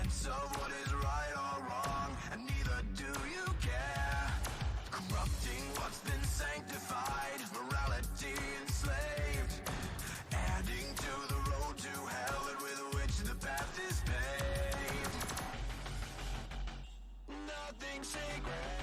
sense of what is right or wrong, and neither do you care. Corrupting what's been sanctified, morality enslaved, adding to the road to hell, and with which the path is paved. Nothing sacred.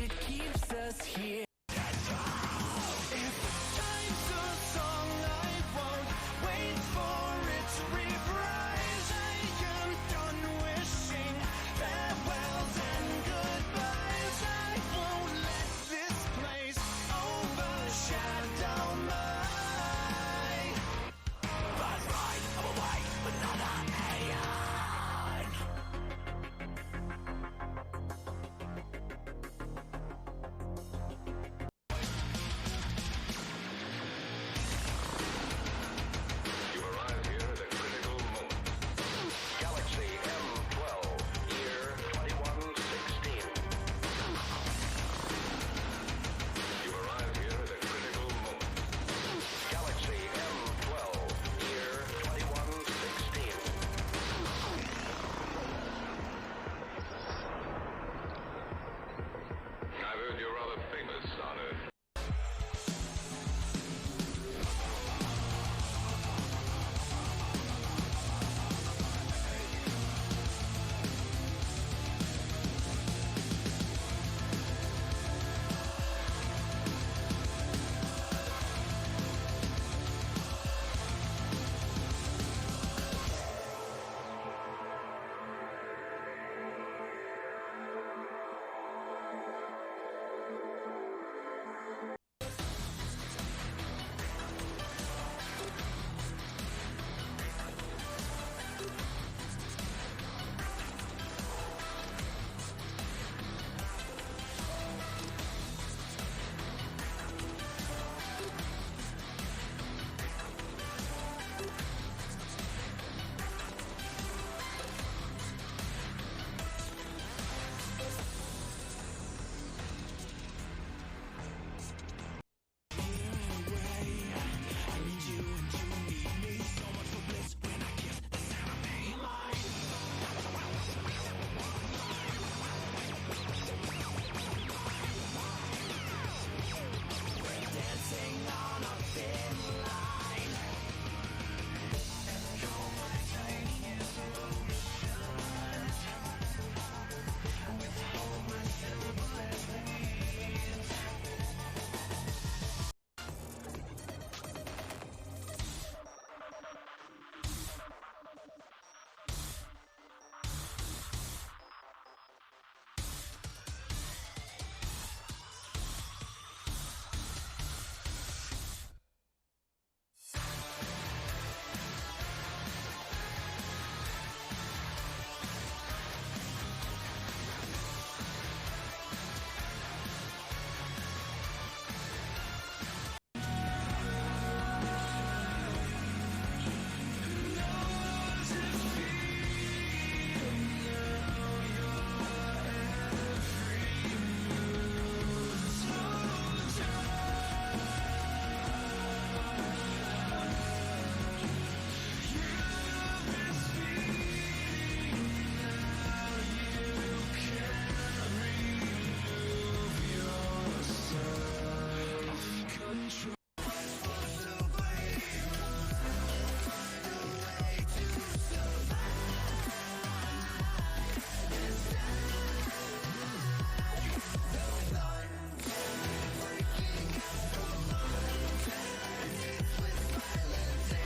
It keeps us here.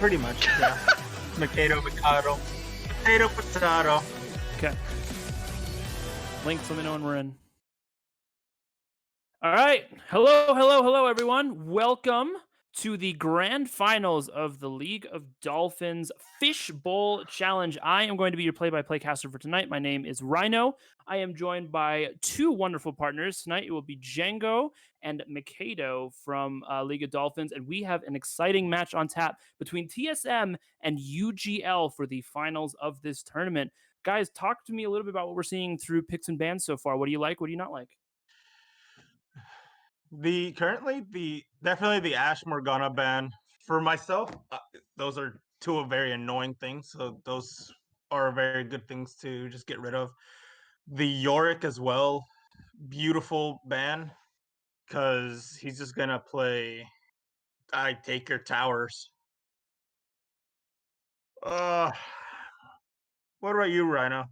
pretty much, yeah. Mikado, Mikado. Potato, potato. Okay. Links, let me know when we're in. All right. Hello, everyone. Welcome to the grand finals of the League of Dolphins Fish Bowl Challenge. I am going to be your play-by-play caster for tonight. My name is Rhino. I am joined by two wonderful partners tonight. It will be Django and Mikado from League of Dolphins, and we have an exciting match on tap between TSM and UGL for the finals of this tournament. Guys, talk to me a little bit about what we're seeing through picks and bans so far. What do you like? What do you not like? Definitely the Ash Morgana ban. For myself, those are two very annoying things. So those are very good things to just get rid of. The Yorick as well, beautiful ban because he's just gonna play I Taker Towers. Uh, what about you, Rhino?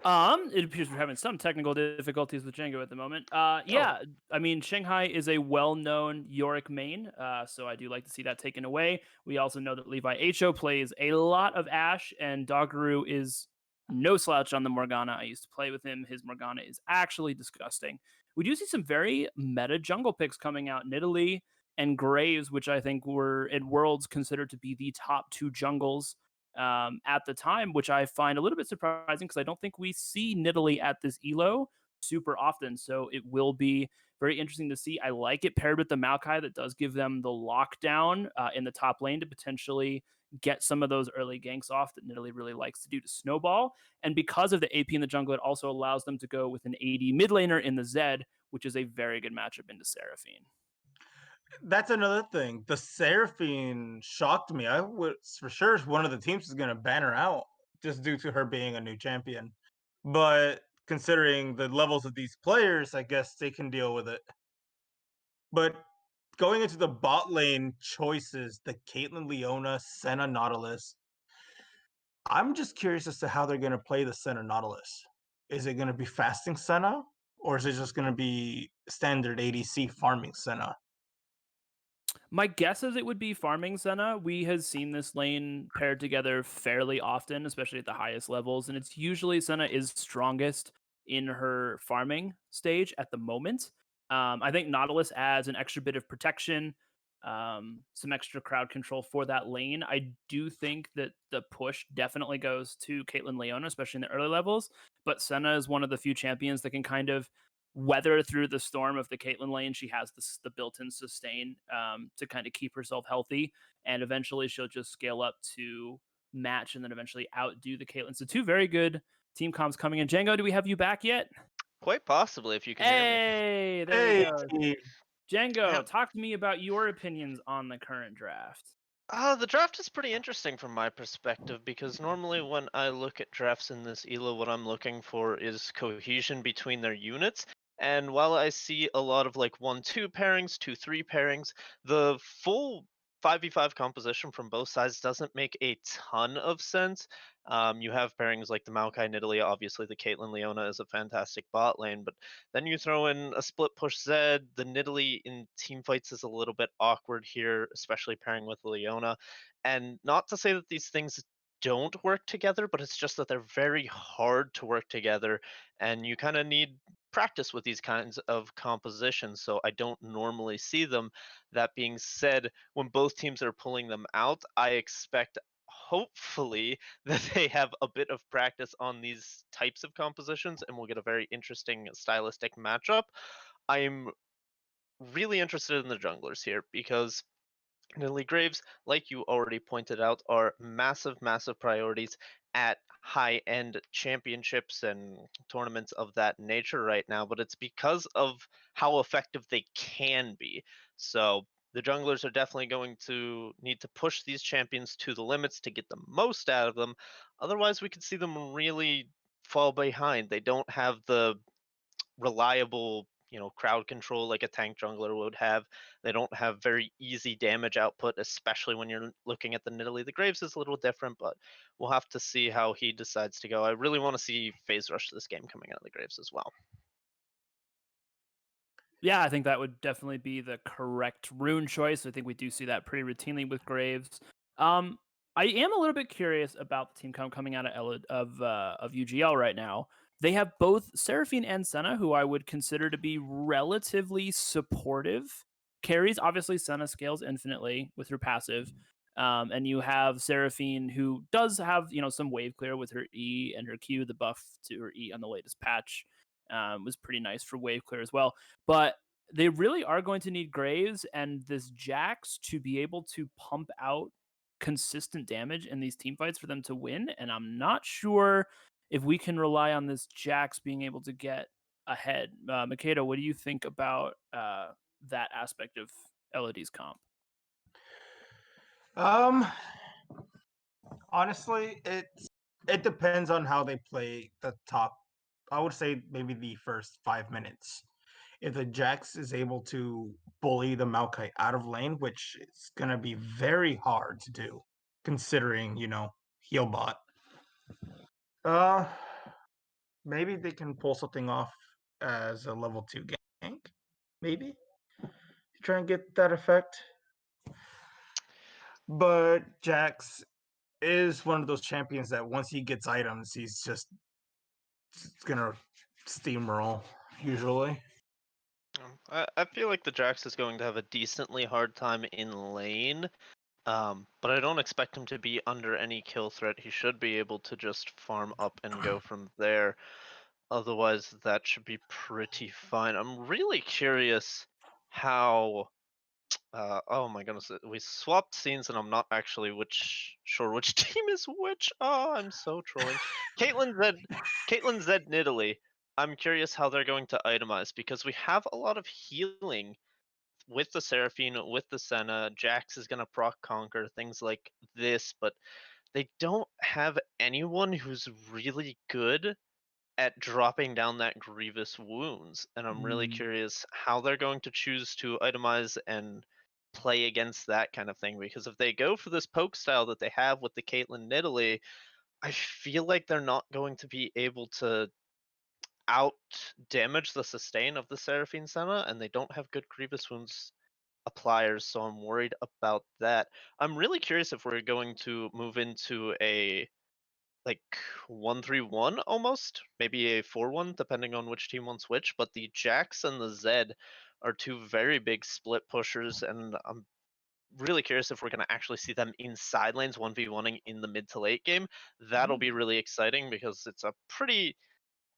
It appears we're having some technical difficulties with Django at the moment. Oh, Yeah, I mean, Shanghai is a well-known Yorick main, so I do like to see that taken away. We also know that Levi Ho plays a lot of Ash, and Doggeroo is no slouch on the Morgana. I used to play with him. His Morgana is actually disgusting. We do see some very meta jungle picks coming out. Nidalee and Graves, which I think were in Worlds considered to be the top two jungles at the time, which I find a little bit surprising because I don't think we see Nidalee at this elo super often. So it will be very interesting to see. I like it paired with the Maokai that does give them the lockdown in the top lane to potentially get some of those early ganks off that Nidalee really likes to do to snowball. And because of the AP in the jungle, it also allows them to go with an AD mid laner in the Zed, which is a very good matchup into Seraphine. that's another thing. The Seraphine shocked me. I was for sure one of the teams is gonna ban her out just due to her being a new champion. But considering the levels of these players, I guess they can deal with it. But going into the bot lane choices, the Caitlyn Leona, Senna Nautilus, I'm just curious as to how they're going to play the Senna Nautilus. Is it going to be fasting Senna, or is it just going to be standard ADC farming Senna? My guess is it would be farming Senna. We have seen this lane paired together fairly often, especially at the highest levels, and it's usually Senna is strongest in her farming stage at the moment. I think Nautilus adds an extra bit of protection, some extra crowd control for that lane. I do think that the push definitely goes to Caitlyn Leona, especially in the early levels. But Senna is one of the few champions that can kind of weather through the storm of the Caitlyn lane. She has the built-in sustain to kind of keep herself healthy, and eventually she'll just scale up to match and then eventually outdo the Caitlyn. So two very good team comps coming in. Django, do we have you back yet? Quite possibly, if you can hear me. Hey, there we Hey, go. team. Django, Yeah. talk to me about your opinions on the current draft. The draft is pretty interesting from my perspective because normally when I look at drafts in this ELO, what I'm looking for is cohesion between their units. And while I see a lot of like 1-2 pairings, 2-3 pairings, the full 5v5 composition from both sides doesn't make a ton of sense. You have pairings like the Maokai Nidalee, obviously the Caitlyn Leona is a fantastic bot lane, but then you throw in a split push Zed. The Nidalee in team fights is a little bit awkward here, especially pairing with Leona. And not to say that these things don't work together, but it's just that they're very hard to work together, and you kind of need practice with these kinds of compositions. So I don't normally see them. That being said, when both teams are pulling them out, I expect hopefully that they have a bit of practice on these types of compositions and we'll get a very interesting stylistic matchup. I'm really interested in the junglers here because Nidalee Graves, like you already pointed out, are massive, massive priorities at high end championships and tournaments of that nature right now, but it's because of how effective they can be. So the junglers are definitely going to need to push these champions to the limits to get the most out of them. Otherwise, we could see them really fall behind. They don't have the reliable, crowd control like a tank jungler would have. They don't have very easy damage output, especially when you're looking at the Nidalee. The Graves is a little different, but we'll have to see how he decides to go. I really want to see phase rush this game coming out of the Graves as well. Yeah, I think that would definitely be the correct rune choice. I think we do see that pretty routinely with Graves. Um, I am a little bit curious about the team coming out of of UGL right now. They have both Seraphine and Senna, who I would consider to be relatively supportive carries. Obviously, Senna scales infinitely with her passive, and you have Seraphine, who does have some wave clear with her E and her Q. The buff to her E on the latest patch was pretty nice for wave clear as well. But they really are going to need Graves and this Jax to be able to pump out consistent damage in these team fights for them to win. And I'm not sure if we can rely on this Jax being able to get ahead. Makeda, what do you think about that aspect of LOD's comp? Um, honestly, it depends on how they play the top. I would say maybe the first 5 minutes. If the Jax is able to bully the Maokai out of lane, which is gonna be very hard to do, considering Healbot. Uh, maybe they can pull something off as a level 2 gank. Maybe to try and get that effect. But Jax is one of those champions that once he gets items, he's just gonna steamroll usually. I feel like the Jax is going to have a decently hard time in lane, but I don't expect him to be under any kill threat. He should be able to just farm up and go from there. Otherwise, that should be pretty fine. I'm really curious how. Oh my goodness, we swapped scenes, and I'm not actually sure which team is which. Oh, I'm so trolling. Caitlyn Z Nidalee. I'm curious how they're going to itemize because we have a lot of healing with the Seraphine, with the Senna. Jax is gonna proc Conquer, things like this, but they don't have anyone who's really good at dropping down that grievous wounds, and I'm really curious how they're going to choose to itemize and play against that kind of thing, because if they go for this poke style that they have with the Caitlyn Nidalee, I feel like they're not going to be able to out damage the sustain of the Seraphine Senna, and they don't have good grievous wounds appliers, so I'm worried about that. I'm really curious if we're going to move into a like 1-3-1 almost, maybe a 4-1 depending on which team wants which, but the Jax and the Zed are two very big split pushers, and I'm really curious if we're going to actually see them in side lanes 1v1ing in the mid to late game. That'll be really exciting because it's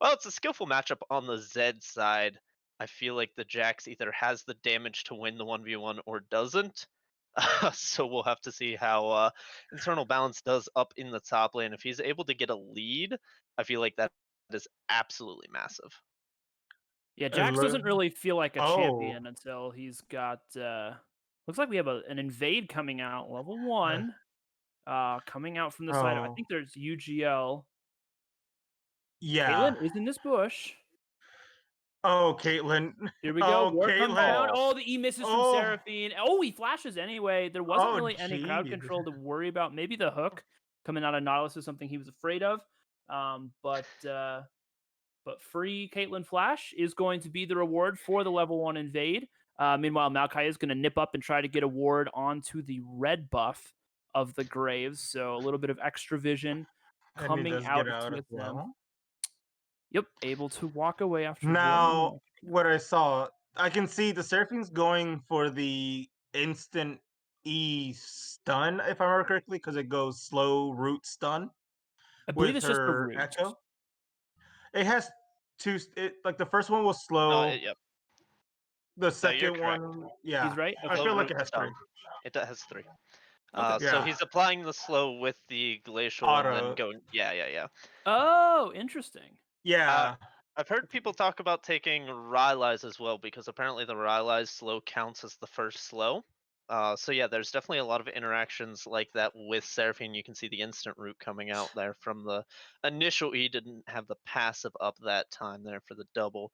it's a skillful matchup on the Zed side. I feel like the Jax either has the damage to win the 1v1 or doesn't. So we'll have to see how internal balance does up in the top lane. If he's able to get a lead, I feel like that is absolutely massive. Yeah, Jax doesn't really feel like a Oh. champion until he's got. Looks like we have an invade coming out, level 1. Coming out from the side. I Oh. think there's UGL. Yeah. Caitlyn is in this bush. Oh, Caitlyn. Here we go. Oh, War comes down. Caitlyn. Oh, the E misses from Oh. Seraphine. Oh, he flashes anyway. There wasn't Oh, really any crowd jeez. control to worry about. Maybe the hook coming out of Nautilus is something he was afraid of. But free Caitlyn Flash is going to be the reward for the level 1 invade. Meanwhile, Maokai is going to nip up and try to get a ward onto the red buff of the Graves. So a little bit of extra vision And he coming does out get out as with them. well. Yep, able to walk away after Now, one. what I saw, I can see the Seraphine's going for the instant E stun, if I remember correctly, because it goes slow root stun I believe with it's just the her root. echo. It has two. Like the first one was slow. Yep. The you're second correct. one, yeah, He's right. I Okay. feel Slow like root it has stun. 3. It has 3. Okay. So Yeah. he's applying the slow with the glacial and Auto. then going. Yeah. Oh, interesting. Yeah. I've heard people talk about taking Rylai's as well, because apparently the Rylai's slow counts as the first slow. So yeah, there's definitely a lot of interactions like that with Seraphine. You can see the instant root coming out there from the initial E. Didn't have the passive up that time there for the double.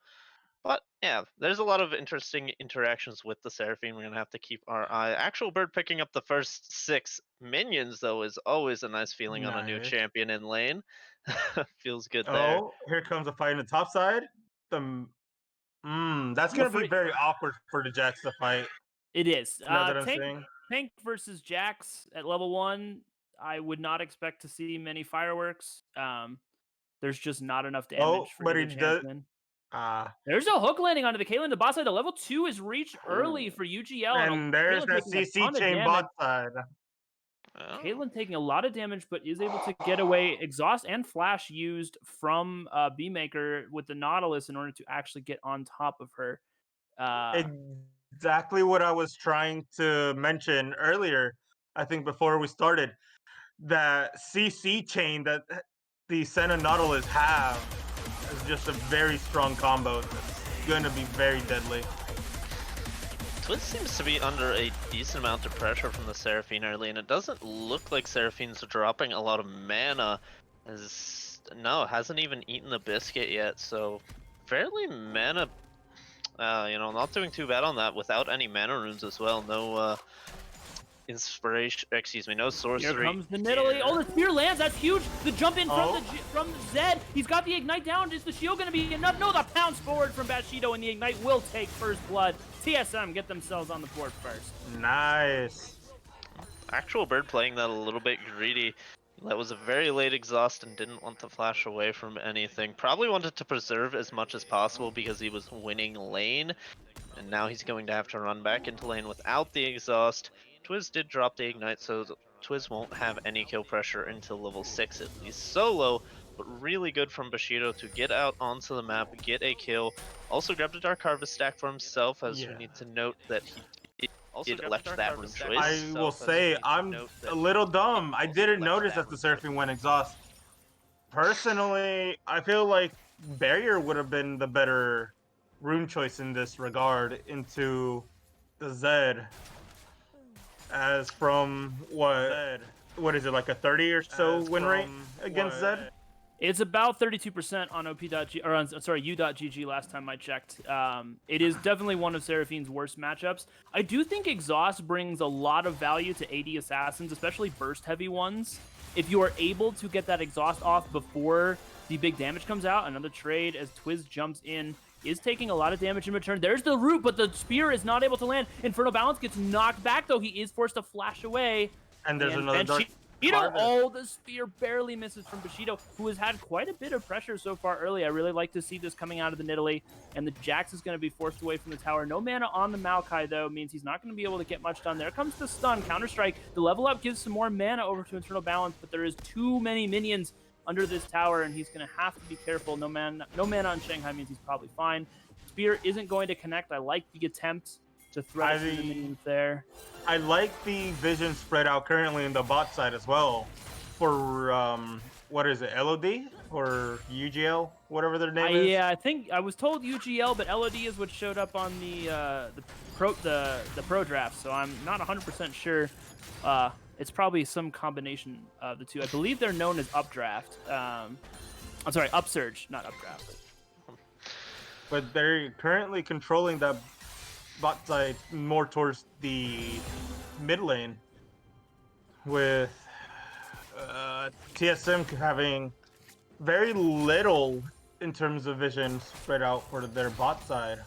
But yeah, there's a lot of interesting interactions with the Seraphine. We're going to have to keep our eye. Actual Bird picking up the first 6 minions, though, is always a nice feeling on a new Nice. champion in lane. Feels good there. Oh, here comes a fight in the top side. That's I'm gonna be afraid- very awkward for the Jax to fight. It is. Now that I'm saying, Tank versus Jax at level 1, I would not expect to see many fireworks. There's just not enough damage for but either he does. champion. Ah, There's a hook landing onto the Caitlyn. The bot side, the level 2 is reached early for UGL. and there's Caitlyn that taking a CC ton of chain damage. bot side. Oh. Caitlyn taking a lot of damage, but is able to get away. Exhaust and flash used from B-Maker with the Nautilus in order to actually get on top of her. Exactly what I was trying to mention earlier. I think before we started, that CC chain that the Senna Nautilus have is just a very strong combo. That's going to be very deadly. Twiz seems to be under a decent amount of pressure from the Seraphine early, and it doesn't look like Seraphine's dropping a lot of mana. No, hasn't even eaten the biscuit yet, so fairly mana. Not doing too bad on that without any mana runes as well. No inspiration, no sorcery. Here comes the Nidalee. Oh, the spear lands. That's huge. The jump in Oh. from Zed. He's got the ignite down. Is the shield going to be enough? No, the pounce forward from Bashido, and the ignite will take first blood. TSM get themselves on the board first. Nice. Actual Bird playing that a little bit greedy. That was a very late exhaust and didn't want to flash away from anything. Probably wanted to preserve as much as possible because he was winning lane. And now he's going to have to run back into lane without the exhaust. Twiz did drop the ignite, so Twiz won't have any kill pressure until level 6 at least solo. But really good from Bushido to get out onto the map, get a kill. Also grabbed a Dark Harvest stack for himself, as we need to note that he did left that rune choice. I will say, I'm a little dumb. I didn't notice that the Seraphine went exhaust. Personally, I feel like Barrier would have been the better rune choice in this regard into the Zed. As from what is it, like a 30 or so win rate against Zed? It's about 32% on OP.G or on U.GG last time I checked. It is definitely one of Seraphine's worst matchups. I do think Exhaust brings a lot of value to AD assassins, especially burst heavy ones. If you are able to get that exhaust off before the big damage comes out, another trade as Twiz jumps in, is taking a lot of damage in return. There's the root, but the spear is not able to land. Infernal Balance gets knocked back, though. He is forced to flash away. And there's another Dark Harvest. Oh, the spear barely misses from Bushido, who has had quite a bit of pressure so far early. I really like to see this coming out of the Nidalee, and the Jax is going to be forced away from the tower. No mana on the Maokai, though, means he's not going to be able to get much done. There comes the stun, Counter-Strike. The level up gives some more mana over to Infernal Balance, but there is too many minions under this tower, and he's going to have to be careful. No mana on Shanghai means he's probably fine. Spear isn't going to connect. I like the attempt to threat the minions there. I like the vision spread out currently in the bot side as well for what is it, LOD or UGL, whatever their name is. Yeah, I think I was told UGL, but LOD is what showed up on the pro draft, so I'm not 100% sure. It's probably some combination of the two. I believe they're known as Updraft. I'm sorry, Upsurge, not Updraft. But they're currently controlling that bot side more towards the mid lane, with TSM having very little in terms of vision spread out for their bot side.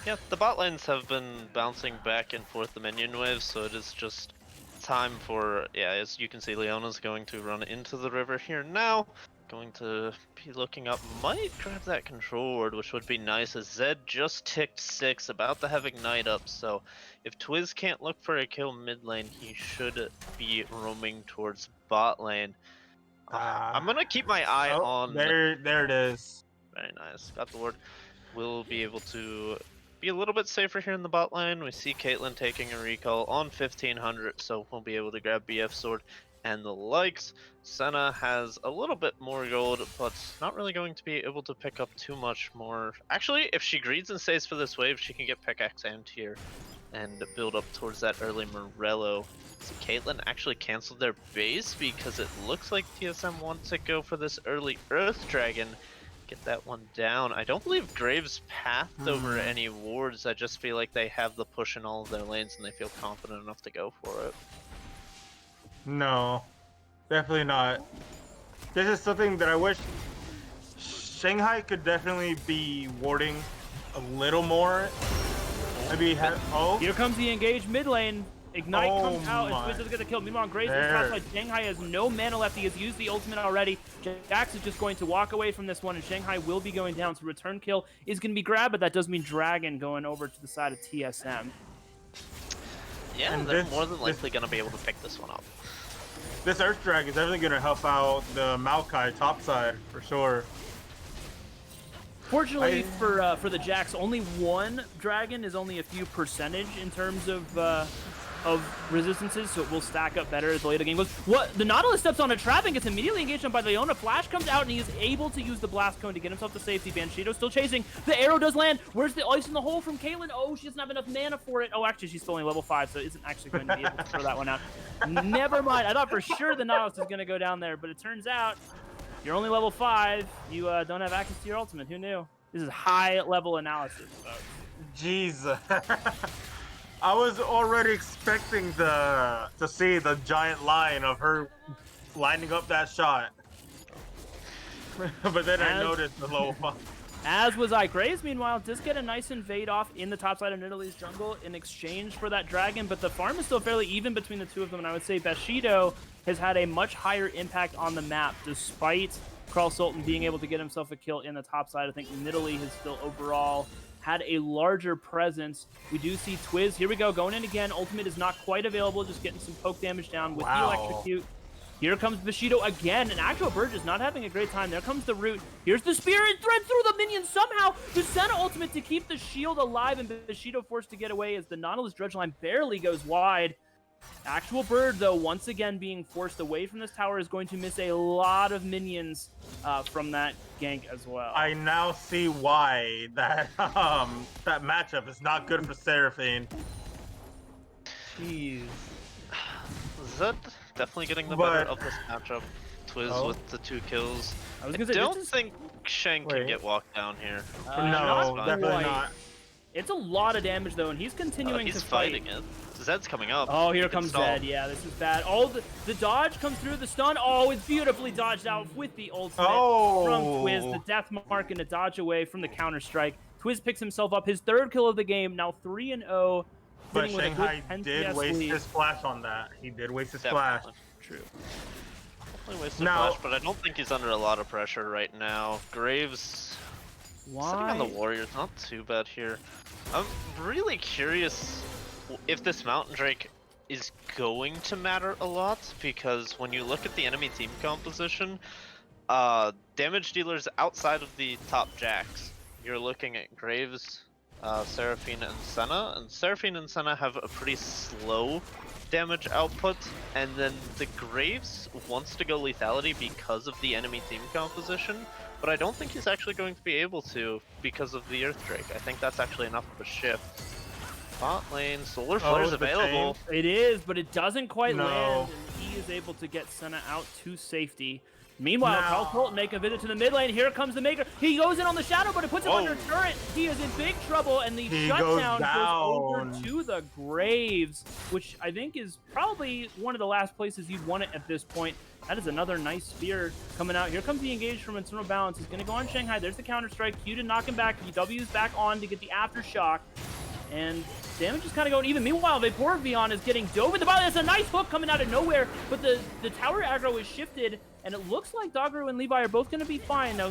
Yeah, the bot lanes have been bouncing back and forth the minion waves, so it is just time for, as you can see, Leona's going to run into the river here now. Going to be looking up, might grab that control ward, which would be nice, as Zed just ticked 6, about to have Ignite up, so if Twiz can't look for a kill mid lane, he should be roaming towards bot lane. I'm gonna keep my eye on... There it is. Very nice, got the ward. We'll be able to be a little bit safer here in the bot lane. We see Caitlyn taking a recall on 1500, so we'll be able to grab BF sword and the likes. Senna has a little bit more gold, but not really going to be able to pick up too much more. Actually, if she greeds and stays for this wave, she can get pickaxe and tier and build up towards that early Morello. So Caitlyn actually canceled their base because it looks like TSM wants to go for this early Earth Dragon. Get that one down. I don't believe Graves pathed over any wards. I just feel like they have the push in all of their lanes and they feel confident enough to go for it. No, definitely not. This is something that I wish Shanghai could definitely be warding a little more. Maybe have. Oh, Here comes the engaged mid lane. Ignite comes out, and my. Twiz is going to kill. Meanwhile, Grace is top side. Shanghai has no mana left. He has used the ultimate already. Jax is just going to walk away from this one, and Shanghai will be going down. So return kill is going to be grabbed, but that does mean Dragon going over to the side of TSM. Yeah, And they're this- more than likely going to be able to pick this one up. This Earth Drag is definitely gonna help out the Maokai top side for sure. Fortunately for the Jax, only one Dragon is only a few percentage in terms of resistances, so it will stack up better as the later game goes. What? The Nautilus steps on a trap and gets immediately engaged on by Leona. Flash comes out and he is able to use the Blast Cone to get himself to safety. Banshido still chasing. The arrow does land. Where's the ice in the hole from Caitlyn? Oh, she doesn't have enough mana for it. Oh, actually, she's still only level 5, so isn't actually going to be able to throw that one out. Never mind. I thought for sure the Nautilus was going to go down there, but it turns out you're only level 5. You don't have access to your ultimate. Who knew? This is high-level analysis, folks. Jeez. I was already expecting to see the giant line of her lining up that shot. But then I noticed the low 5. As was I. Graves, meanwhile, does get a nice invade off in the top side of Nidalee's jungle in exchange for that dragon, but the farm is still fairly even between the two of them, and I would say Bushido has had a much higher impact on the map, despite Carl Sultan being able to get himself a kill in the top side. I think Nidalee has still overall had a larger presence. We do see Twiz. Here we go, going in again. Ultimate is not quite available, just getting some poke damage down with the Electrocute. Here comes Bushido again, and Actual Burge is not having a great time. There comes the root. Here's the spear and thread through the minion somehow. The Senna ultimate to keep the shield alive, and Bushido forced to get away as the Nautilus dredge line barely goes wide. Actual Bird, though, once again being forced away from this tower, is going to miss a lot of minions from that gank as well. I now see why that that matchup is not good for Seraphine. Jeez. Zed definitely getting the better of this matchup. Twiz with the 2 kills. I was I gonna say, don't think Shang can get walked down here. No, not definitely quite. not. It's a lot of damage, though, and he's continuing He's to fight. fighting it. Zed's coming up. Oh, He here can comes stall. Zed. Yeah, this is bad. Oh, the dodge comes through the stun. Oh, it's beautifully dodged out with the ultimate from Twiz. The death mark and a dodge away from the counter strike. Twiz picks himself up his 3rd kill of the game. Now 3-0. But sitting with a good Shanghai 10 did CS waste lead. his flash on that. He did waste his flash. Definitely. True. Definitely wasted Now- flash, but I don't think he's under a lot of pressure right now. Graves sitting on the Why? Warriors, not too bad here. I'm really curious if this Mountain Drake is going to matter a lot, because when you look at the enemy team composition, damage dealers outside of the top Jax, you're looking at Graves, Seraphine, and Senna, and Seraphine and Senna have a pretty slow damage output, and then the Graves wants to go lethality because of the enemy team composition, but I don't think he's actually going to be able to because of the Earth Drake. I think that's actually enough of a shift. Bot lane, Solar Flare's the available. It is, but it doesn't quite No. land, and he is able to get Senna out to safety. Meanwhile, Now- Carl Sultan make a visit to the mid lane. Here comes the Maker. He goes in on the Shadow, but it puts him Whoa. under turret. He is in big trouble, and the He shutdown goes goes over down. to the Graves, which I think is probably one of the last places you'd want it at this point. That is another nice spear coming out. Here comes the engage from Internal Balance. He's going to go on Shanghai. There's the counter strike. Q to knock him back. W's back on to get the aftershock. And damage is kind of going even. Meanwhile, Vaporeon is getting dove in the bottom. That's a nice hook coming out of nowhere, but the tower aggro is shifted, and it looks like Dogru and Levi are both going to be fine. Now,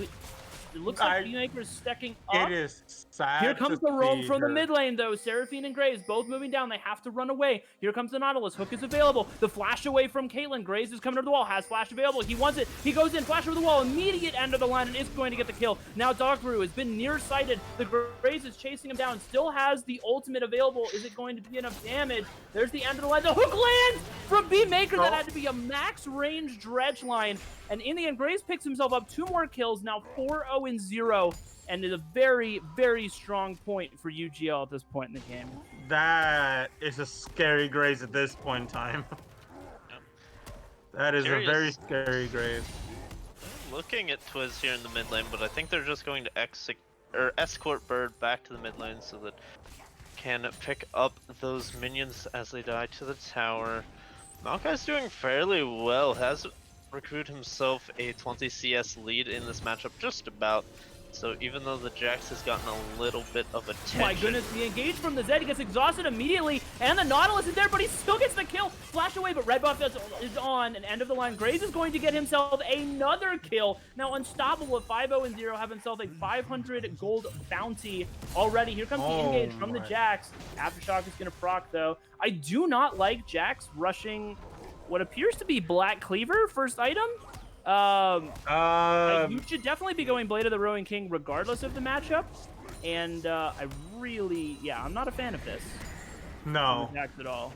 it looks like B-Maker is stacking up. It is sad. Here comes to the roam see from the her. mid lane, though. Seraphine and Graves both moving down. They have to run away. Here comes the Nautilus. Hook is available. The flash away from Caitlyn. Graves is coming over the wall. Has flash available. He wants it. He goes in. Flash over the wall. Immediate end of the line and is going to get the kill. Now Dogru has been nearsighted. The Graves is chasing him down. Still has the ultimate available. Is it going to be enough damage? There's the end of the line. The hook lands from B-Maker. That had to be a max range dredge line. And in the end, Graves picks himself up 2 more kills. Now 4-0-0. And is a very, very strong point for UGL at this point in the game. That is a scary Graves at this point in time. That is a very Curious. scary Graves. Looking at Twiz here in the mid lane, but I think they're just going to escort Bird back to the mid lane so that can pick up those minions as they die to the tower. Maokai's doing fairly well, has recruit himself a 20 CS lead in this matchup, just about. So even though the Jax has gotten a little bit of attention. My goodness, the engage from the Zed, he gets exhausted immediately, and the Nautilus is there, but he still gets the kill. Flash away, but red buff is on, and end of the line. Graves is going to get himself another kill. Now Unstoppable at 5-0 and 0 have himself a 500 gold bounty already. Here comes the engage from the Jax. Aftershock is going to proc though. I do not like Jax rushing what appears to be Black Cleaver first item. You should definitely be going Blade of the Ruined King regardless of the matchup. And I'm not a fan of this. No. Jax at all.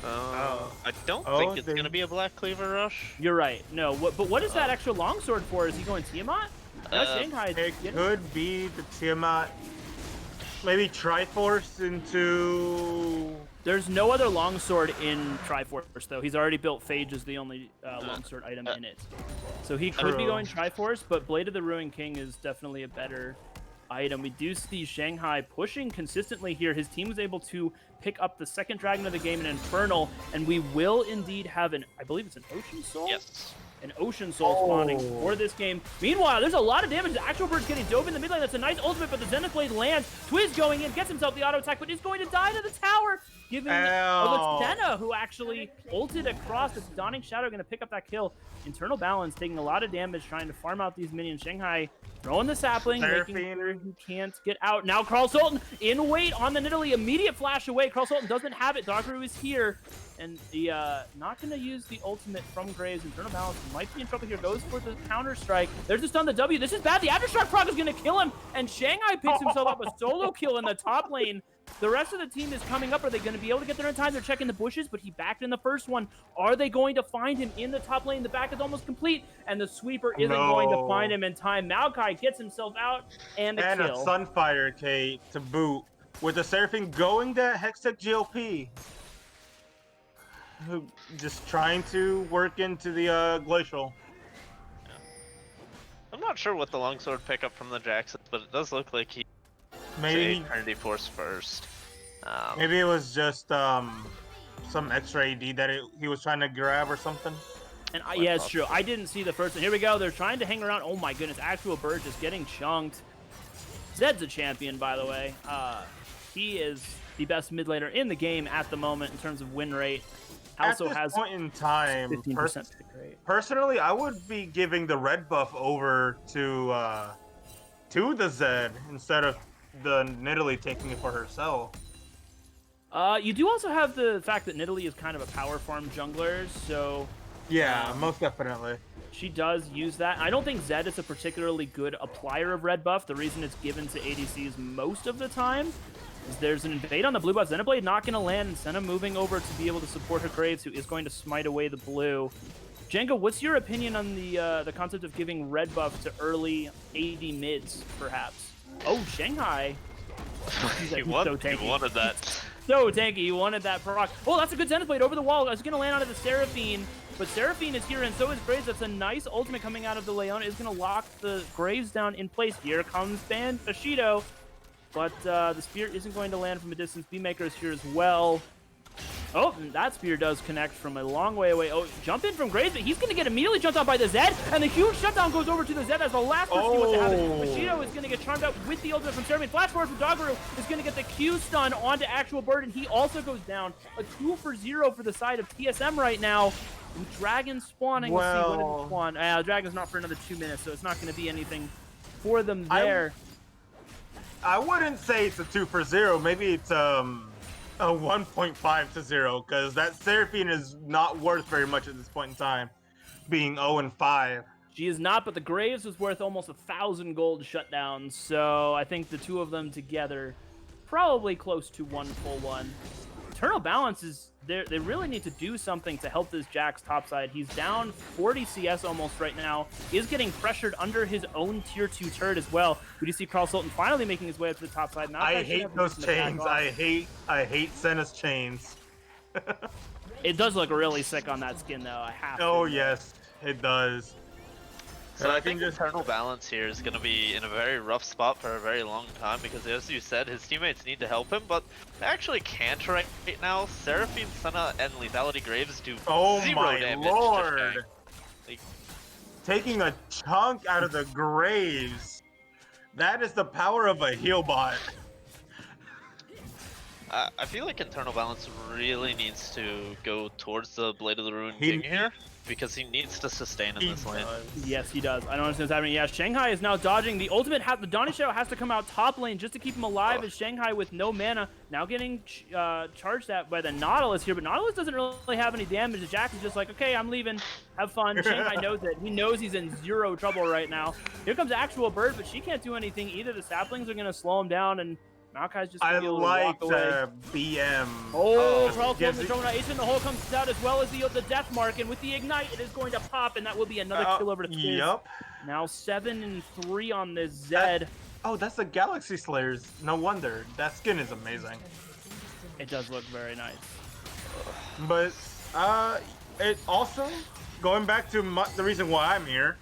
I don't think it's going to be a Black Cleaver rush. You're right. No, but what is that extra longsword for? Is he going Tiamat? No, Shanghai. It could be the Tiamat. Maybe Triforce into... There's no other longsword in Triforce, though. He's already built Phage as the only longsword item in it. So he could be going Triforce, but Blade of the Ruined King is definitely a better item. We do see Shanghai pushing consistently here. His team was able to pick up the second dragon of the game, an Infernal, and we will indeed have I believe it's an Ocean Soul? Yes. An Ocean Soul spawning for this game. Meanwhile, there's a lot of damage. The Actual Bird's getting dove in the mid lane. That's a nice ultimate, but the Zenith Blade lands. Twiz going in, gets himself the auto attack, but is going to die to the tower, giving Senna, who actually ulted across. It's Dawning Shadow going to pick up that kill. Internal Balance taking a lot of damage, trying to farm out these minions. Shanghai throwing the sapling, making sure he can't get out. Now Carl Sultan in wait on the Nidalee. Immediate flash away. Carl Sultan doesn't have it. Dogru is here. And the not going to use the ultimate from Graves. Internal Balance might be in trouble here. Goes for the counter strike. There's the stun, the W. This is bad. The Aftershock proc is going to kill him. And Shanghai picks himself up a solo kill in the top lane. The rest of the team is coming up. Are they going to be able to get there in time? They're checking the bushes, but he backed in the first one. Are they going to find him in the top lane? The back is almost complete, and the sweeper isn't going to find him in time. Maokai gets himself out, and the kill. And a Sunfire K to boot, with the Seraphine going to Hextech GLP. Just trying to work into the Glacial. I'm not sure what the longsword pickup from the Jax is, but it does look like he maybe Eternity Force first. Maybe it was just some extra AD that he was trying to grab or something. And yeah, it's true. I didn't see the first one. Here we go. They're trying to hang around. Oh my goodness, Actual Bird just getting chunked. Zed's a champion, by the way. He is the best mid laner in the game at the moment in terms of win rate. Also at this has point in time, 15% pick rate. Personally, I would be giving the red buff over to the Zed instead of the Nidalee taking it for herself. You do also have the fact that Nidalee is kind of a power farm jungler, so yeah, most definitely. She does use that. I don't think Zed is a particularly good applier of red buff. The reason it's given to ADCs most of the time is there's an invade on the blue buff. Xenoblade not going to land, and Senna moving over to be able to support her Graves, who is going to smite away the blue. Jenga, what's your opinion on the concept of giving red buff to early AD mids, perhaps? Oh, Shanghai. He wanted that. So tanky, he wanted that proc. Oh, that's a good Zenith Blade over the wall. I was going to land onto the Seraphine, but Seraphine is here, and so is Graves. That's a nice ultimate coming out of the Leona. Is going to lock the Graves down in place. Here comes Bushido. But the spear isn't going to land from a distance. Beemaker is here as well. Oh, and that spear does connect from a long way away. Oh, jump in from Graves, but he's going to get immediately jumped on by the Zed. And the huge shutdown goes over to the Zed as the last person wants to have it. Bushido is going to get charmed out with the ultimate from Seraphine. Flash forward from Doguru is going to get the Q stun onto Actual Bird, and he also goes down. A 2-for-0 for the side of TSM right now. And Dragon spawning. Let's see, when did it spawn? Dragon's not for another 2 minutes, so it's not going to be anything for them there. I wouldn't say it's a 2-for-0. Maybe it's a 1.5 to 0, because that Seraphine is not worth very much at this point in time, being 0-5. She is not, but the Graves was worth almost 1,000 gold shutdowns, so I think the two of them together probably close to 1 full one. Eternal Balance is there. They really need to do something to help this Jax topside. He's down 40 CS almost right now, is getting pressured under his own tier 2 turret as well. We do see Carl Sultan finally making his way up to the top side. I hate those chains. I hate Senna's chains. It does look really sick on that skin, though. I have to. Oh, yes, it does. So I think Eternal Balance here is going to be in a very rough spot for a very long time, because as you said, his teammates need to help him, but they actually can't right now. Seraphine, Senna, and Lethality Graves do zero damage. Lord! Like, Taking a chunk out of the graves. That is the power of a heal bot. I feel like Internal Balance really needs to go towards the Blade of the Ruined He- King here, because he needs to sustain in He this lane. does. Yes, he does. I don't understand what's happening. Yeah, Shanghai is now dodging. The ultimate, the Donnie Shadow has to come out top lane just to keep him alive as Shanghai with no mana. Now getting charged at by the Nautilus here, but Nautilus doesn't really have any damage. The Jax is just like, okay, I'm leaving. Have fun. Shanghai knows it. He knows he's in zero trouble right now. Here comes Actual Bird, but she can't do anything either. The saplings are going to slow him down, and Maokai's just I gonna be able to like walk away. the BM. Oh, Just Charles gives the it- Drone Ace in the hole comes out, as well as the Death Mark, and with the Ignite, it is going to pop, and that will be another kill over to Fizz. Yup. Now 7-3 on this Zed. Oh, that's the Galaxy Slayers. No wonder. That skin is amazing. It does look very nice. But it also going back to the reason why I'm here.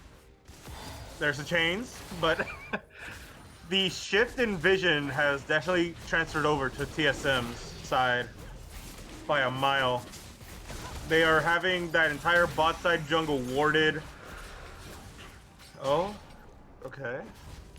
There's the chains, but the shift in vision has definitely transferred over to TSM's side by a mile. They are having that entire bot side jungle warded. Oh, okay.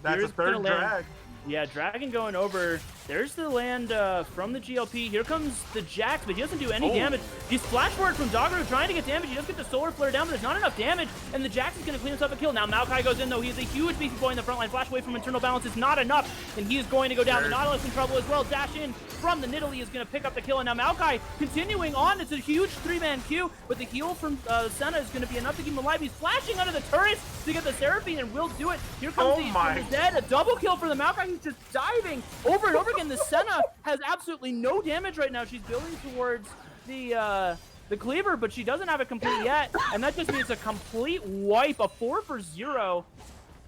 That's Here's a third gonna land- drag. Yeah, Dragon going over. There's the land from the GLP. Here comes the Jax, but he doesn't do any damage. He's flash forward from Doggeru trying to get damage. He does get the solar flare down, but there's not enough damage, and the Jax is going to clean himself a kill. Now Maokai goes in, though. He is a huge beefy boy in the front line. Flash away from Internal Balance is not enough, and he is going to go down. The Nautilus in trouble as well. Dash in from the Nidalee is going to pick up the kill, and now Maokai continuing on. It's a huge three-man queue, but the heal from Senna is going to be enough to keep him alive. He's flashing under the turrets to get the Seraphine, and will do it. Here comes Oh my. the Zed, a double kill for the Maokai. He's just diving over and over again. The Senna has absolutely no damage right now. She's building towards the cleaver, but she doesn't have it complete yet, and that just means a complete wipe. A 4 for 0,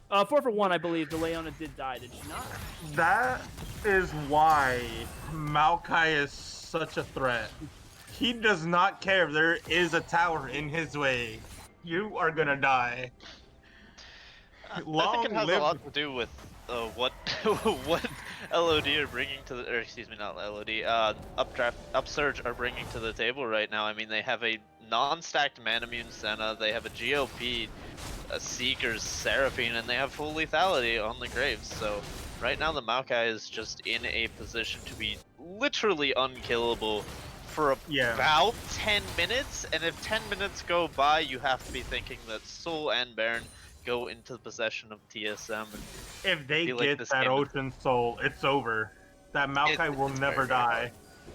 4 for 1, I believe. The Leona did die, did she not? That is why Maokai is such a threat. He does not care if there is a tower in his way. You are gonna die. I think Long it has a live- lot to do with what what LOD are bringing to the, or excuse me, not LOD, Upsurge are bringing to the table right now. I mean, they have a non-stacked Manamune Senna, they have a GOP, a Seeker's Seraphine, and they have full lethality on the Graves. So right now the Maokai is just in a position to be literally unkillable for Yeah. about 10 minutes, and if 10 minutes go by, you have to be thinking that Soul and Baron go into the possession of TSM. And If they feel like get this that game- Ocean Soul, it's over. That Maokai will it's never very, very die.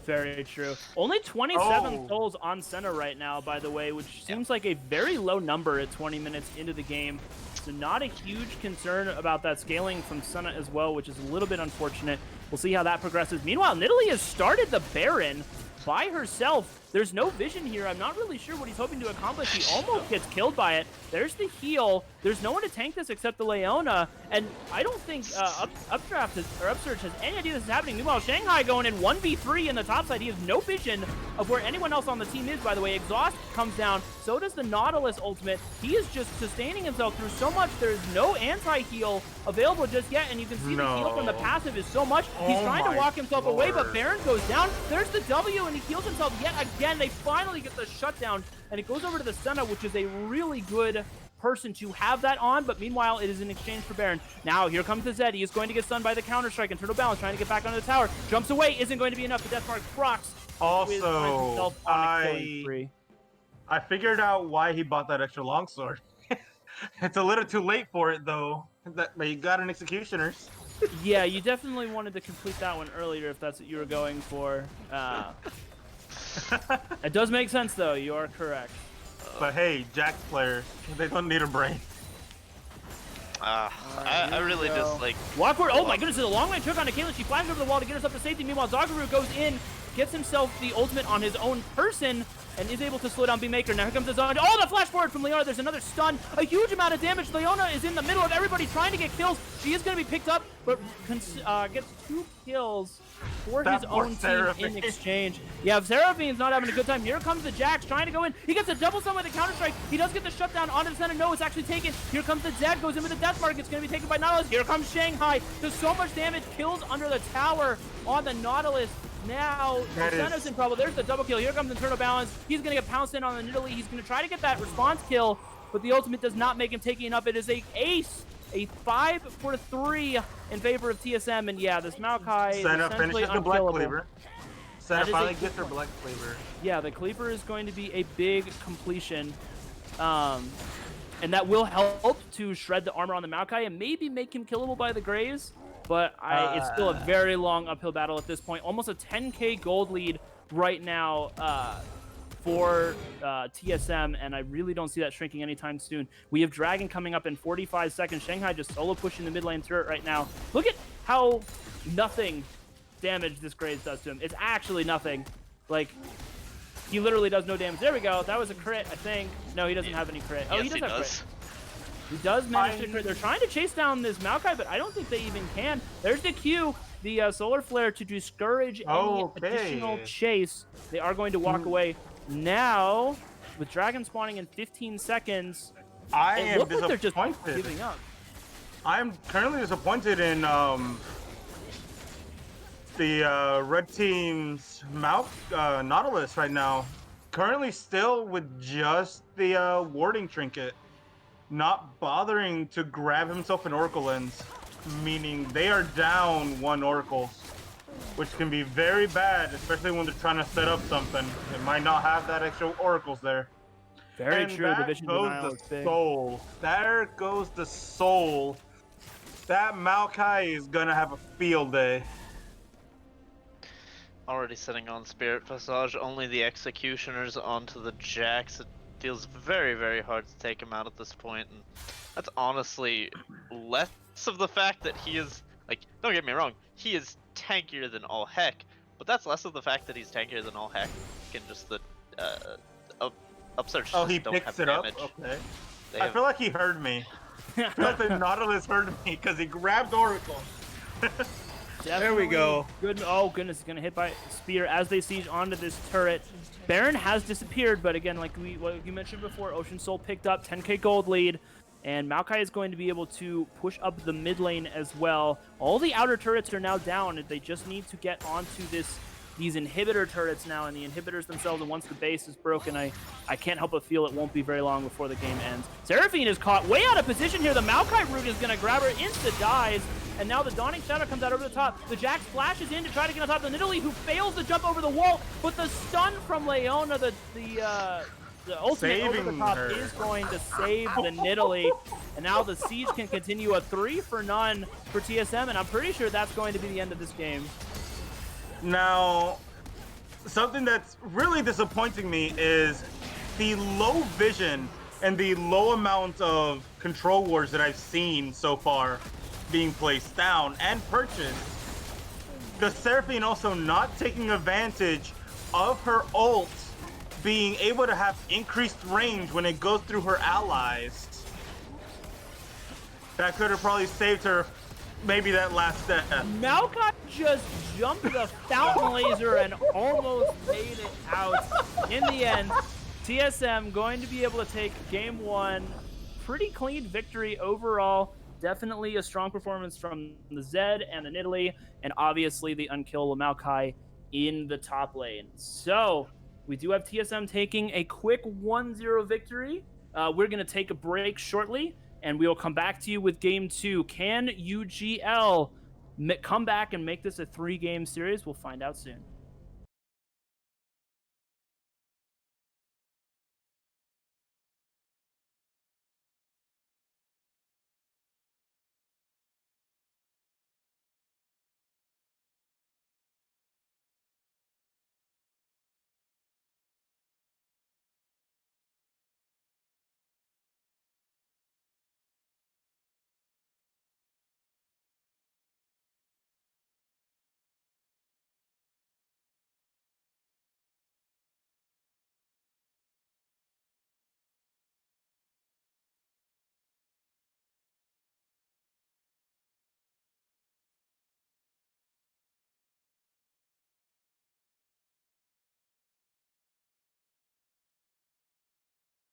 Very true. Only 27 Oh. souls on Senna right now, by the way, which seems like a very low number at 20 minutes into the game. So not a huge concern about that scaling from Senna as well, which is a little bit unfortunate. We'll see how that progresses. Meanwhile, Nidalee has started the Baron by herself. There's no vision here. I'm not really sure what he's hoping to accomplish. He almost gets killed by it. There's the heal. There's no one to tank this except the Leona. And I don't think Upsurge has any idea this is happening. Meanwhile, Shanghai going in 1v3 in the top side. He has no vision of where anyone else on the team is, by the way. Exhaust comes down. So does the Nautilus ultimate. He is just sustaining himself through so much. There's no anti-heal available just yet. And you can see the heal from the No. passive is so much. He's Oh trying to my walk himself away, but Lord. Baron goes down. There's the W, and he heals himself yet again. They finally get the shutdown, and it goes over to the Senna, which is a really good person to have that on, but meanwhile, it is in exchange for Baron. Now, here comes the Zed. He is going to get stunned by the Counter-Strike. Internal Balance trying to get back onto the tower. Jumps away. Isn't going to be enough. The Deathmark procs. Also, himself on a killing spree. I figured out why he bought that extra longsword. It's a little too late for it, though. But you got an Executioner's. Yeah, you definitely wanted to complete that one earlier if that's what you were going for. It does make sense, though. You are correct. But hey, Jax players, they don't need a brain. I here we really go. just like, Walkward, oh my goodness, it's a long range hook on Caitlyn. She flies over the wall to get herself to safety. Meanwhile, Doggeru goes in, gets himself the ultimate on his own person, and is able to slow down B-Maker. Now here comes the zone. Oh, the flash forward from Leona. There's another stun. A huge amount of damage. Leona is in the middle of everybody trying to get kills. She is going to be picked up, but gets 2 kills for That his poor own team Seraphine. in exchange. Yeah, Seraphine's not having a good time. Here comes the Jax trying to go in. He gets a double stun with a Counter-Strike. He does get the shutdown onto the center. No, it's actually taken. Here comes the Zed. Goes in with the Death Mark. It's going to be taken by Nautilus. Here comes Shanghai. Does so much damage. Kills under the tower on the Nautilus. Now, That is- Senna's in trouble. There's the double kill. Here comes Internal Balance. He's going to get pounced in on the Nidalee. He's going to try to get that response kill, but the ultimate does not make him taking it up. It is a ace, a 5 for 3 in favor of TSM, and yeah, this Maokai is Senna essentially finishes the Black unkillable. Cleaver. Senna That is a finally good gets her point. Black Cleaver. Yeah, the Cleaver is going to be a big completion. And that will help to shred the armor on the Maokai and maybe make him killable by the Grays. But it's still a very long uphill battle at this point. Almost a 10k gold lead right now for TSM, and I really don't see that shrinking anytime soon. We have Dragon coming up in 45 seconds. Shanghai just solo pushing the mid lane turret right now. Look at how nothing damage this Graves does to him. It's actually nothing. Like, he literally does no damage. There we go. That was a crit, I think. No, he doesn't have any crit. Oh, Yes, he does have crit. does. He does manage to crit. They're trying to chase down this Maokai, but I don't think they even can. There's the Q, the Solar Flare to discourage any additional chase. They are going to walk away. Now, with Dragon spawning in 15 seconds, I it am looks like they're just disappointed. giving up. I'm currently disappointed in the red team's Nautilus right now. Currently still with just the warding trinket, not bothering to grab himself an Oracle Lens, meaning they are down 1 Oracle, which can be very bad, especially when they're trying to set up something. They might not have that extra Oracles there. Very And true. The that vision goes denial is the big. soul. There goes the soul. That Maokai is gonna have a field day. Already sitting on Spirit Passage, only the Executioners onto the Jax. It feels very, very hard to take him out at this point, and that's honestly less of the fact that he is, like, don't get me wrong, he is tankier than all heck, but that's less of the fact that he's tankier than all heck, and just the Upsurge Oh, just he don't picks have it damage. up? Okay. They I have- feel like he heard me. I feel like the Nautilus heard me because he grabbed Oracle. There we go. Good. Oh goodness, gonna hit by spear as they siege onto this turret. Baron has disappeared, but again, like you mentioned before, Ocean Soul picked up 10k gold lead, and Maokai is going to be able to push up the mid lane as well. All the outer turrets are now down, and they just need to get onto these inhibitor turrets now, and the inhibitors themselves, and once the base is broken, I can't help but feel it won't be very long before the game ends. Seraphine is caught way out of position here. The Maokai root is going to grab her, insta dies, and now the Dawning Shadow comes out over the top. The Jax flashes in to try to get on top of the Nidalee, who fails to jump over the wall, but the stun from Leona, the ultimate over the Saving top, her. is going to save the Nidalee, and now the siege can continue a 3-for-none for TSM, and I'm pretty sure that's going to be the end of this game. Now, something that's really disappointing me is the low vision and the low amount of control wards that I've seen so far being placed down and purchased. The Seraphine also not taking advantage of her ult being able to have increased range when it goes through her allies. That could have probably saved her maybe that last step. Maokai just jumped the fountain laser and almost made it out. In the end, TSM going to be able to take game 1. Pretty clean victory overall. Definitely a strong performance from the Zed and the Nidalee, and obviously the unkillable Maokai in the top lane. So we do have TSM taking a quick 1-0 victory. We're going to take a break shortly, and we will come back to you with game 2. Can UGL come back and make this a 3-game series? We'll find out soon.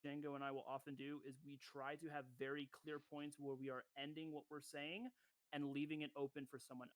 Django and I will often do is we try to have very clear points where we are ending what we're saying and leaving it open for someone else.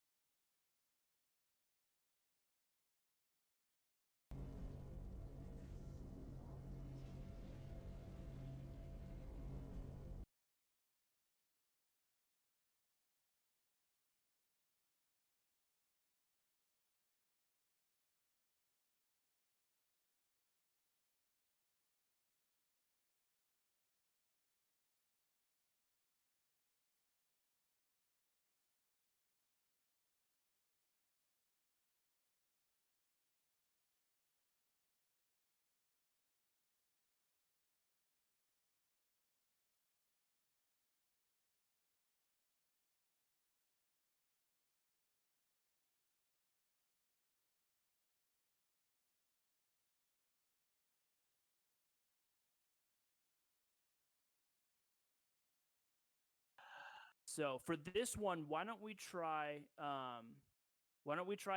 So for this one, why don't we try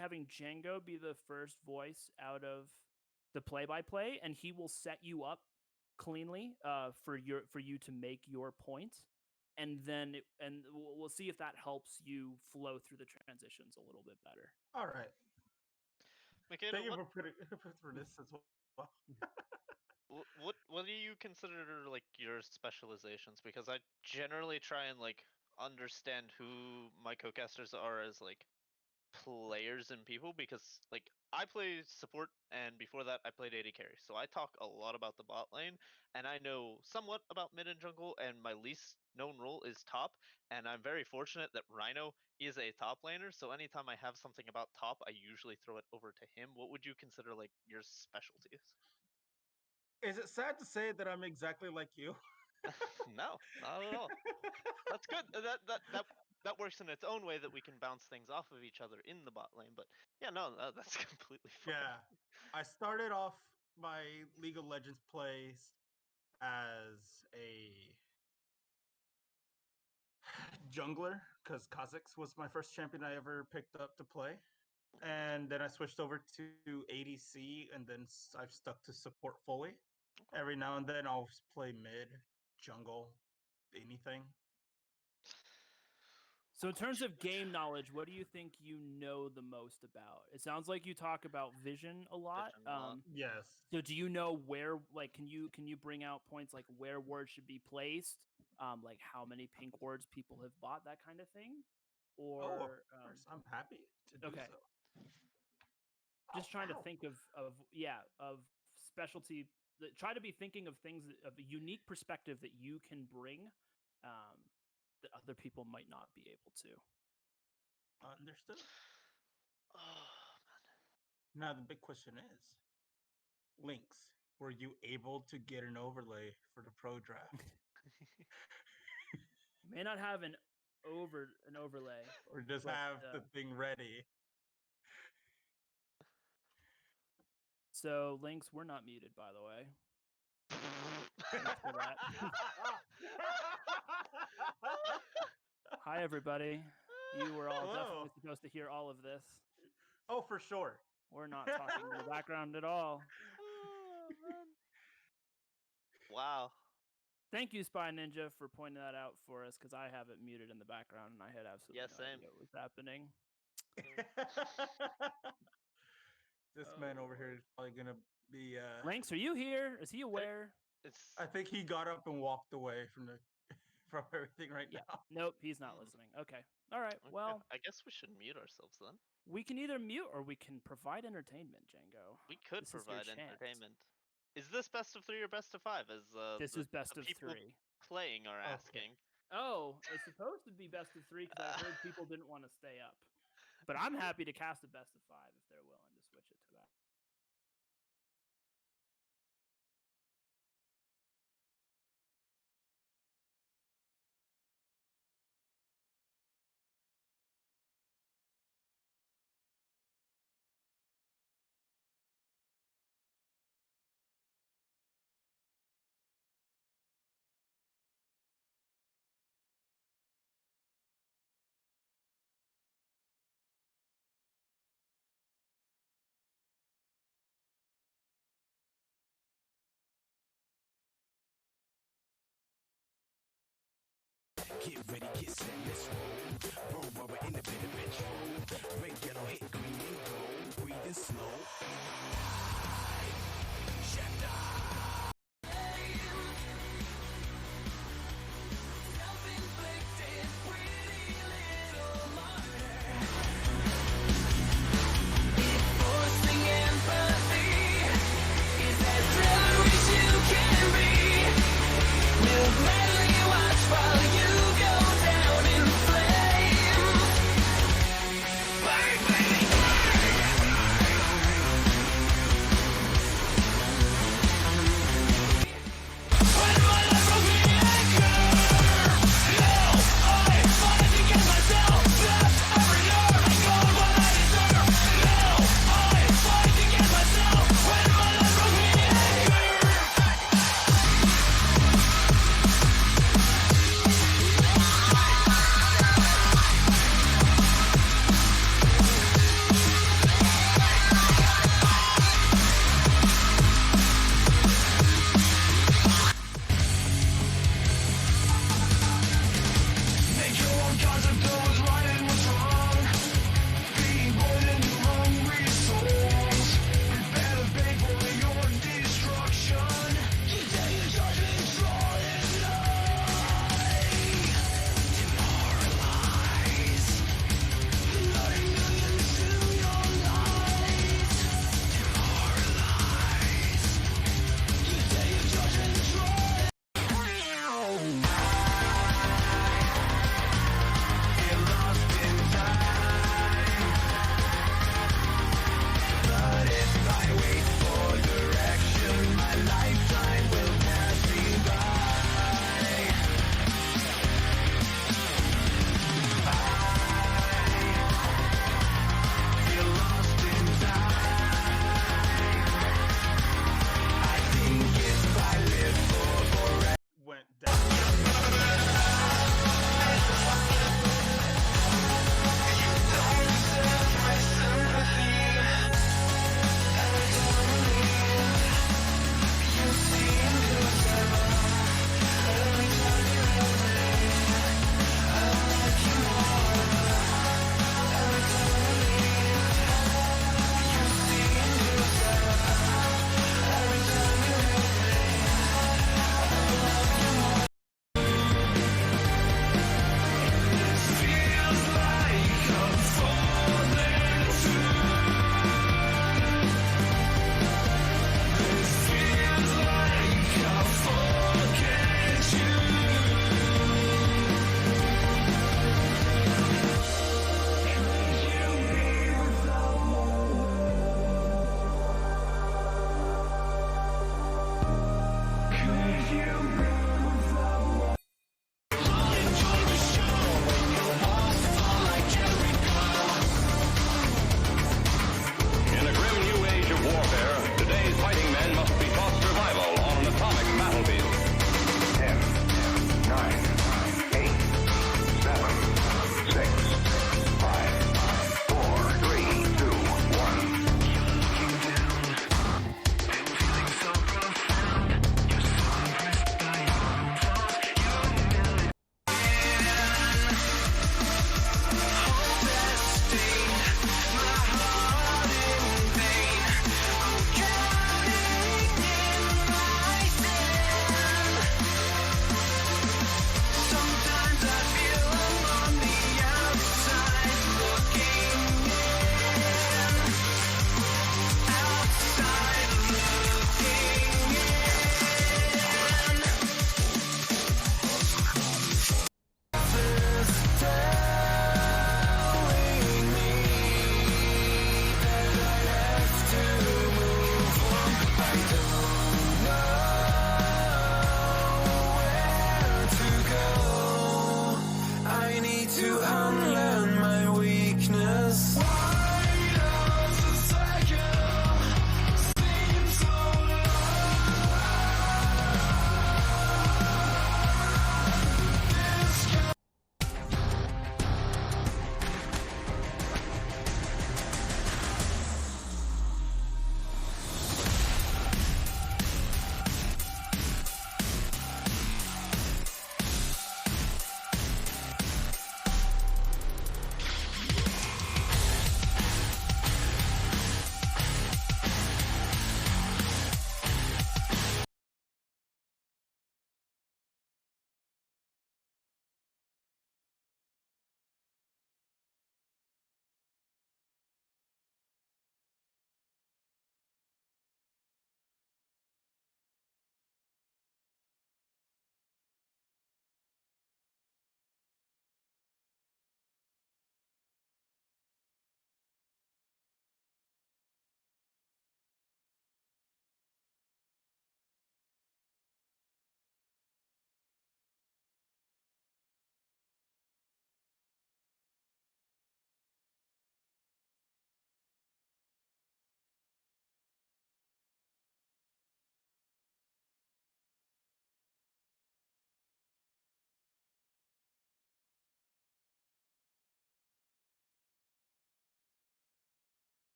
having Django be the first voice out of the play-by-play, and he will set you up cleanly for you to make your point, and then we'll see if that helps you flow through the transitions a little bit better. All right. Michaela, Thank you for putting for this as well. what do you consider like your specializations? Because I generally try and like understand who my co-casters are as like players and people, because like I play support and before that I played AD carry, so I talk a lot about the bot lane and I know somewhat about mid and jungle, and my least known role is top, and I'm very fortunate that Rhino is a top laner, so anytime I have something about top I usually throw it over to him. What would you consider like your specialties? Is it sad to say that I'm exactly like you? No, not at all. That's good. That works in its own way, that we can bounce things off of each other in the bot lane. But yeah, no, that's completely fine. Yeah. I started off my League of Legends plays as a jungler because Kha'Zix was my first champion I ever picked up to play. And then I switched over to ADC, and then I've stuck to support fully. Okay. Every now and then I'll play mid, jungle, anything. So in terms of game knowledge, what do you think you know the most about? It sounds like you talk about vision a lot. Vision a lot. Yes. So do you know where, like, can you bring out points like where words should be placed, like how many pink words people have bought, that kind of thing? Or Of course, I'm happy to do okay. so. Just trying to think of specialty. Try to be thinking of things of a unique perspective that you can bring, that other people might not be able to. Understood. Oh, Now the big question is, Lynx, were you able to get an overlay for the pro draft? You may not have an overlay, Or just but, have the thing ready? So Lynx, we're not muted, by the way. Thanks for that. Hi, everybody. You were all definitely Hello. supposed to hear all of this. Oh, for sure. We're not talking in the background at all. Oh, man. Wow. Thank you, Spy Ninja, for pointing that out for us, because I have it muted in the background and I had absolutely Yeah, no same. idea what was happening. This man over Oh. here is probably gonna be. Lynx, are you here? Is he aware? It's I think he got up and walked away from from everything right Yeah. now. Nope, he's not listening. Okay. All right. okay. Well, I guess we should mute ourselves then. we can either mute or we can provide entertainment, Django. We could This is your provide chance. entertainment. Is this best of 3 or best of 5? As This is best of people 3. playing are Okay. asking. Oh, it's supposed to be best of 3 because I heard people didn't want to stay up. But I'm happy to cast a best of 5 if they're willing to switch it to that. Get ready, get set, let's roll. Roll rubber in the bit of petrol. Red, yellow, hit green and gold. Breathing slow.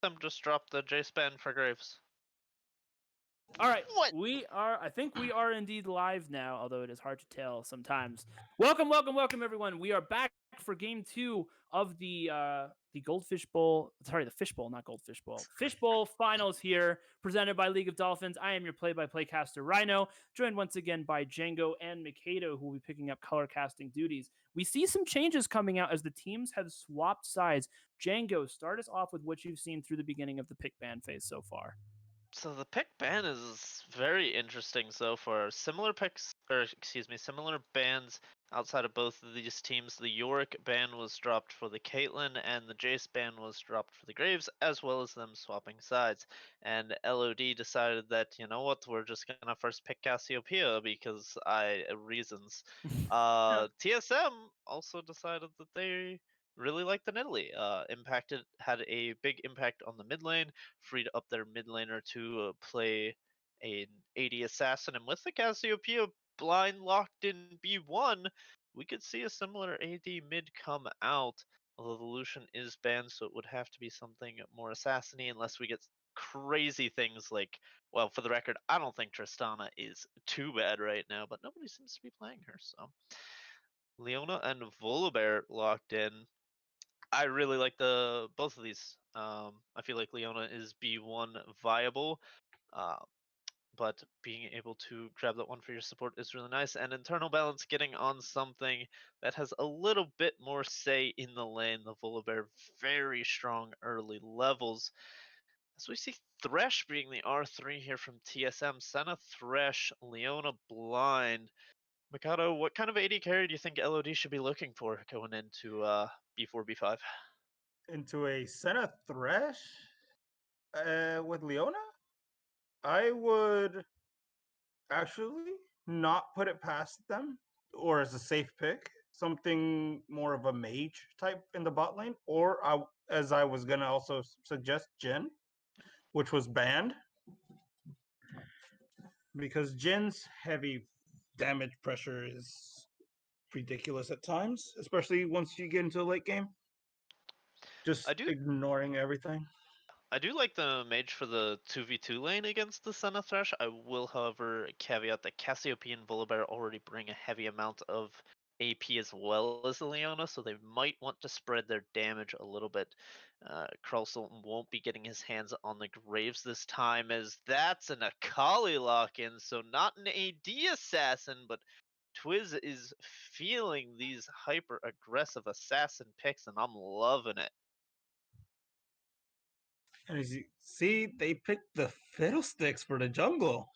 Them just dropped the Jace ban for Graves. All right, What? I think we are indeed live now, although it is hard to tell sometimes. Welcome, everyone. We are back for game 2 of the Goldfish Bowl. Sorry, the Fish Bowl, not Goldfish Bowl. Fish Bowl finals here, presented by League of Dolphins. I am your play-by-play caster, Rhino, joined once again by Django and Mikado, who will be picking up color casting duties. We see some changes coming out as the teams have swapped sides. Django, start us off with what you've seen through the beginning of the pick ban phase so far. So the pick ban is very interesting so far. Similar picks, or excuse me, similar bans outside of both of these teams. The Yorick ban was dropped for the Caitlyn, and the Jace ban was dropped for the Graves, as well as them swapping sides. And LOD decided that, you know what, we're just gonna first pick Cassiopeia because reasons. TSM also decided that they really liked the Nidalee. Had a big impact on the mid lane, freed up their mid laner to play an AD assassin, and with the Cassiopeia blind locked in B1, we could see a similar AD mid come out. Although the Lucian is banned, so it would have to be something more assassiny, unless we get crazy things like, well, for the record, I don't think Tristana is too bad right now, but nobody seems to be playing her, so. Leona and Volibear locked in. I really like both of these. I feel like Leona is B1 viable, but being able to grab that one for your support is really nice. And Internal Balance getting on something that has a little bit more say in the lane. The Volibear very strong early levels. As we see Thresh being the R3 here from TSM. Senna, Thresh, Leona blind. Mikado, what kind of AD carry do you think LOD should be looking for going into B4, B5? Into a Senna Thresh with Leona, I would actually not put it past them, or as a safe pick, something more of a mage type in the bot lane, or as I was gonna also suggest, Jhin, which was banned because Jin's heavy damage pressure is ridiculous at times, especially once you get into the late game. Just I do ignoring everything. I do like the mage for the 2v2 lane against the Senna Thresh. I will, however, caveat that Cassiopeia and Volibear already bring a heavy amount of AP as well as the Leona, so they might want to spread their damage a little bit. Kralsel won't be getting his hands on the Graves this time, as that's an Akali lock-in, so not an AD assassin, but Twiz is feeling these hyper-aggressive assassin picks, and I'm loving it. And as you see, they picked the Fiddlesticks for the jungle.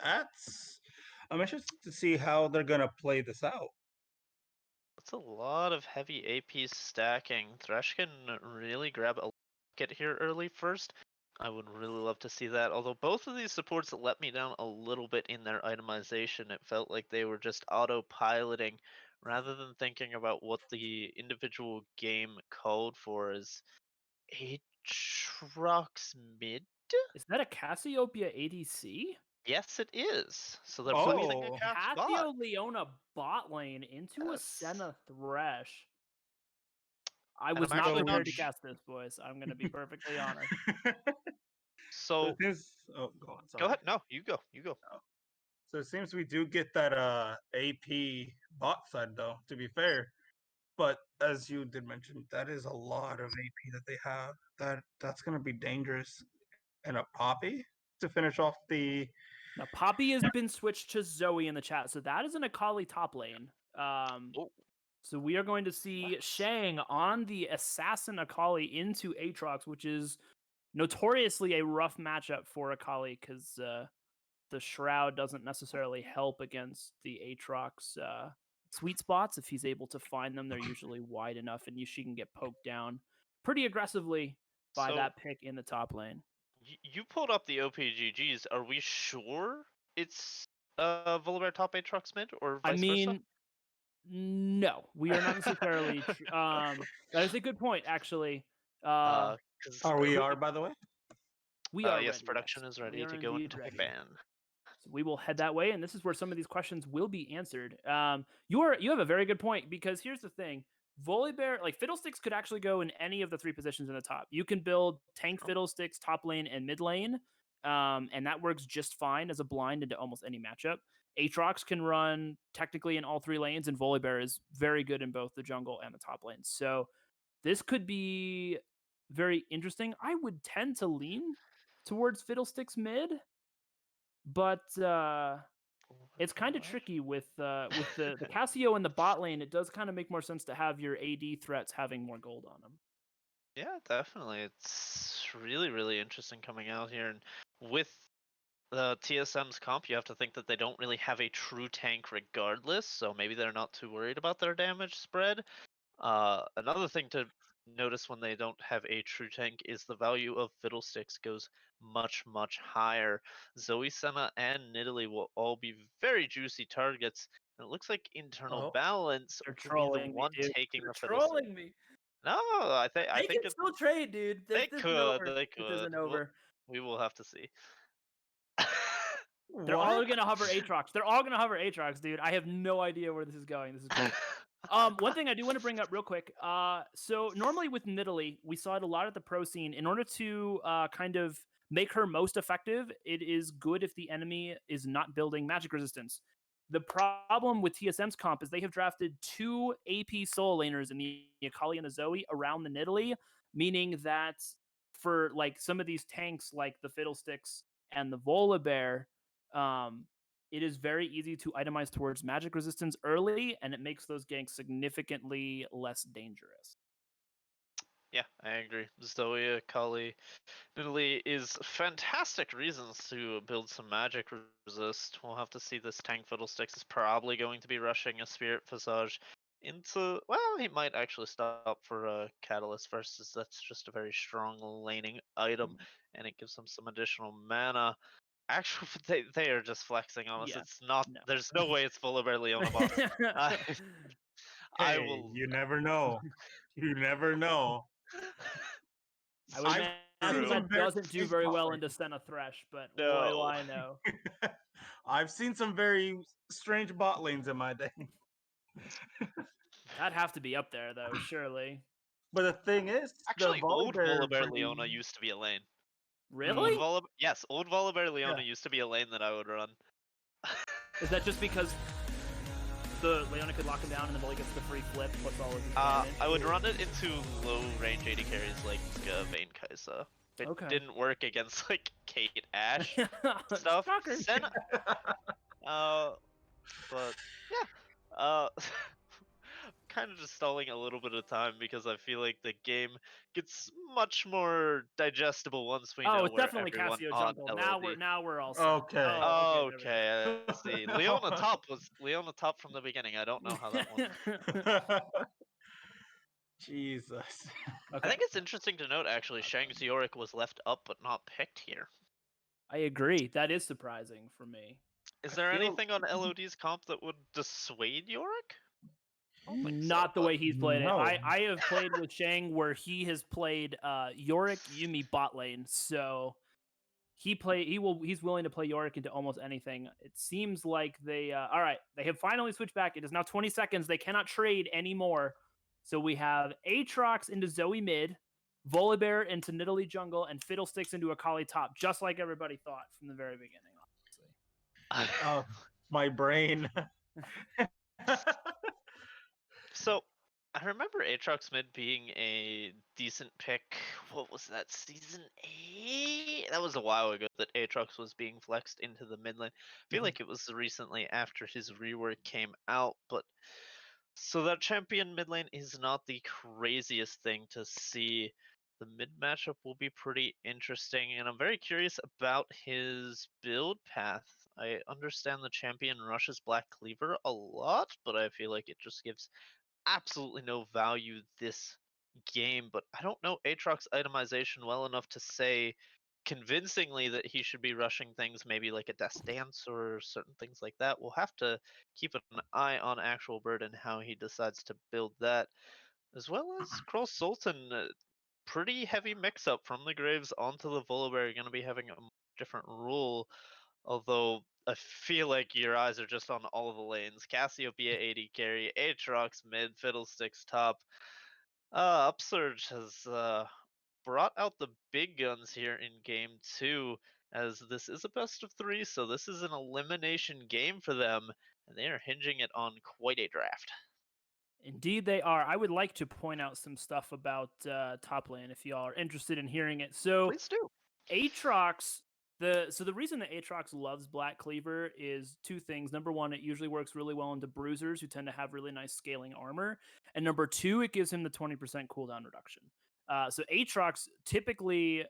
I'm interested to see how they're gonna play this out. That's a lot of heavy AP stacking. Thresh can really grab a get here early first. I would really love to see that. Although both of these supports let me down a little bit in their itemization. It felt like they were just autopiloting rather than thinking about what the individual game called for as Aatrox mid? Is that a Cassiopeia ADC? Yes, it is. So they're Oh. forcing a cast bot. Cassio Leona bot lane into a Senna Thresh. I was I'm not actually prepared not to cast this, boys. I'm going to be perfectly honest. So go on. Sorry. go ahead. No, you go. You go. So it seems we do get that AP bot side though, to be fair. But as you did mention, that is a lot of AP that they have. That's gonna be dangerous. And a Poppy to finish off the Now, Poppy has been switched to Zoe in the chat, so that is an Akali top lane. So we are going to see Shang on the Assassin Akali into Aatrox, which is notoriously a rough matchup for Akali because the Shroud doesn't necessarily help against the Aatrox sweet spots. If he's able to find them, they're usually wide enough, and she can get poked down pretty aggressively by that pick in the top lane. You pulled up the OPGGs. Are we sure it's Volibear top Aatrox mid or vice versa? No, we are not necessarily. That is a good point, actually. Are we by the way? We are. Yes, ready, production is ready to go into pick ban. So we will head that way, and this is where some of these questions will be answered. You have a very good point because here's the thing: Volibear, like Fiddlesticks could actually go in any of the 3 positions in the top. You can build tank True. Fiddlesticks, top lane, and mid lane, and that works just fine as a blind into almost any matchup. Aatrox can run technically in all 3 lanes, and Volibear is very good in both the jungle and the top lane. So this could be very interesting. I would tend to lean towards Fiddlesticks mid, but it's kind of What? tricky with the Casio in the bot lane. It does kind of make more sense to have your AD threats having more gold on them. Yeah, definitely. It's really, really interesting coming out here. And with the TSM's comp, you have to think that they don't really have a true tank regardless, so maybe they're not too worried about their damage spread. Another thing to notice when they don't have a true tank is the value of Fiddlesticks goes much, much higher. Zoe, Senna, and Nidalee will all be very juicy targets. And it looks like internal Oh. balance They're could be the trolling me, one dude. taking They're the Fiddlesticks. trolling me. No, I They think can still trade, dude. they This isn't could. over. They This isn't could. over. We will have to see. They're all What? gonna hover Aatrox. They're all gonna hover Aatrox, dude. I have no idea where this is going. This is great. One thing I do want to bring up real quick. So normally with Nidalee, we saw it a lot at the pro scene. In order to kind of make her most effective, it is good if the enemy is not building magic resistance. The problem with TSM's comp is they have drafted 2 AP solo laners in the Akali and the Zoe around the Nidalee, meaning that for like some of these tanks like the Fiddlesticks and the Volibear, it is very easy to itemize towards magic resistance early, and it makes those ganks significantly less dangerous. Yeah, I agree. Zoe, Akali, Nidalee is fantastic reasons to build some magic resist. We'll have to see. This tank Fiddlesticks is probably going to be rushing a Spirit Visage into... Well, he might actually stop for a Catalyst versus that's just a very strong laning item, and it gives them some additional mana. Actually, they are just flexing on us. Yeah, It's not... no. There's no way it's Volibear Leona bots. I Hey, will... you never know. You never know. I would I've imagine seen that some very doesn't do strange very bot well lanes. into Senna Thresh, but what do No. I know? I've seen some very strange bot lanes in my day. That'd have to be up there, though, surely. But the thing is, Actually, the old Volibear Volibear Leona brings- used to be a lane. Really? Yes, old Volibear Leona used to be a lane that I would run. Is that just because the Leona could lock him down and the Volley gets the free flip plus all of his damage? I would run it into low range AD carries like Vayne Kai'Sa. It Okay. didn't work against like Kate Ash stuff. Shocker. Senna, but yeah, kind of just stalling a little bit of time because I feel like the game gets much more digestible once we know Oh, it's where definitely everyone Casio on jungle. LOD. Now we're all set. Okay. Oh, okay. Okay, I see. Leona top from the beginning. I don't know how that went. Jesus. Okay. I think it's interesting to note actually Shang's Yorick was left up but not picked here. I agree. That is surprising for me. Is there feel- anything on LOD's comp that would dissuade Yorick? I don't think so, Not the but- way he's played No. it. I have played with Shang where he has played Yorick, Yuumi bot lane. So he's willing to play Yorick into almost anything. It seems like they all right, they have finally switched back. It is now 20 seconds. They cannot trade anymore. So we have Aatrox into Zoe mid, Volibear into Nidalee jungle, and Fiddlesticks into Akali top, just like everybody thought from the very beginning, honestly. Oh, my brain. So I remember Aatrox mid being a decent pick. What was that, season 8? That was a while ago that Aatrox was being flexed into the mid lane. I feel like it was recently after his rework came out, but so that champion mid lane is not the craziest thing to see. The mid matchup will be pretty interesting, and I'm very curious about his build path. I understand the champion rushes Black Cleaver a lot, but I feel like it just gives absolutely no value this game. But I don't know Aatrox itemization well enough to say convincingly that he should be rushing things maybe like a Death Dance or certain things like that. We'll have to keep an eye on Actual Bird and how he decides to build that, as well as Cross Sultan. Pretty heavy mix-up from the Graves onto the Volibear. You're going to be having a different rule, although I feel like your eyes are just on all the lanes. Cassiopeia AD carry, Aatrox mid, Fiddlesticks top. Upsurge has brought out the big guns here in game 2, as this is a best of 3, so this is an elimination game for them, and they are hinging it on quite a draft. Indeed, they are. I would like to point out some stuff about top lane if y'all are interested in hearing it. So, Please do. Aatrox, the reason that Aatrox loves Black Cleaver is two things. Number one, it usually works really well into bruisers who tend to have really nice scaling armor, and number two, it gives him the 20% cooldown reduction. So Aatrox typically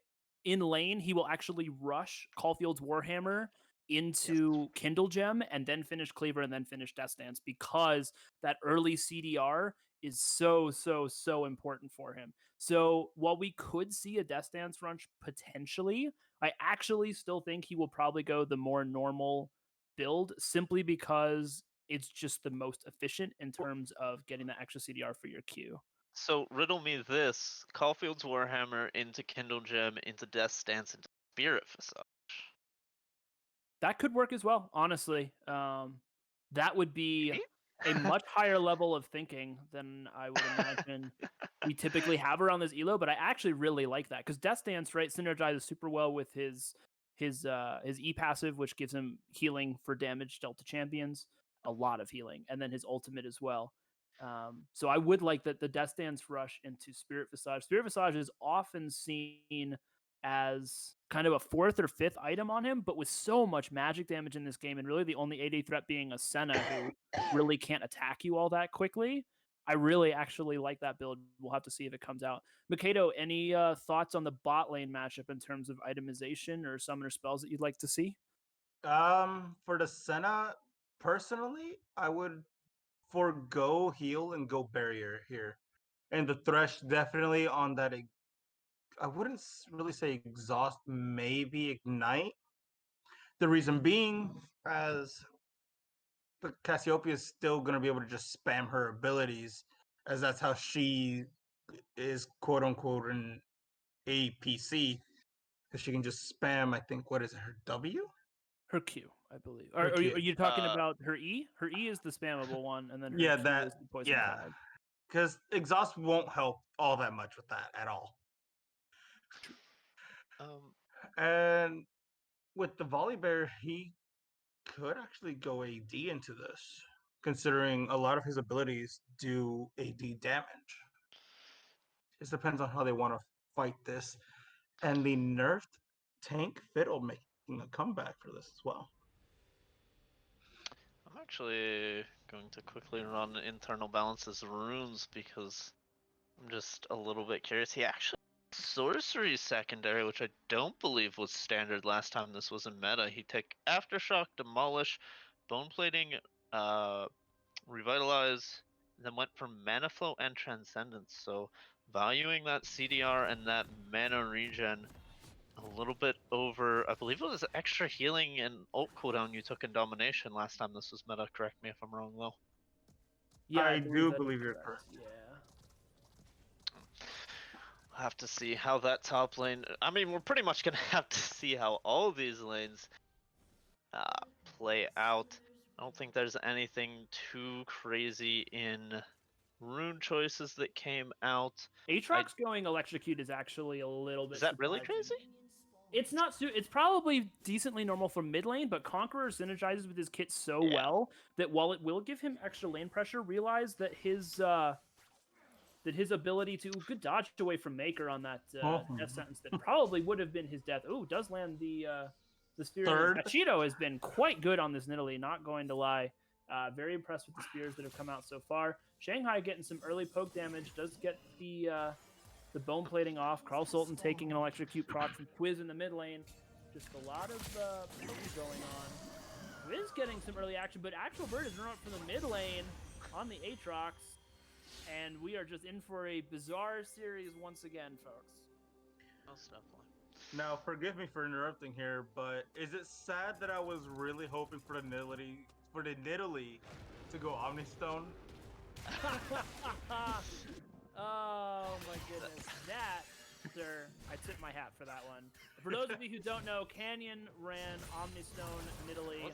in lane, he will actually rush Caulfield's Warhammer into Kindle Gem and then finish Cleaver and then finish Death Dance because that early CDR is so important for him. So while we could see a Death Dance run potentially, I actually still think he will probably go the more normal build simply because it's just the most efficient in terms of getting that extra CDR for your Q. So riddle me this: Caulfield's Warhammer into Kindle Gem into Death Stance into Spirit Facade. That could work as well, honestly. That would be a much higher level of thinking than I would imagine we typically have around this elo, but I actually really like that because Death Dance, right, synergizes super well with his E passive, which gives him healing for damage dealt to champions, a lot of healing, and then his ultimate as well. So I would like that the Death Dance rush into Spirit Visage. Spirit Visage is often seen as kind of a 4th or 5th item on him, but with so much magic damage in this game, and really the only AD threat being a Senna who really can't attack you all that quickly. I really actually like that build. We'll have to see if it comes out. Mikado, any thoughts on the bot lane matchup in terms of itemization or summoner spells that you'd like to see? For the Senna, personally, I would forgo heal and go barrier here. And the Thresh definitely on that. I wouldn't really say exhaust, maybe ignite. The reason being, as the Cassiopeia is still going to be able to just spam her abilities, as that's how she is quote unquote an APC, because she can just spam. I think what is it, her W? Her Q, I believe. Her Are Q. you talking about her E? Her E is the spammable one, and then her Yeah, Q that is the poison yeah, cloud. because exhaust won't help all that much with that at all. And with the Volibear, he could actually go AD into this, considering a lot of his abilities do AD damage. It depends on how they want to fight this. And the nerfed tank Fiddle making a comeback for this as well. I'm actually going to quickly run internal balances runes because I'm just a little bit curious. He actually sorcery secondary, which I don't believe was standard last time this was in meta. He took Aftershock, Demolish, Bone Plating, Revitalize, and then went for Mana Flow and Transcendence. So valuing that CDR and that mana regen a little bit over, I believe it was extra healing and ult cooldown you took in Domination last time this was meta. Correct me if I'm wrong, though. Yeah, I do that is believe you're correct. Yeah. We'll have to see how that top lane. I mean, we're pretty much gonna have to see how all these lanes play out. I don't think there's anything too crazy in rune choices that came out. Aatrox going Electrocute is actually a little bit. Is that really surprising. crazy? It's not. It's probably decently normal for mid lane, but Conqueror synergizes with his kit so well that while it will give him extra lane pressure, realize that his ability to good dodge away from Maker on that death sentence that probably would have been his death. Oh, does land the spear. Third. Machito has been quite good on this Nidalee, not going to lie. Very impressed with the spears that have come out so far. Shanghai getting some early poke damage, does get the bone plating off. Carl Sultan taking an electrocute proc from Quiz in the mid lane. Just a lot of poke going on. Quiz getting some early action, but Actual Bird is running up from the mid lane on the Aatrox. And we are just in for a bizarre series once again, folks. Most definitely. Now, forgive me for interrupting here, but is it sad that I was really hoping for the Nidalee to go Omnistone? Oh my goodness, Sir, I tip my hat for that one. For those of you who don't know, Canyon ran Omnistone Nidalee.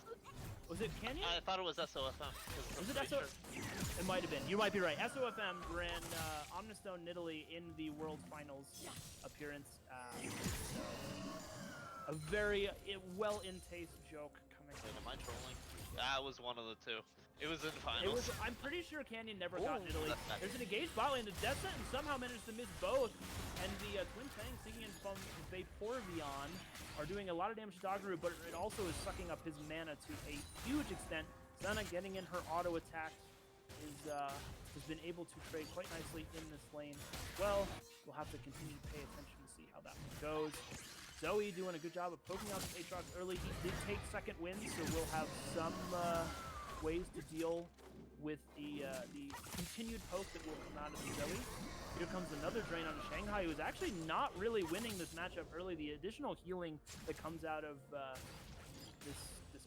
Was it Canyon? I thought it was SOFM. Was it SO? It might have been. You might be right. SOFM ran Omnistone Nidalee in the World Finals appearance. So a very well-in-taste joke coming. Wait, am I trolling? That was one of the two. It was in finals. I'm pretty sure Canyon never got Ooh, Nidalee. that's There's an engaged bot lane. The Death Sentence somehow managed to miss both. And the Twin Fangs singing in from Vaporeon are doing a lot of damage to Doggeroo, but it also is sucking up his mana to a huge extent. Senna getting in her auto attack has been able to trade quite nicely in this lane as well. We'll have to continue to pay attention to see how that one goes. Zoe doing a good job of poking out this Aatrox early. He did take second win, so we'll have some ways to deal with the continued poke that will come out of the Zoe. Here comes another drain on Shanghai, who is actually not really winning this matchup early. The additional healing that comes out of this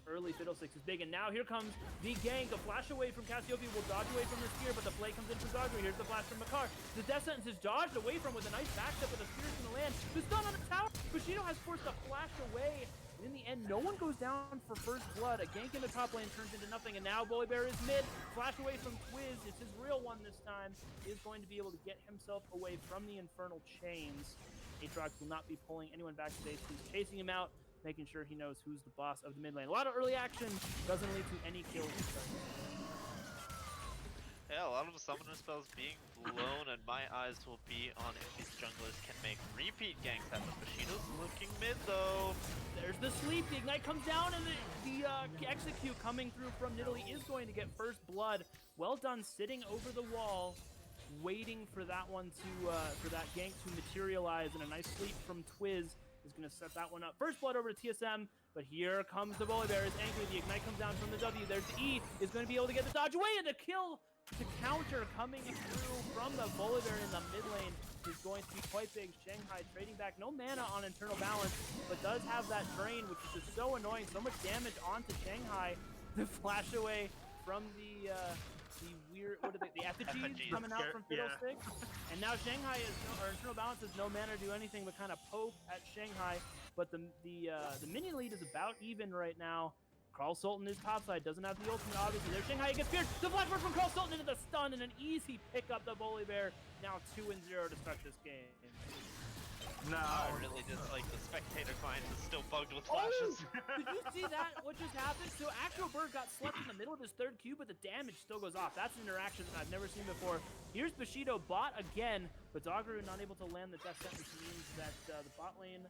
early Fiddlesticks is big, and now here comes the gank. A flash away from Cassiopeia will dodge away from the spear, but the play comes in for Doggeroo. Here's the flash from Makar. The Death Sentence is dodged away from with a nice backstep with the spears in the land. The stun on the tower. Bushido has forced a flash away. And in the end, no one goes down for first blood. A gank in the top lane turns into nothing, and now Volibear is mid. Flash away from Twiz. It's his real one this time. He is going to be able to get himself away from the infernal chains. Aatrox will not be pulling anyone back to base. He's chasing him out, making sure he knows who's the boss of the mid lane. A lot of early action doesn't lead to any kills. Yeah, a lot of the summoner spells being blown, and my eyes will be on if these junglers can make repeat ganks happen. Bushido's looking mid though. There's the sleep. The ignite comes down, and the execute coming through from Nidalee is going to get first blood. Well done, sitting over the wall, waiting for that one to for that gank to materialize, and a nice sleep from Twiz is going to set that one up. First blood over to TSM, but here comes the Volibear. Is angry. The ignite comes down from the W. There's the E. Is going to be able to get the dodge away, and the kill. The counter coming through from the Volibear in the mid lane is going to be quite big. Shanghai trading back, no mana on internal balance, but does have that drain, which is just so annoying. So much damage onto Shanghai. The flash away from the weird, what are they, the effigies coming out from Fiddlesticks. Yeah. And now Shanghai is, or internal balance has no mana to do anything but kind of poke at Shanghai. But the minion lead is about even right now. Carl Sultan is topside, doesn't have the ultimate, obviously. There's Shanghai, gets feared. The flashback from Carl Sultan into the stun, and an easy pick up the Volibear. Now 2-0 to start this game. No. I really dislike the spectator client is still bugged with flashes. Oh, did you see that? What just happened? So Actual Bird got slept in the middle of his third Q, but the damage still goes off. That's an interaction that I've never seen before. Here's Bushido bot again, but Doggeroo not able to land the Death Sentence means that the bot lane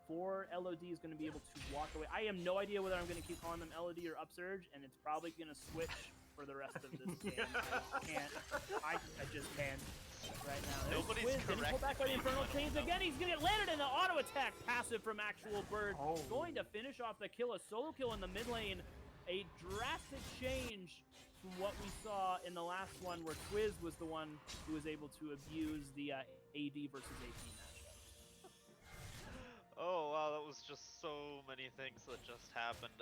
for LOD is going to be able to walk away. I have no idea whether I'm going to keep calling them LOD or Upsurge, and it's probably going to switch for the rest of this game. I can't. I just can't right now. There's Nobody's Twiz, correct. pulled back by the Infernal Chains again. He's going to get landed in the auto attack passive from Actual Bird. Oh. Going to finish off the kill, a solo kill in the mid lane. A drastic change from what we saw in the last one, where Twiz was the one who was able to abuse the AD versus AP match. Oh wow, that was just so many things that just happened.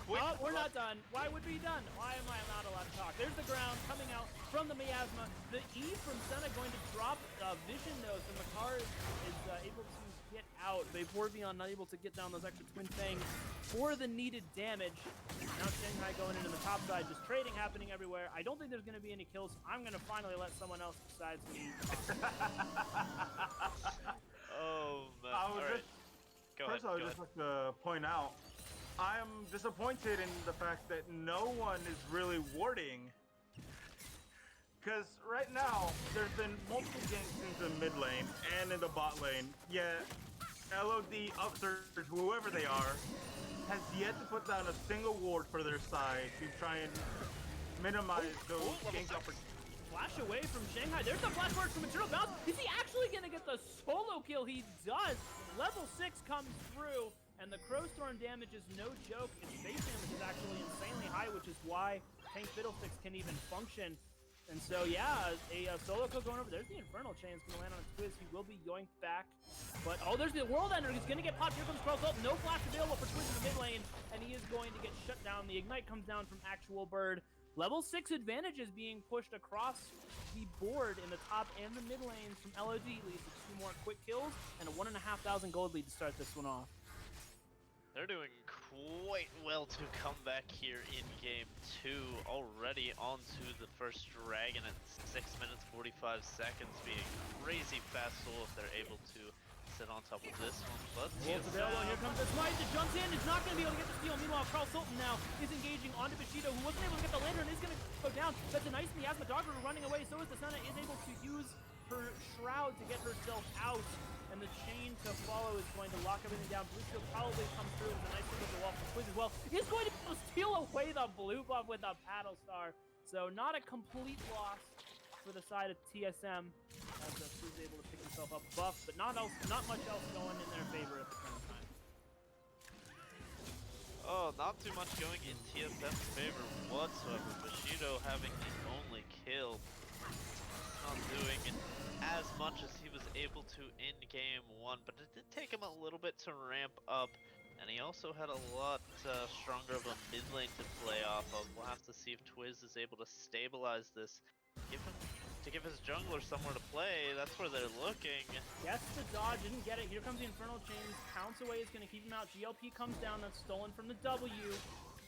We're not done. Why would we be done? Why am I not allowed to talk? There's the ground coming out from the miasma. The E from Senna going to drop Vision Nose, and Makar is able to get out. Vaporeon not able to get down those extra Twin Fangs for the needed damage. Now Shanghai going into the top side, just trading happening everywhere. I don't think there's going to be any kills. I'm going to finally let someone else besides me. Oh man. I was All right. Go ahead. First, I would just like to point out, I'm disappointed in the fact that no one is really warding. Because right now, there's been multiple ganks into the mid lane and in the bot lane, yet LOD, Upsurge, whoever they are, has yet to put down a single ward for their side to try and minimize those gank opportunities. Flash away from Shanghai. There's the flash forward from Material Bounce. Is he actually going to get the solo kill? He does. Level 6 comes through, and the Crowstorm damage is no joke. Its base damage is actually insanely high, which is why Tank Fiddlesticks can even function. And so, yeah, a solo kill going over. There's the Infernal Chains going to land on a Twiz. He will be yoinked back. But, oh, there's the World Ender. He's going to get popped. Here comes Carl Sultan. No flash available for Twiz in the mid lane, and he is going to get shut down. The Ignite comes down from Actual Bird. Level 6 advantages being pushed across the board in the top and the mid lanes from LOD leads to 2 more quick kills and a 1,500 gold lead to start this one off. They're doing quite well to come back here in game 2, already onto the first dragon at 6 minutes 45 seconds, being crazy fast soul if they're able to sit on top of this one. But It's available. Here comes the smite that jumps in. Is not going to be able to get the steal. Meanwhile, Carl Sultan now is engaging onto Bushido, who wasn't able to get the lantern. Is going to go down. That's a nice miasma. Dogger running away. So is the Senna is able to use her shroud to get herself out, and the chain to follow is going to lock everything down. Blue shield probably comes through with a nice look at the wall from Quiz as well. He's going to steal away the blue buff with a paddle star. So not a complete loss for the side of TSM, as Quiz able to pick himself up buff, but not much else going in their favor at the current time. Oh, not too much going in TSM's favor whatsoever. Bushido having the only kill, not doing as much as he was able to in game 1, but it did take him a little bit to ramp up, and he also had a lot stronger of a mid lane to play off of. We'll have to see if Twiz is able to stabilize this, give his jungler somewhere to play. That's where they're looking. Gets the dodge, didn't get it. Here comes the Infernal Chains. Pounce away is going to keep him out. GLP comes down, that's stolen from the W.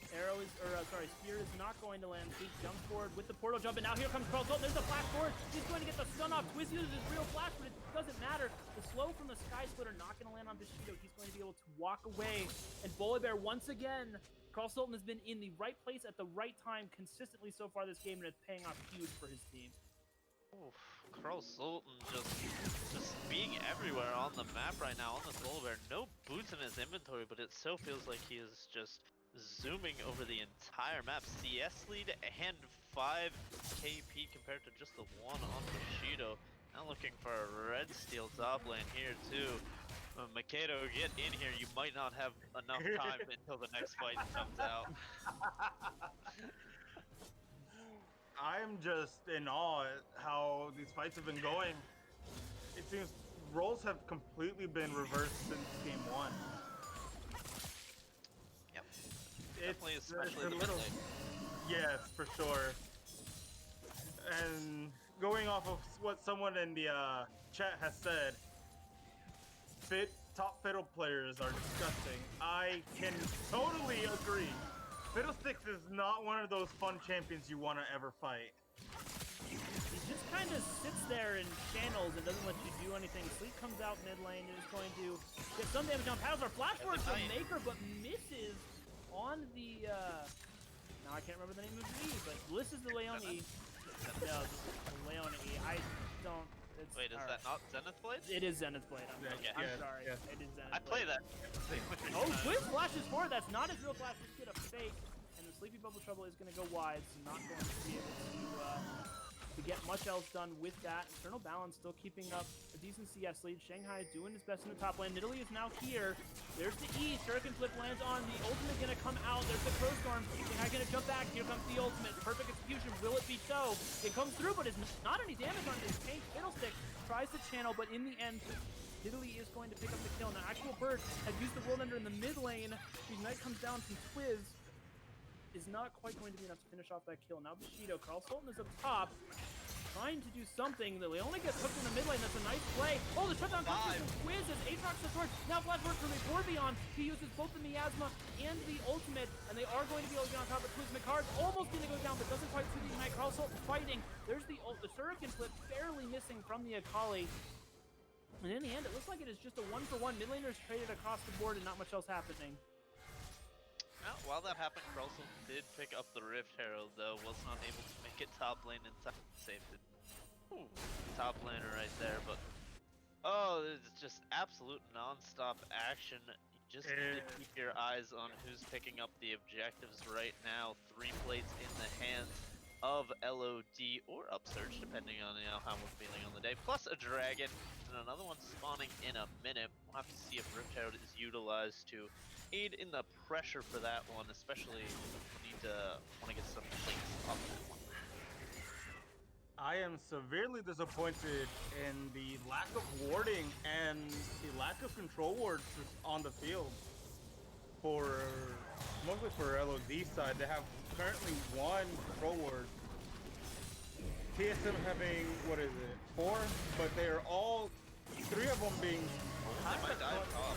Spear is not going to land. He jumps forward with the portal jump, and now here comes Carl Sultan. There's the flash forward. He's going to get the stun off. Twiz uses his real flash, but it doesn't matter. The slow from the Sky Splitter not going to land on Bushido. He's going to be able to walk away. And Volibear, once again, Carl Sultan has been in the right place at the right time consistently so far this game, and it's paying off huge for his team. Oof, Carl Sultan just being everywhere on the map right now on the Volibear. No boots in his inventory, but it so feels like he is just zooming over the entire map. CS lead and 5 KP compared to just the 1 on Bushido. Now looking for a red steel top lane here too. Makedo, get in here. You might not have enough time until the next fight comes out. I'm just in awe at how these fights have been going. It seems roles have completely been reversed since game 1. Yep. It's Definitely, especially a the little, mid lane. yes, for sure. And going off of what someone in the chat has said, top fiddle players are disgusting. I can totally agree. Fiddlesticks is not one of those fun champions you want to ever fight. He just kind of sits there in channels and doesn't let you do anything. Sleep comes out mid lane and is going to get some damage on Paddles. Our flash forward to Maker, but misses on the now I can't remember the name of the E, but this is the Leone. No, the Leone. I don't. It's, wait, is that not Zenith Blade? It is Zenith Blade. I'm sorry. Yeah. It is Zenith Blade. I play that. Oh, Twiz flashes forward. That's not his real flash. Just get a fake. And the Sleepy Bubble Trouble is going to go wide, so not going to be able to get much else done with that. Eternal Balance still keeping up a decent CS lead. Shanghai doing his best in the top lane. Nidalee is now here. There's the E. Shuriken Flip lands on. The ultimate going to come out. There's the Crow Storm. Shanghai going to jump back. Here comes the ultimate. Perfect execution. Will it be so? It comes through, but it's not any damage on his tank. Fiddlestick tries to channel, but in the end, Nidalee is going to pick up the kill. Now, Actual Bird had used the World Ender in the mid lane. The Ignite comes down from Twiz. Is not quite going to be enough to finish off that kill. Now Bushido, Carl Sultan is up top, trying to do something. The Leone gets hooked in the mid lane. That's a nice play. Oh, the shutdown comes from Twiz as Aatrox the sword. Now flash work from Torbjorn. He uses both the miasma and the ultimate, and they are going to be able to get on top of Twiz. Micard's almost going to go down, but doesn't quite see the Ignite. Carl Sultan fighting. There's the Shuriken Flip barely missing from the Akali. And in the end, it looks like it is just a 1-for-1. Mid laners traded across the board and not much else happening. Well, while that happened, Carlson did pick up the Rift Herald, though. Was not able to make it top lane in time. Saved it. Ooh, top laner right there, but... Oh, it's just absolute non-stop action. You just need to keep your eyes on who's picking up the objectives right now. 3 plates in the hands of LOD or Upsurge, depending on how we're feeling on the day. Plus a dragon, and another one spawning in a minute. We'll have to see if Rift Herald is utilized to aid in the pressure for that one, especially if we need to want to get some plates up that one. I am severely disappointed in the lack of warding and the lack of control wards on the field. For mostly for LOD side, they have currently 1 control ward. TSM having, what is it, 4? But they are all, 3 of them being... They might die top.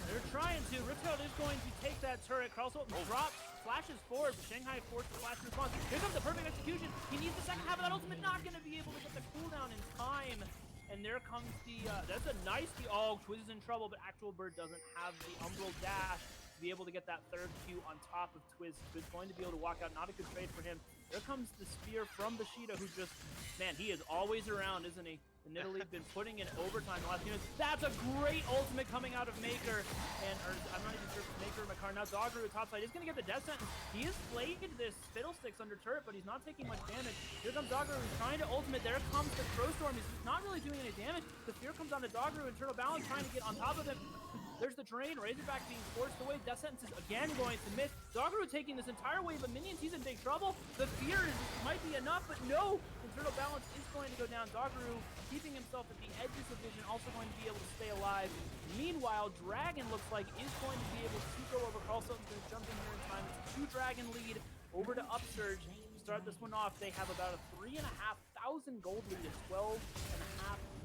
They're trying to. Riptail is going to take that turret. Carl Sultan drops, flashes forward, but Shanghai forced the flash response. Here comes the perfect execution. He needs the second half of that ultimate. Not going to be able to get the cooldown in time. And there comes the, that's a nice, oh, Twiz is in trouble, but Actual Bird doesn't have the Umbral dash to be able to get that third Q on top of Twiz. Twiz going to be able to walk out. Not a good trade for him. There comes the spear from Bushido, who just, man, he is always around, isn't he? The Nidalee been putting in overtime the last few minutes. That's a great ultimate coming out of Maker. And I'm not even sure if it's Maker or Makar. Now Dogru topside is going to get the death sentence. He has flayed this Fiddlesticks under turret, but he's not taking much damage. Here comes Dogru. He's trying to ultimate. There comes the Crowstorm. He's not really doing any damage. The fear comes onto Dogru. Internal balance trying to get on top of him. There's the drain. Razorback being forced away. Death sentence is again going to miss. Dogru taking this entire wave of minions. He's in big trouble. The fear might be enough, but no. Internal balance is going to go down. Dogru keeping himself at the edges of vision, also going to be able to stay alive. Meanwhile, Dragon looks like is going to be able to go over. Carl Sultan's going to jump in here in time. It's a 2-Dragon lead over to Upsurge. To start this one off, they have about a 3,500 gold lead at 12.5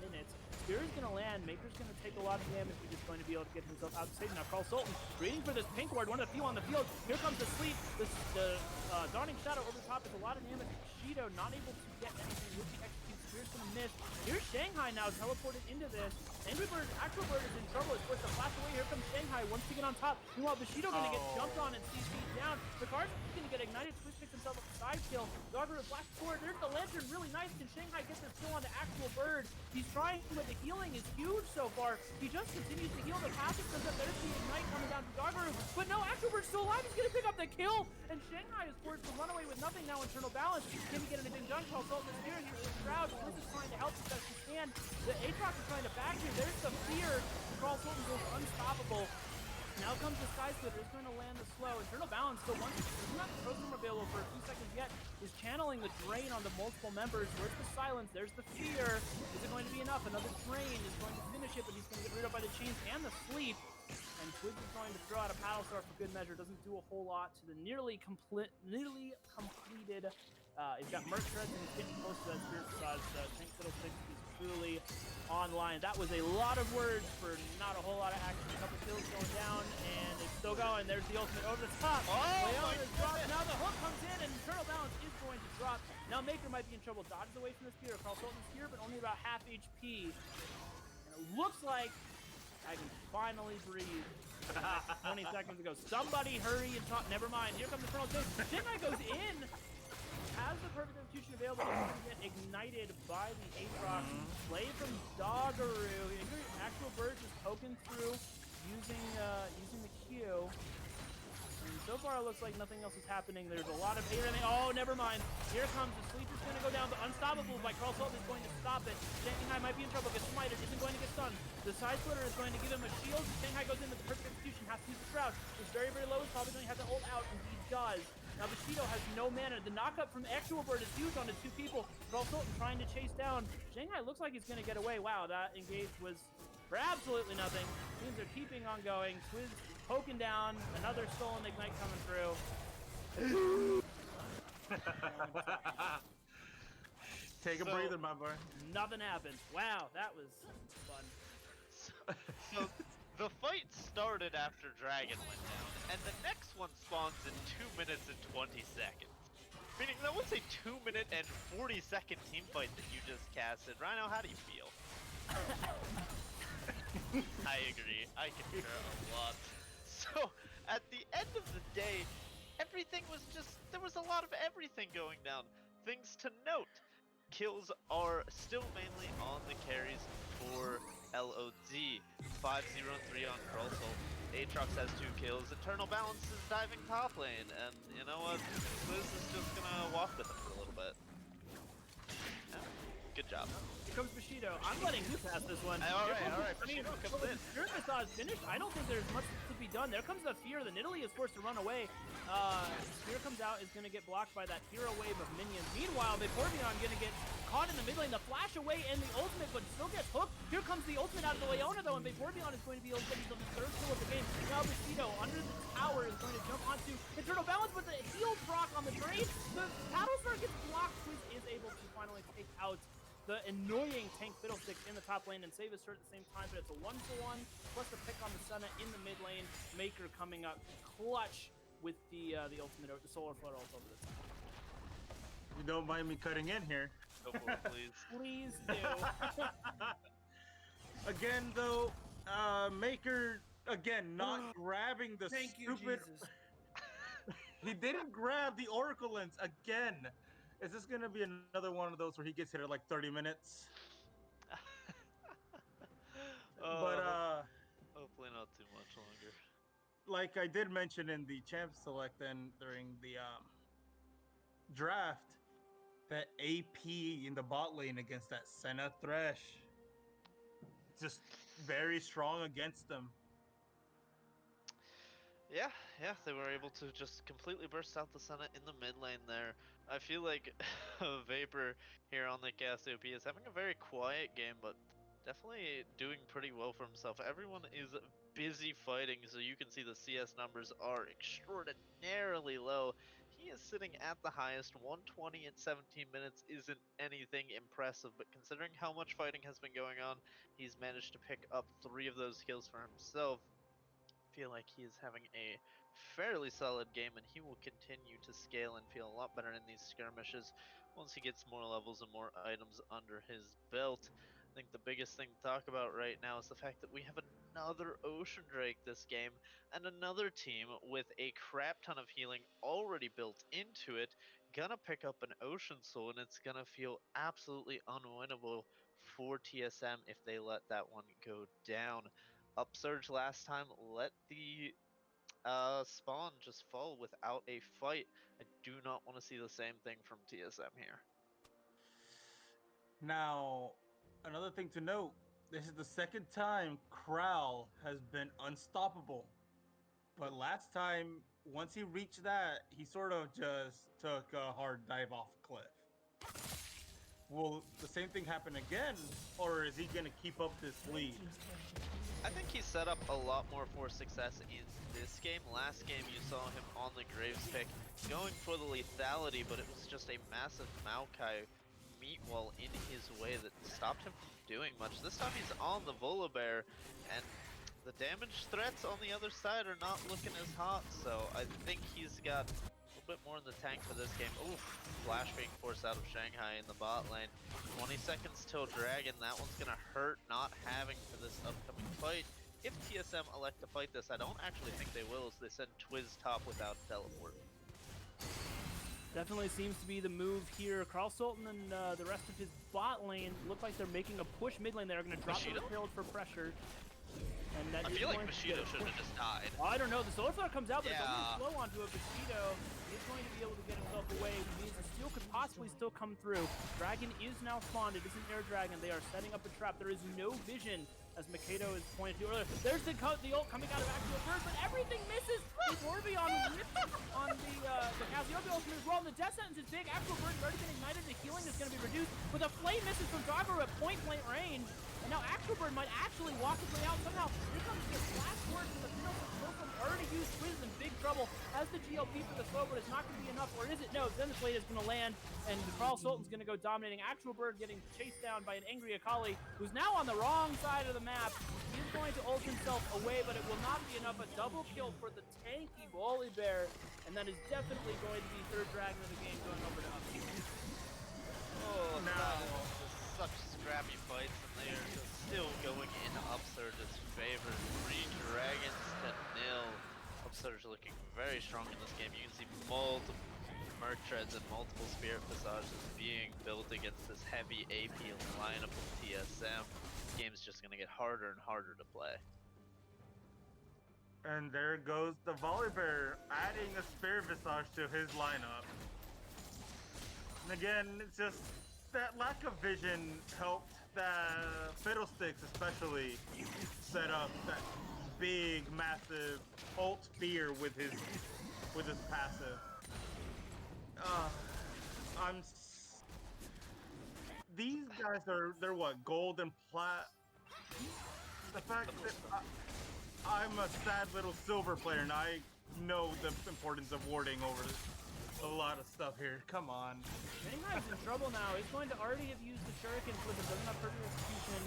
minutes. Spear is going to land. Maker's going to take a lot of damage. He's just going to be able to get himself out safe. Now, Carl Sultan waiting for this pink ward, one of the few on the field. Here comes the sleep. The Dawning Shadow over the top is a lot of damage. Bushido not able to get anything with the execute. Spear's going to miss. Here's Shanghai now teleported into this. Angry Bird, Actual Bird is in trouble. It's forced to flash away. Here comes Shanghai once to get on top. Meanwhile, Bushido going to get jumped on and CC'd down. Picard's going to get ignited. Twist picks himself up a side kill. Dogru flashes forward. There's the Lantern. Really nice. Can Shanghai get this kill on the Actual Bird? He's trying, but the healing is huge so far. He just continues to heal. The passive comes up. There's the ignite coming down to Dogru. But no, Actual Bird's still alive. He's going to pick up the kill. And Shanghai is forced to run away with nothing now. Internal balance. Can he get anything done? Carl Sultan is here. Here's the crowd. Twist is trying to help as best he can. The Aatrox is trying to back here. There's the fear. Carl Sultan goes unstoppable. Now comes the Sky Splitter. Is going to land the slow. Internal balance still once. There's not the Crowstorm available for a few seconds yet. Is channeling the drain on the multiple members. Where's the silence? There's the fear. Is it going to be enough? Another drain is going to finish it, but he's going to get rid of by the chains and the sleep. And Twiz is going to throw out a Paddle Star for good measure. Doesn't do a whole lot to the nearly completed. He's got Merc Treads and he's getting close to that Spirit Facade. Tank Fiddlesticks is truly online. That was a lot of words for not a whole lot of action. A couple kills going down, and it's still going. There's the ultimate over the top. Leona is dropped. Now the hook comes in, and Internal Balance is going to drop. Now Maker might be in trouble. Dodges away from the spear. Carl Sultan's here, but only about half HP. And it looks like I can finally breathe. 20 seconds ago. Somebody hurry and talk. Never mind. Here comes the Infernal Chase. Shinai goes in. Has the perfect execution available. He's going to get ignited by the Aatrox. Play from Dogru. Actual Bird just poking through using the Q. And so far it looks like nothing else is happening. There's a lot of hate. Oh, never mind. Here comes the Sleep is going to go down, but Unstoppable by Carl Sultan is going to stop it. Shanghai might be in trouble. Gets smited. Isn't going to get stunned. The Side Splitter is going to give him a shield. Shanghai goes in with the perfect execution. Has to use the Shroud. It's very, very low. He's probably going to have to ult out, and he does. Now Bushido has no mana. The knockup from Actual Bird is huge onto 2 people. Carl Sultan trying to chase down. Shanghai looks like he's going to get away. Wow, that engage was for absolutely nothing. Teams are keeping on going. Twiz poking down. Another stolen ignite coming through. Take a breather, my boy. Nothing happened. Wow, that was fun. So the fight started after Dragon went down, and the next one spawns in 2 minutes and 20 seconds. Meaning that was a 2-minute and 40-second team fight that you just casted. Rhino, how do you feel? I agree. I concur a lot. So, at the end of the day, everything was just, there was a lot of everything going down. Things to note. Kills are still mainly on the carries for LOD. 5-0-3 on Carl Sultan. Aatrox has 2 kills. Internal Balance is diving top lane. And you know what? Liz is just gonna walk with him for a little bit. Yeah. Good job. Here comes Bushido. I'm letting you pass this one. Alright. I mean, Bushido comes in. Spirit Facade is finished. I don't think there's much to be done. There comes the Fear. The Nidalee is forced to run away. Fear comes out, is going to get blocked by that hero wave of minions. Meanwhile, Vaporeon going to get caught in the mid lane. The flash away and the ultimate, but still gets hooked. Here comes the ultimate out of the Leona, though, and Vaporeon is going to be able to get himself the third kill of the game. Now Bushido, under the tower, is going to jump onto Eternal Balance, but the heal proc on the trade. The Battlestar gets blocked. Quiz is able to finally take out the annoying tank Fiddlesticks in the top lane and save his turret at the same time, but it's a 1-for-1, plus the pick on the Senna in the mid lane. Maker coming up clutch with the ultimate, the Solar Flood ult over the top. You don't mind me cutting in here. Go for it, please. Please do. Again, though, Maker, again, not grabbing the Thank you, stupid... Jesus. He didn't grab the Oracle Lens again. Is this going to be another one of those where he gets hit at like 30 minutes? But hopefully not too much longer. like I did mention in the champ select and during the draft, that AP in the bot lane against that Senna Thresh, just very strong against them. Yeah, they were able to just completely burst out the Senna in the mid lane there. I feel like Vapor here on the Cassiopeia is having a very quiet game, but definitely doing pretty well for himself. Everyone is busy fighting, so you can see the CS numbers are extraordinarily low. He is sitting at the highest. 120 in 17 minutes isn't anything impressive, but considering how much fighting has been going on, he's managed to pick up 3 of those kills for himself. Feel like he is having a fairly solid game, and he will continue to scale and feel a lot better in these skirmishes once he gets more levels and more items under his belt. I think the biggest thing to talk about right now is the fact that we have another Ocean Drake this game, and another team with a crap ton of healing already built into it gonna pick up an Ocean Soul, and it's gonna feel absolutely unwinnable for TSM if they let that one go down. Upsurge last time let the spawn just fall without a fight. I do not want to see the same thing from TSM here. Now, another thing to note, this is the second time Kral has been unstoppable. But last time, once he reached that, he sort of just took a hard dive off a cliff. Will the same thing happen again, or is he going to keep up this lead? I think he's set up a lot more for success in this game. Last game you saw him on the Graves pick going for the lethality, but it was just a massive Maokai meat wall in his way that stopped him from doing much. This time he's on the Volibear, and the damage threats on the other side are not looking as hot, so I think he's got a little bit more in the tank for this game. Oof, Flash being forced out of Shanghai in the bot lane. 20 seconds till Dragon. That one's gonna hurt not having for this upcoming fight. If TSM elect to fight this, I don't actually think they will, as they send Twiz top without teleport. Definitely seems to be the move here. Carl Sultan and the rest of his bot lane look like they're making a push mid lane. They're going to drop the build for pressure. And that I feel like Bushido should have just died. I don't know. The Solar Flare comes out, but Yeah. it's only slow onto a Bushido. He's going to be able to get himself away, which means the steal could possibly still come through. Dragon is now spawned. It is an air dragon. They are setting up a trap. There is no vision, as Mikado is pointed to earlier. There's the ult coming out of Actual Bird, but everything misses. Torbjorn whipped on the Cassiopeia ultimate as well. And the death sentence is big. Actual Bird already been ignited. The healing is going to be reduced. But the flame misses from Doggo at point blank range. And now Actual Bird might actually walk his way out somehow. Here comes the last word from the Pilgrim. Already used Quiz in big trouble. Has the GLP for the slow, but it's not going to be enough. Or is it? No, then the blade is going to land. And Carl Sultan's going to go dominating. Actual Bird getting chased down by an angry Akali, who's now on the wrong side of the map. He's going to ult himself away, but it will not be enough. A double kill for the tanky Volibear. And that is definitely going to be third dragon of the game going over to Upkeep. Oh, Now, such scrappy fights, and they are just still going in Upsurge's favor. 3 dragons to 0. Upsurge looking very strong in this game. You can see multiple Merc Treads and multiple Spirit Visages being built against this heavy AP lineup of TSM. This game's just going to get harder and harder to play. and there goes the Volibear, adding a Spirit Visage to his lineup. And again, it's just that lack of vision helped the Fiddlesticks especially set up that big, massive ult fear with his passive. These guys they're what, gold and plat. The fact that I'm a sad little silver player and I know the importance of warding over a lot of stuff here. Come on. Shanghai's in trouble now. He's going to already have used the Shuriken flip. It doesn't have perfect execution.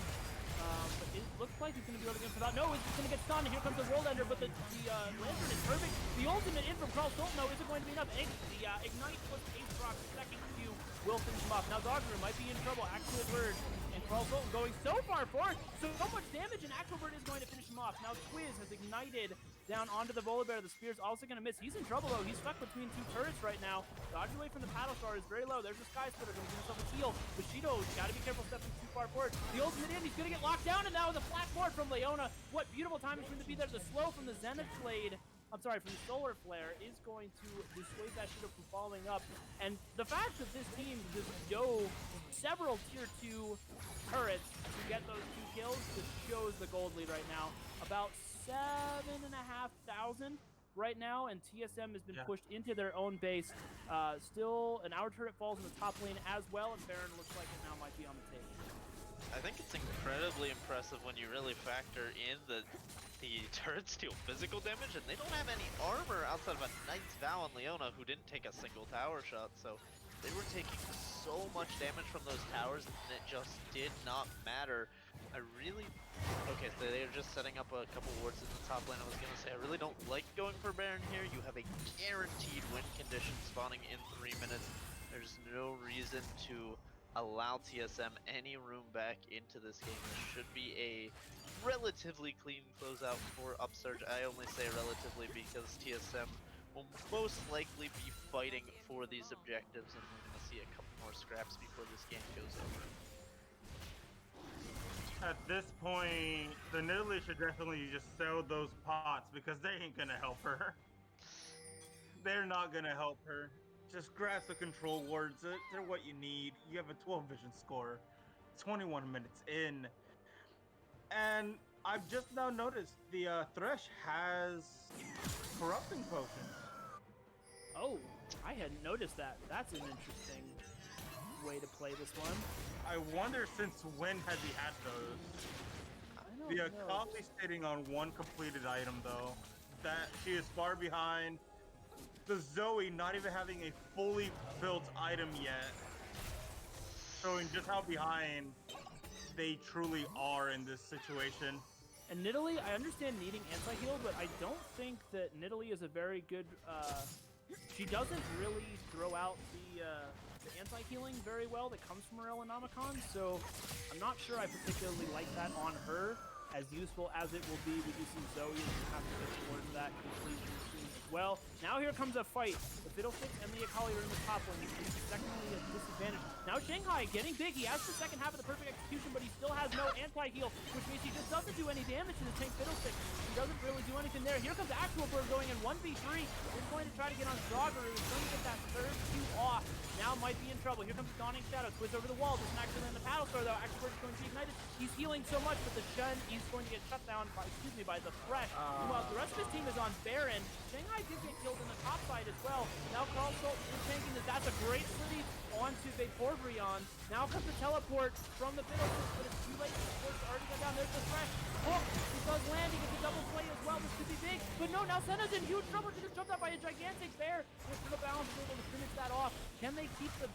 But it looks like he's going to be able to get without. No, he's just going to get stunned. Here comes the World Ender, but the Lantern is perfect. The ultimate in from Carl Sultan, though, isn't going to be enough. The Ignite plus Ace Rock, second Q, will finish him off. Now Dogru might be in trouble. Actual Bird and Carl Sultan going so far forward. So much damage, and Actual Bird is going to finish him off. Now Twiz has ignited down onto the Volibear. The Spear's also going to miss. He's in trouble, though. He's stuck between two turrets right now. Dodging away from the Paddle Star is very low. There's the Sky Splitter going to give himself a heal. Bushido's got to be careful stepping too far forward. The ultimate in, he's going to get locked down, and that was a flat board from Leona. What beautiful timing for him to be there. The slow from the Zenith Blade, from the Solar Flare, is going to dissuade that Shido from following up. And the fact that this team just dove several tier 2 turrets to get those 2 kills just shows the gold lead right now. About 7,500 right now, and TSM has been pushed into their own base. Still, an Hour turret falls in the top lane as well, and Baron looks like it now might be on the table. I think it's incredibly impressive when you really factor in the turrets deal physical damage, and they don't have any armor outside of a Knight's Vow and Leona, who didn't take a single tower shot, so they were taking so much damage from those towers, and it just did not matter. Okay, so they're just setting up a couple wards in the top lane. I was going to say, I really don't like going for Baron here. You have a guaranteed win condition spawning in 3 minutes. There's no reason to allow TSM any room back into this game. This should be a relatively clean closeout for Upsurge. I only say relatively because TSM will most likely be fighting for these objectives, and we're going to see a couple more scraps before this game goes over. At this point, the Nidalee should definitely just sell those pots because they ain't gonna help her. They're not gonna help her. Just grab the control wards. They're what you need. You have a 12 vision score, 21 minutes in. And I've just now noticed the Thresh has corrupting potion. Oh, I hadn't noticed that. That's an interesting way to play this one. I wonder since when has he had those? The Akali's sitting on one completed item though. That she is far behind. The Zoe not even having a fully built item yet. Showing just how behind they truly are in this situation. And Nidalee, I understand needing anti-heal, but I don't think that Nidalee is a very good... she doesn't really throw out the anti-healing very well that comes from her Elenomicon, so I'm not sure I particularly like that on her, as useful as it will be. We do see Zoe have to get towards that completion soon as well. Now here comes a fight. The Fiddlesticks and the Akali are in the top lane. He's secondly at disadvantage. Now Shanghai getting big. He has the second half of the perfect execution, but he still has no anti-heal, which means he just doesn't do any damage to the tank Fiddlesticks. He doesn't really do anything there. Here comes Actual Bird going in 1v3. He's going to try to get on Dogru. He's going to get that third Q off. Now might be in trouble. Here comes the Dawning Shadow. Twist over the wall. Doesn't actually land the Paddle Star though. Actual Bird is going to be ignited. He's healing so much, but the Shen is going to get shut down by, by the Thresh. Meanwhile, the rest of his team is on Baron. Shanghai did get killed in the top side as well. Now Carl Sultan is tanking this. That's a great city onto Vaporeon. Now comes the teleport from the Fiddlesticks, but it's too late. The support's already gone down. There's the Thresh. Hook. He does land. He gets a double play as well. This could be big. But no, now Senna's in huge trouble. She just jumped out by a gigantic bear. Just for the balance, is able to finish that off. Can they keep the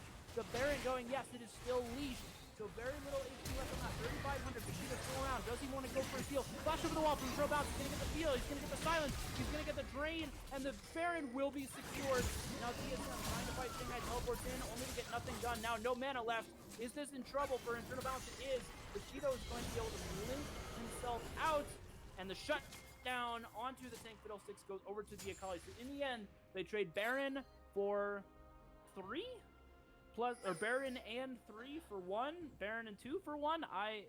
Baron going? Yes, it is still leashed. So very little HP left on that. 3,500. Bushido's still around. Does he want to go for a steal? Flash over the wall from throw bounce. He's going to get the feel. He's going to get the silence. He's going to get the drain. And the Baron will be secured. Now TSM trying to fight Shanghai. Teleports in only to get nothing done. Now no mana left. Is this in trouble for Infernal Balance? It is. Bushido is going to be able to blink himself out. And the shutdown onto the tank Fiddlesticks goes over to the Akali. So in the end, they trade Baron for 3? Baron and 3 for 1, Baron and 2 for 1.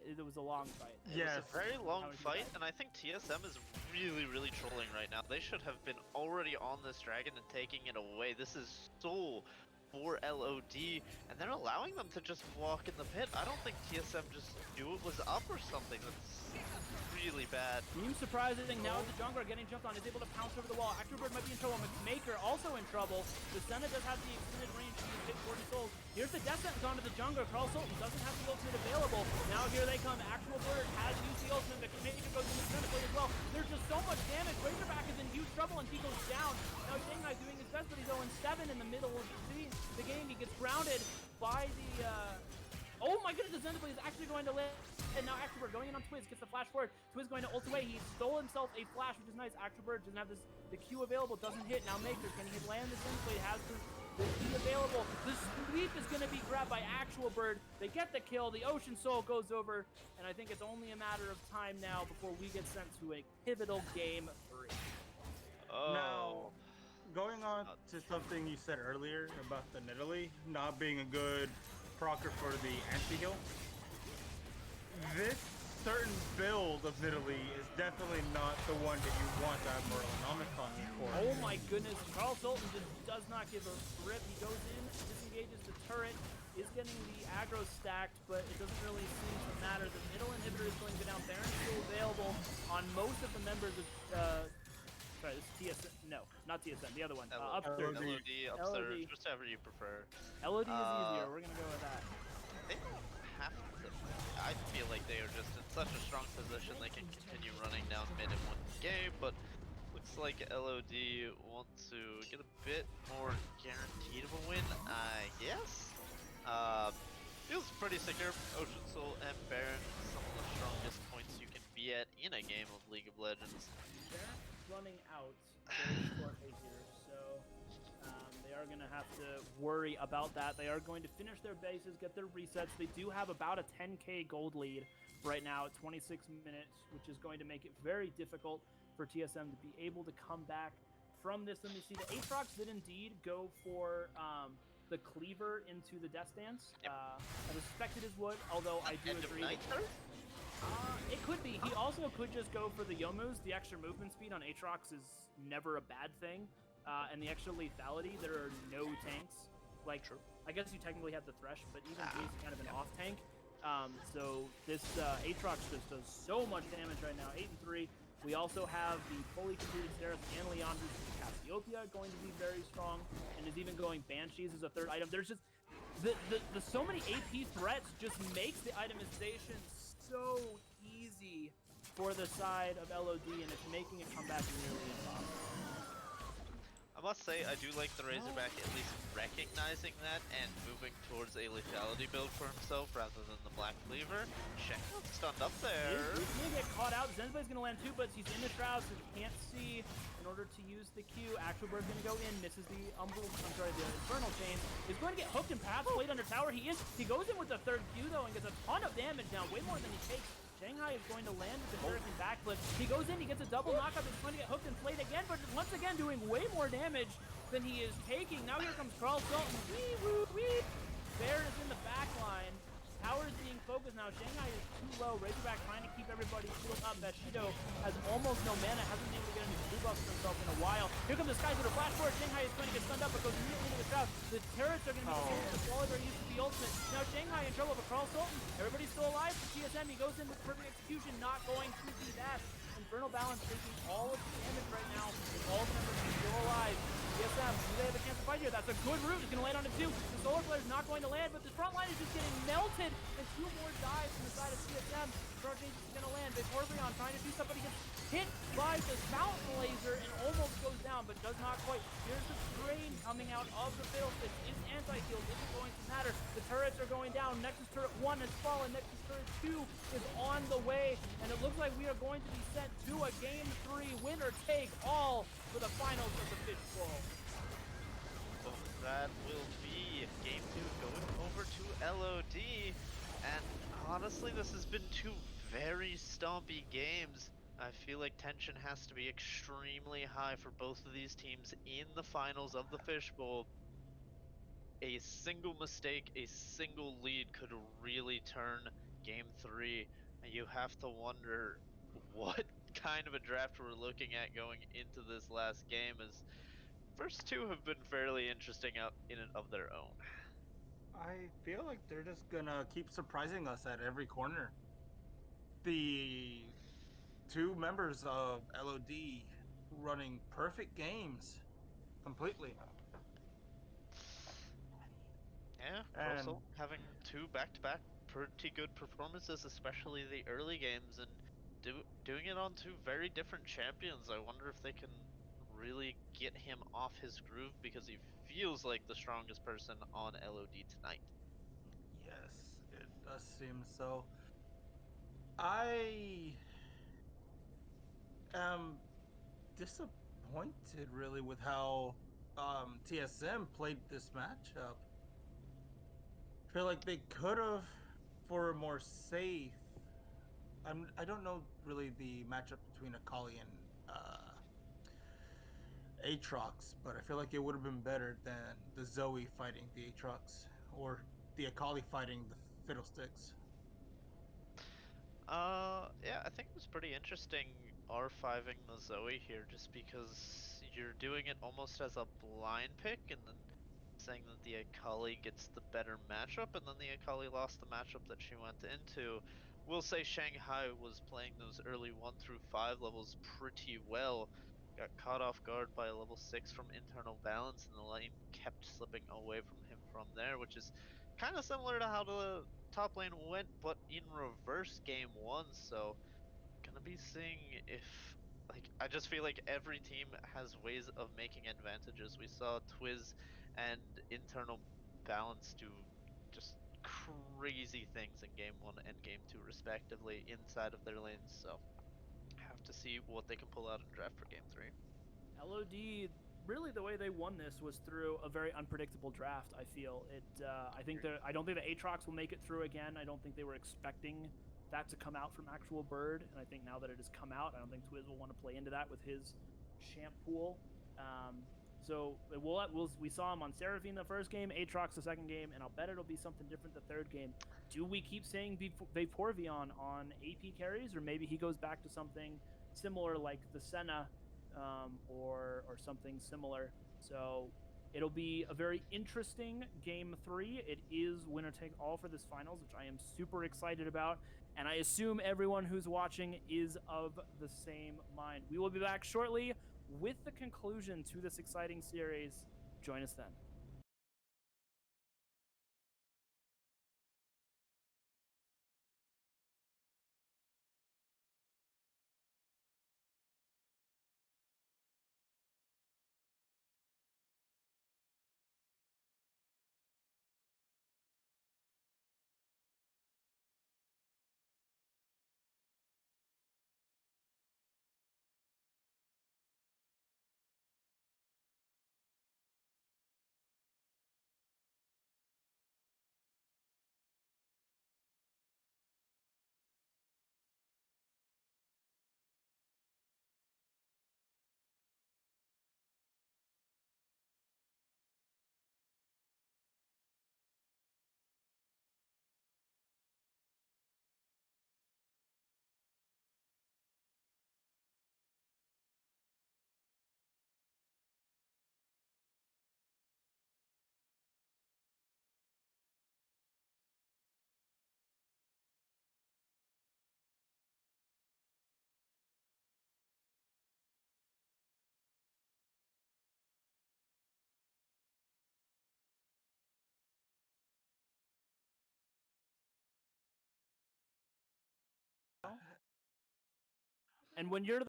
It was a long fight. Yes. It was a very long fight, and I think TSM is really, really trolling right now. They should have been already on this dragon and taking it away. This is so for LOD, and they're allowing them to just walk in the pit. I don't think TSM just knew it was up or something. That's really bad. Seems surprising. Now the jungler getting jumped on is able to pounce over the wall. Actobird might be in trouble. Maker also in trouble. The Senna does have the extended range to hit 40 souls. Here's the death sentence onto the jungler. Carl Sultan doesn't have the ultimate available. Now here they come. Actual Bird has used the ultimate. The Maker goes into Senna play as well. There's just so much damage. Razorback is in huge trouble and he goes down. Now Shanghai doing his best, but he's 0-7 in the middle of the game. He gets grounded by the oh my goodness, the Xenoblade is actually going to live. And now Actobird going in on Twiz, gets the flash forward. Twiz going to ult away. He stole himself a flash, which is nice. Actobird doesn't have the Q available, doesn't hit. Now Maker, can he land the Xenoblade? Has the Q available. The sweep is going to be grabbed by Actual Bird. They get the kill. The Ocean Soul goes over. And I think it's only a matter of time now before we get sent to a pivotal game 3. Oh. Now, going on to something you said earlier about the Nidalee not being a good procer for the anti-heal, this certain build of Nidalee is definitely not the one that you want to have Merlinomicon for. Oh my goodness, Carl Sultan just does not give a rip. He goes in, disengages the turret, is getting the aggro stacked, but it doesn't really seem to matter. The middle inhibitor is going to go down. Baron's still available on most of the members of sorry, this is TSM. No, not TSM. The other one. Upsurge. LOD, Upsurge, whichever you prefer. LOD is easier. We're going to go with that. They don't have to. I feel like they are just in such a strong position they can continue running down mid and win the game, but looks like LOD want to get a bit more guaranteed of a win, I guess. Feels pretty secure. Ocean Soul and Baron, some of the strongest points you can be at in a game of League of Legends. Baron's running out very shortly here, so they are going to have to worry about that. They are going to finish their bases, get their resets. They do have about a 10k gold lead right now at 26 minutes, which is going to make it very difficult for TSM to be able to come back from this. Let me see. The Aatrox did indeed go for the cleaver into the Death Dance. I suspected his would, although I do agree. It could be. He also could just go for the Youmu's. The extra movement speed on Aatrox is never a bad thing. And the extra lethality, there are no tanks. Like, True. I guess you technically have the Thresh, but even he's kind of an off tank. So this Aatrox just does so much damage right now. 8-3. We also have the fully completed Seraph and Leandris from Cassiopeia going to be very strong, and is even going Banshees as a third item. There's just the so many AP threats just makes the itemization so easy for the side of LOD, and it's making it come back nearly impossible. I must say, I do like the Razorback at least recognizing that and moving towards a lethality build for himself rather than the Black Cleaver. Shenko stunned up there. He's going to get caught out. Zenblade's going to land too, but he's in the shroud, so he can't see in order to use the Q. Actual Bird's going to go in, misses the the Infernal Chain. Is going to get hooked and perhaps played under tower. He goes in with the third Q though and gets a ton of damage now, way more than he takes. Shanghai is going to land with the Hurricane backflip. He goes in, he gets a double knockup, he's going to get hooked and played again, but once again doing way more damage than he is taking. Now here comes Carl Sultan. Wee woo wee! Baron is in the back line. Tower is being focused now. Shanghai is too low. Razorback trying to keep everybody healed up. Bushido has almost no mana, hasn't been able to get any blue buffs for himself in a while. Here comes the Sky with a flash forward. Shanghai is going to get stunned up, but goes immediately into the shroud. The turrets are going to be the Swallower used to the ultimate. Now Shanghai in trouble, but Carl Sultan, everybody's still alive for TSM. He goes in with perfect execution, not going to be that. Infernal Balance taking all of the damage right now, with all the members still alive. TSM, do they have a chance to fight here? That's a good route. It's going to land on it too. The Solar Flare is not going to land, but the front line is just getting melted. And 2 more dives from the side of TSM. Charge Agent is going to land. Vaporeon trying to do something. Gets hit by the Fountain Laser and almost goes down, but does not quite. Here's the Drain coming out of the Fiddlesticks. His anti-heal isn't going to matter. The turrets are going down. Nexus Turret 1 has fallen. Nexus Turret 2 is on the way. And it looks like we are going to be sent to a Game 3 winner take all for the finals of the Fishbowl. So that will be Game 2 going over to LOD. And honestly, this has been 2 very stompy games. I feel like tension has to be extremely high for both of these teams in the finals of the Fishbowl. A single mistake, a single lead could really turn Game 3. And you have to wonder what kind of a draft we're looking at going into this last game, as first two have been fairly interesting out in and of their own. I feel like they're just gonna keep surprising us at every corner. The two members of LOD running perfect games completely. Yeah, And Crossolt having two back-to-back pretty good performances, especially the early games, and doing it on two very different champions. I wonder if they can really get him off his groove because he feels like the strongest person on LOD tonight. yes, it does seem so. I am disappointed really with how TSM played this matchup. I feel like they could have, for a more safe. I don't know really the matchup between Akali and Aatrox, but I feel like it would have been better than the Zoe fighting the Aatrox or the Akali fighting the Fiddlesticks. Yeah, I think it was pretty interesting R5ing the Zoe here just because you're doing it almost as a blind pick and then saying that the Akali gets the better matchup and then the Akali lost the matchup that she went into. We'll say Shanghai was playing those early 1 through 5 levels pretty well. Got caught off guard by a level 6 from internal balance and the lane kept slipping away from him from there, which is kind of similar to how the top lane went, but in reverse game one. So gonna be seeing if I just feel like every team has ways of making advantages. We saw Twiz and internal balance do just crazy things in game one and game two respectively inside of their lanes. So have to see what they can pull out in draft for game three. LOD, really the way they won this was through a very unpredictable draft. I feel it. I don't think the Aatrox will make it through again. I don't think they were expecting that to come out from actual Bird, and I think now that it has come out, I don't think Twiz will want to play into that with his champ pool. So we saw him on Seraphine the first game, Aatrox the second game, and I'll bet it'll be something different the third game. Do we keep saying Vaporeon on AP carries, or maybe he goes back to something similar like the Senna or something similar? So it'll be a very interesting game three. It is winner take all for this finals, which I am super excited about. And I assume everyone who's watching is of the same mind. We will be back shortly with the conclusion to this exciting series. Join us then. And when you're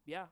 yeah,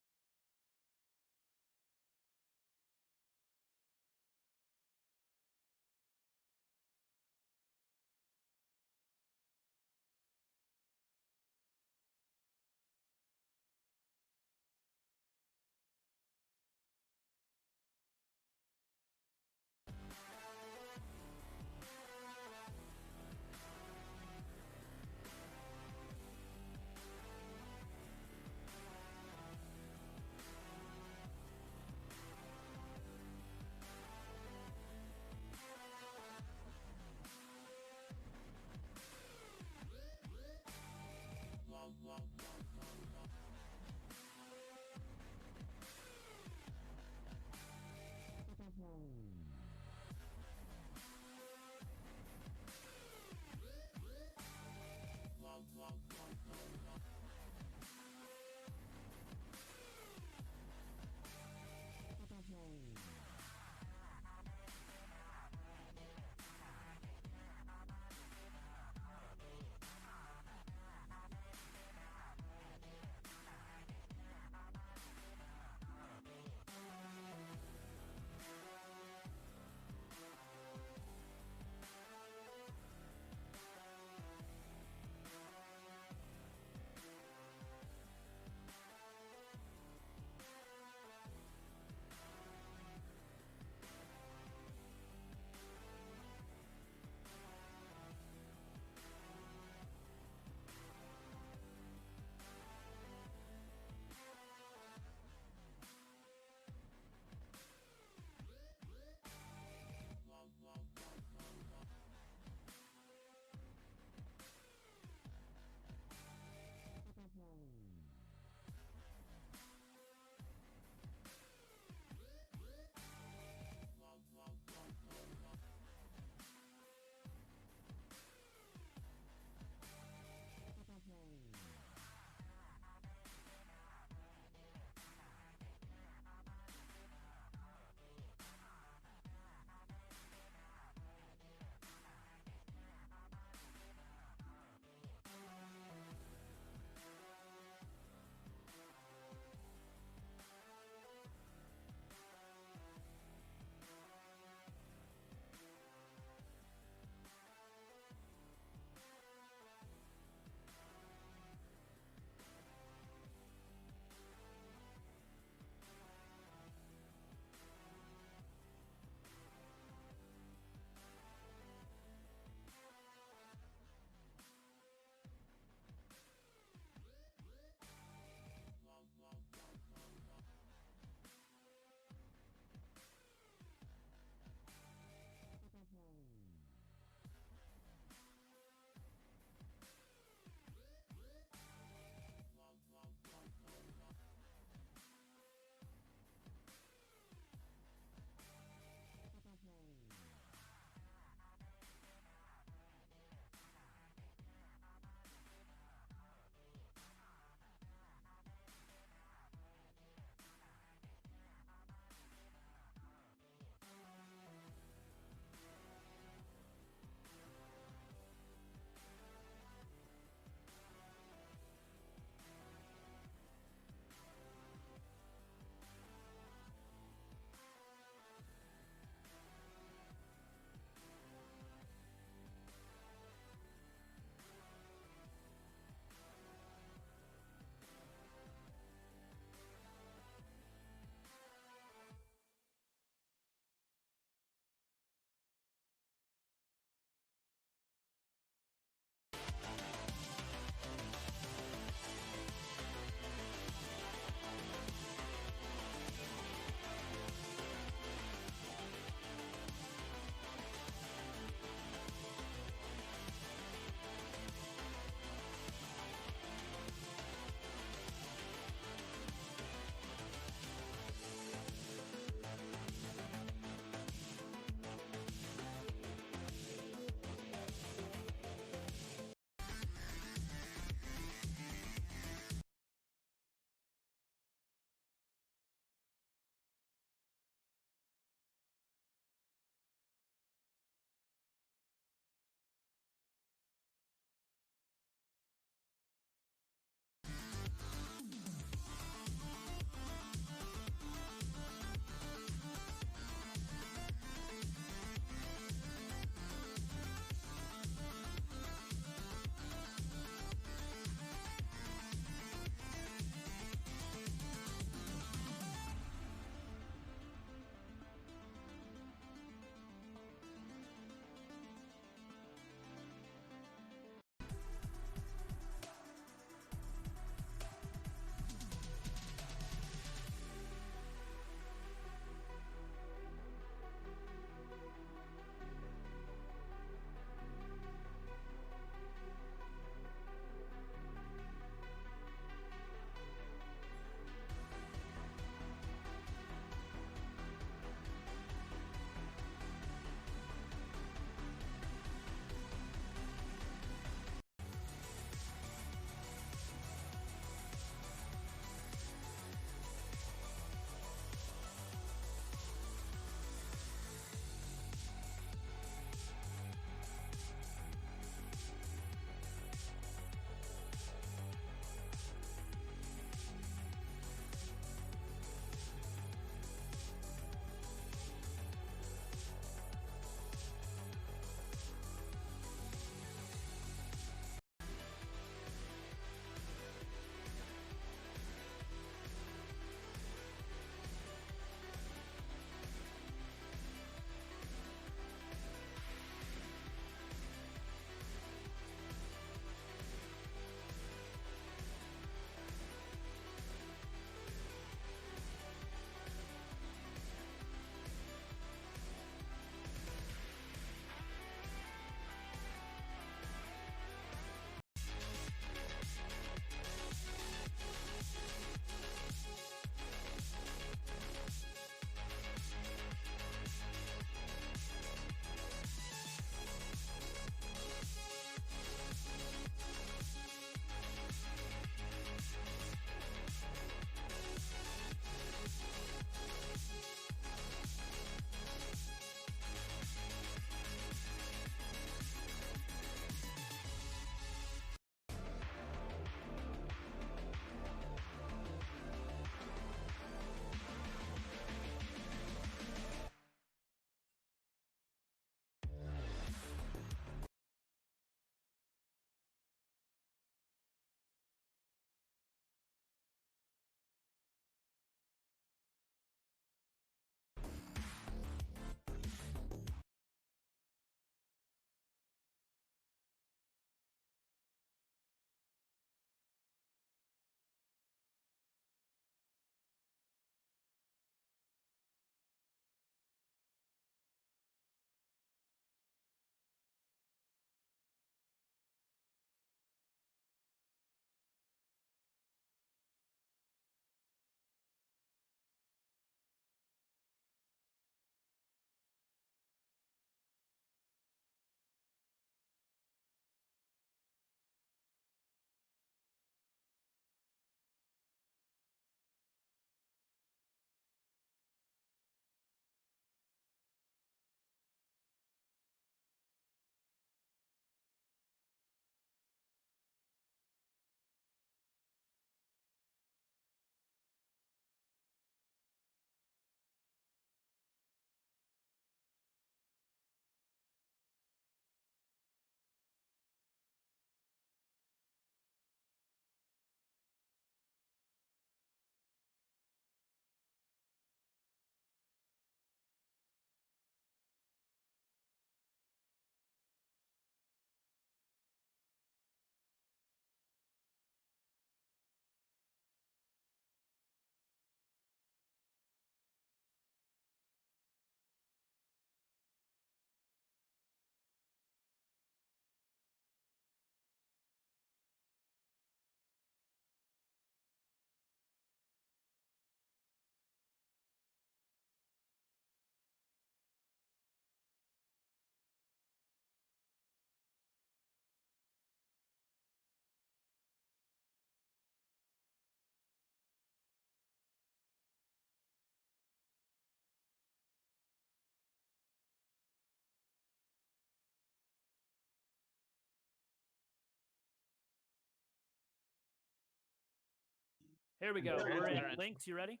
Here we go. There We're is in. there. Lynx, you ready?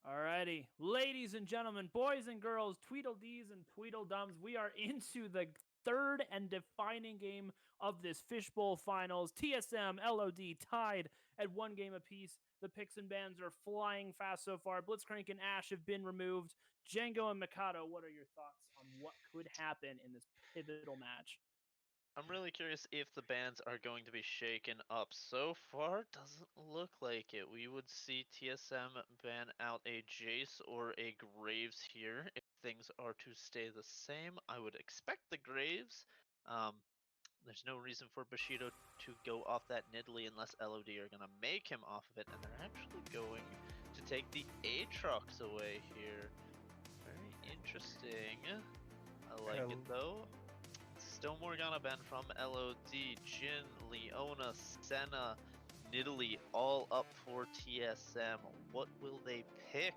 Alrighty. Ladies and gentlemen, boys and girls, Tweedledees and Tweedledums, we are into the third and defining game of this Fishbowl Finals. TSM, LOD tied at 1 game apiece. The picks and bans are flying fast so far. Blitzcrank and Ash have been removed. Django and Mikado, what are your thoughts on what could happen in this pivotal match? I'm really curious if the bans are going to be shaken up. So far, doesn't look like it. We would see TSM ban out a Jace or a Graves here. If things are to stay the same, I would expect the Graves. There's no reason for Bushido to go off that Nidalee unless LOD are going to make him off of it, and they're actually going to take the Aatrox away here. Very interesting. I like it though. Stone Morgana ban from LOD, Jhin, Leona, Senna, Nidalee, all up for TSM. What will they pick?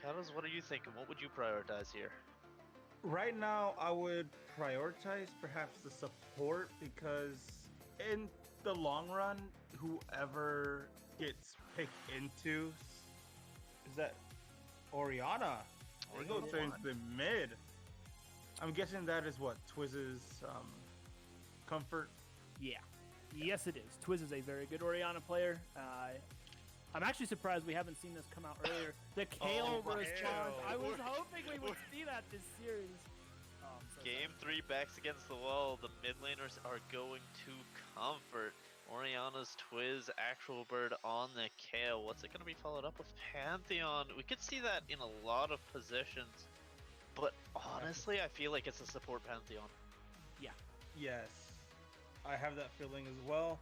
Kados, what are you thinking? What would you prioritize here? Right now, I would prioritize perhaps the support because in the long run, whoever gets picked into is that Orianna. We're going to into the mid. I'm guessing that is what Twizz's comfort. Yeah. Yes, it is. Twiz is a very good Orianna player. I'm actually surprised we haven't seen this come out earlier. The Kayle versus challenge. I was hoping we would see that this series. Game 3 backs against the wall. The mid laners are going to comfort. Orianna's Twiz, Actual Bird on the Kayle. What's it going to be followed up with? Pantheon. We could see that in a lot of positions. But honestly, I feel like it's a support Pantheon. Yeah. Yes, I have that feeling as well.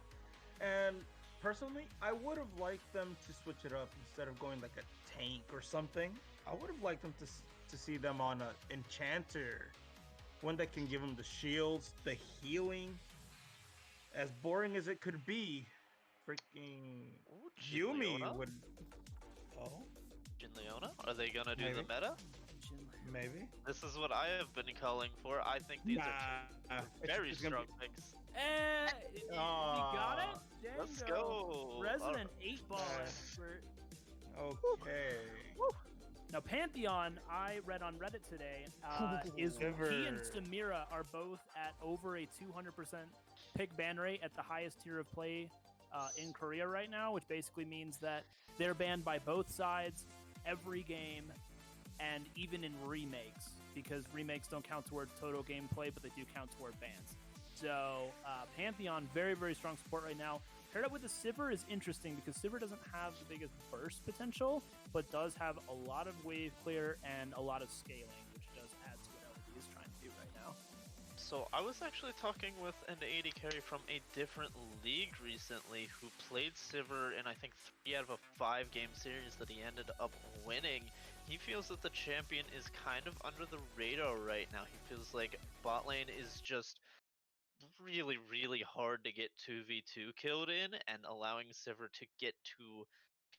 And personally, I would have liked them to switch it up instead of going like a tank or something. I would have liked them to see them on an enchanter, one that can give them the shields, the healing. As boring as it could be, freaking Ooh, Jhin Yuumi Leona? would. Oh, Jhin Leona? Are they gonna do the Maybe. meta? maybe. This is what I have been calling for. I think these are two very it's gonna strong picks. You got it? Let's Django. go. Resident 8-baller. Okay. Now, Pantheon, I read on Reddit today, is Never. he and Samira are both at over a 200% pick ban rate at the highest tier of play in Korea right now, which basically means that they're banned by both sides every game and even in remakes, because remakes don't count towards total gameplay, but they do count toward bans. So Pantheon, very, very strong support right now. Paired up with the Sivir is interesting because Sivir doesn't have the biggest burst potential, but does have a lot of wave clear and a lot of scaling, which does add to what LOD is trying to do right now. So I was actually talking with an AD carry from a different league recently who played Sivir in I think 3 out of a 5 game series that he ended up winning. He feels that the champion is kind of under the radar right now. He feels like bot lane is just really, really hard to get 2v2 killed in, and allowing Sivir to get to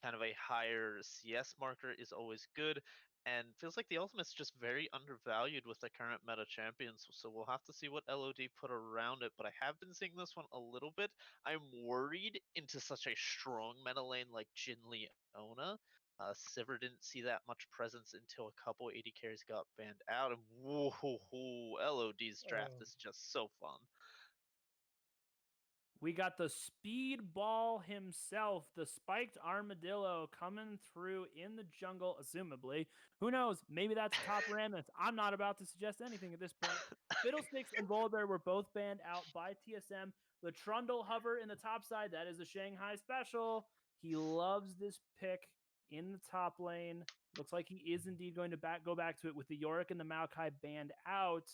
kind of a higher CS marker is always good. And feels like the ultimate's just very undervalued with the current meta champions, so we'll have to see what LOD put around it. But I have been seeing this one a little bit. I'm worried into such a strong meta lane like Jhin Leona. Sivir didn't see that much presence until a couple AD carries got banned out, and whoa, LOD's draft is just so fun. We got the speedball himself, the spiked armadillo coming through in the jungle, assumably. Who knows? Maybe that's top Rammus. I'm not about to suggest anything at this point. Fiddlesticks and Volibear were both banned out by TSM. The Trundle hover in the top side, that is a Shanghai special. He loves this pick in the top lane. Looks like he is indeed going to go back to it with the Yorick and the Maokai banned out.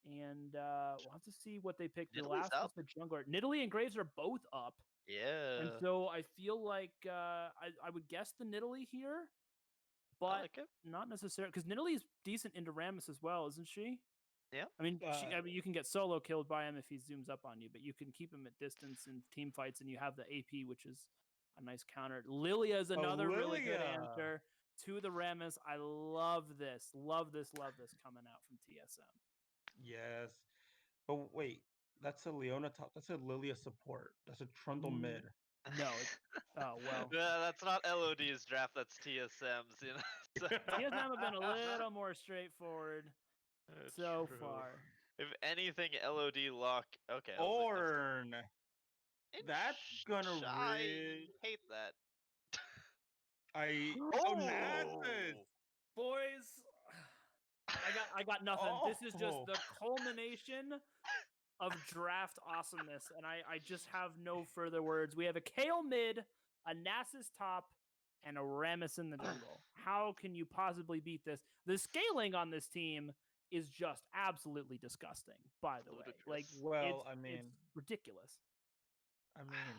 And we'll have to see what they pick. The Nidalee's last is the jungler. Nidalee and Graves are both up. Yeah. And so I feel like I would guess the Nidalee here, I but like it. not necessarily, because Nidalee is decent into Rammus as well, isn't she? Yeah. I mean, you can get solo killed by him if he zooms up on you, but you can keep him at distance in team fights, and you have the AP, which is a nice counter. Lilia is another really good Lilia. answer to the Rammus. I love this. Love this coming out from TSM. Yes. But wait, That's a Leona top. That's a Lilia support. That's a Trundle Mm, mid. No. Oh, well. Yeah, that's not LOD's draft. That's TSM's. You know. So- TSM have been a little more straightforward so True. far. If anything, LOD lock. Okay. Orn. That's gonna I hate that. Oh, Nasus. Boys, I got nothing. This is just Oh. the culmination of draft awesomeness, and I just have no further words. We have a Kale mid, a Nasus top, and a Rammus in the jungle. How can you possibly beat this? The scaling on this team is just absolutely disgusting, by the way. Like, Ludicrous. Well, it's ridiculous. I mean,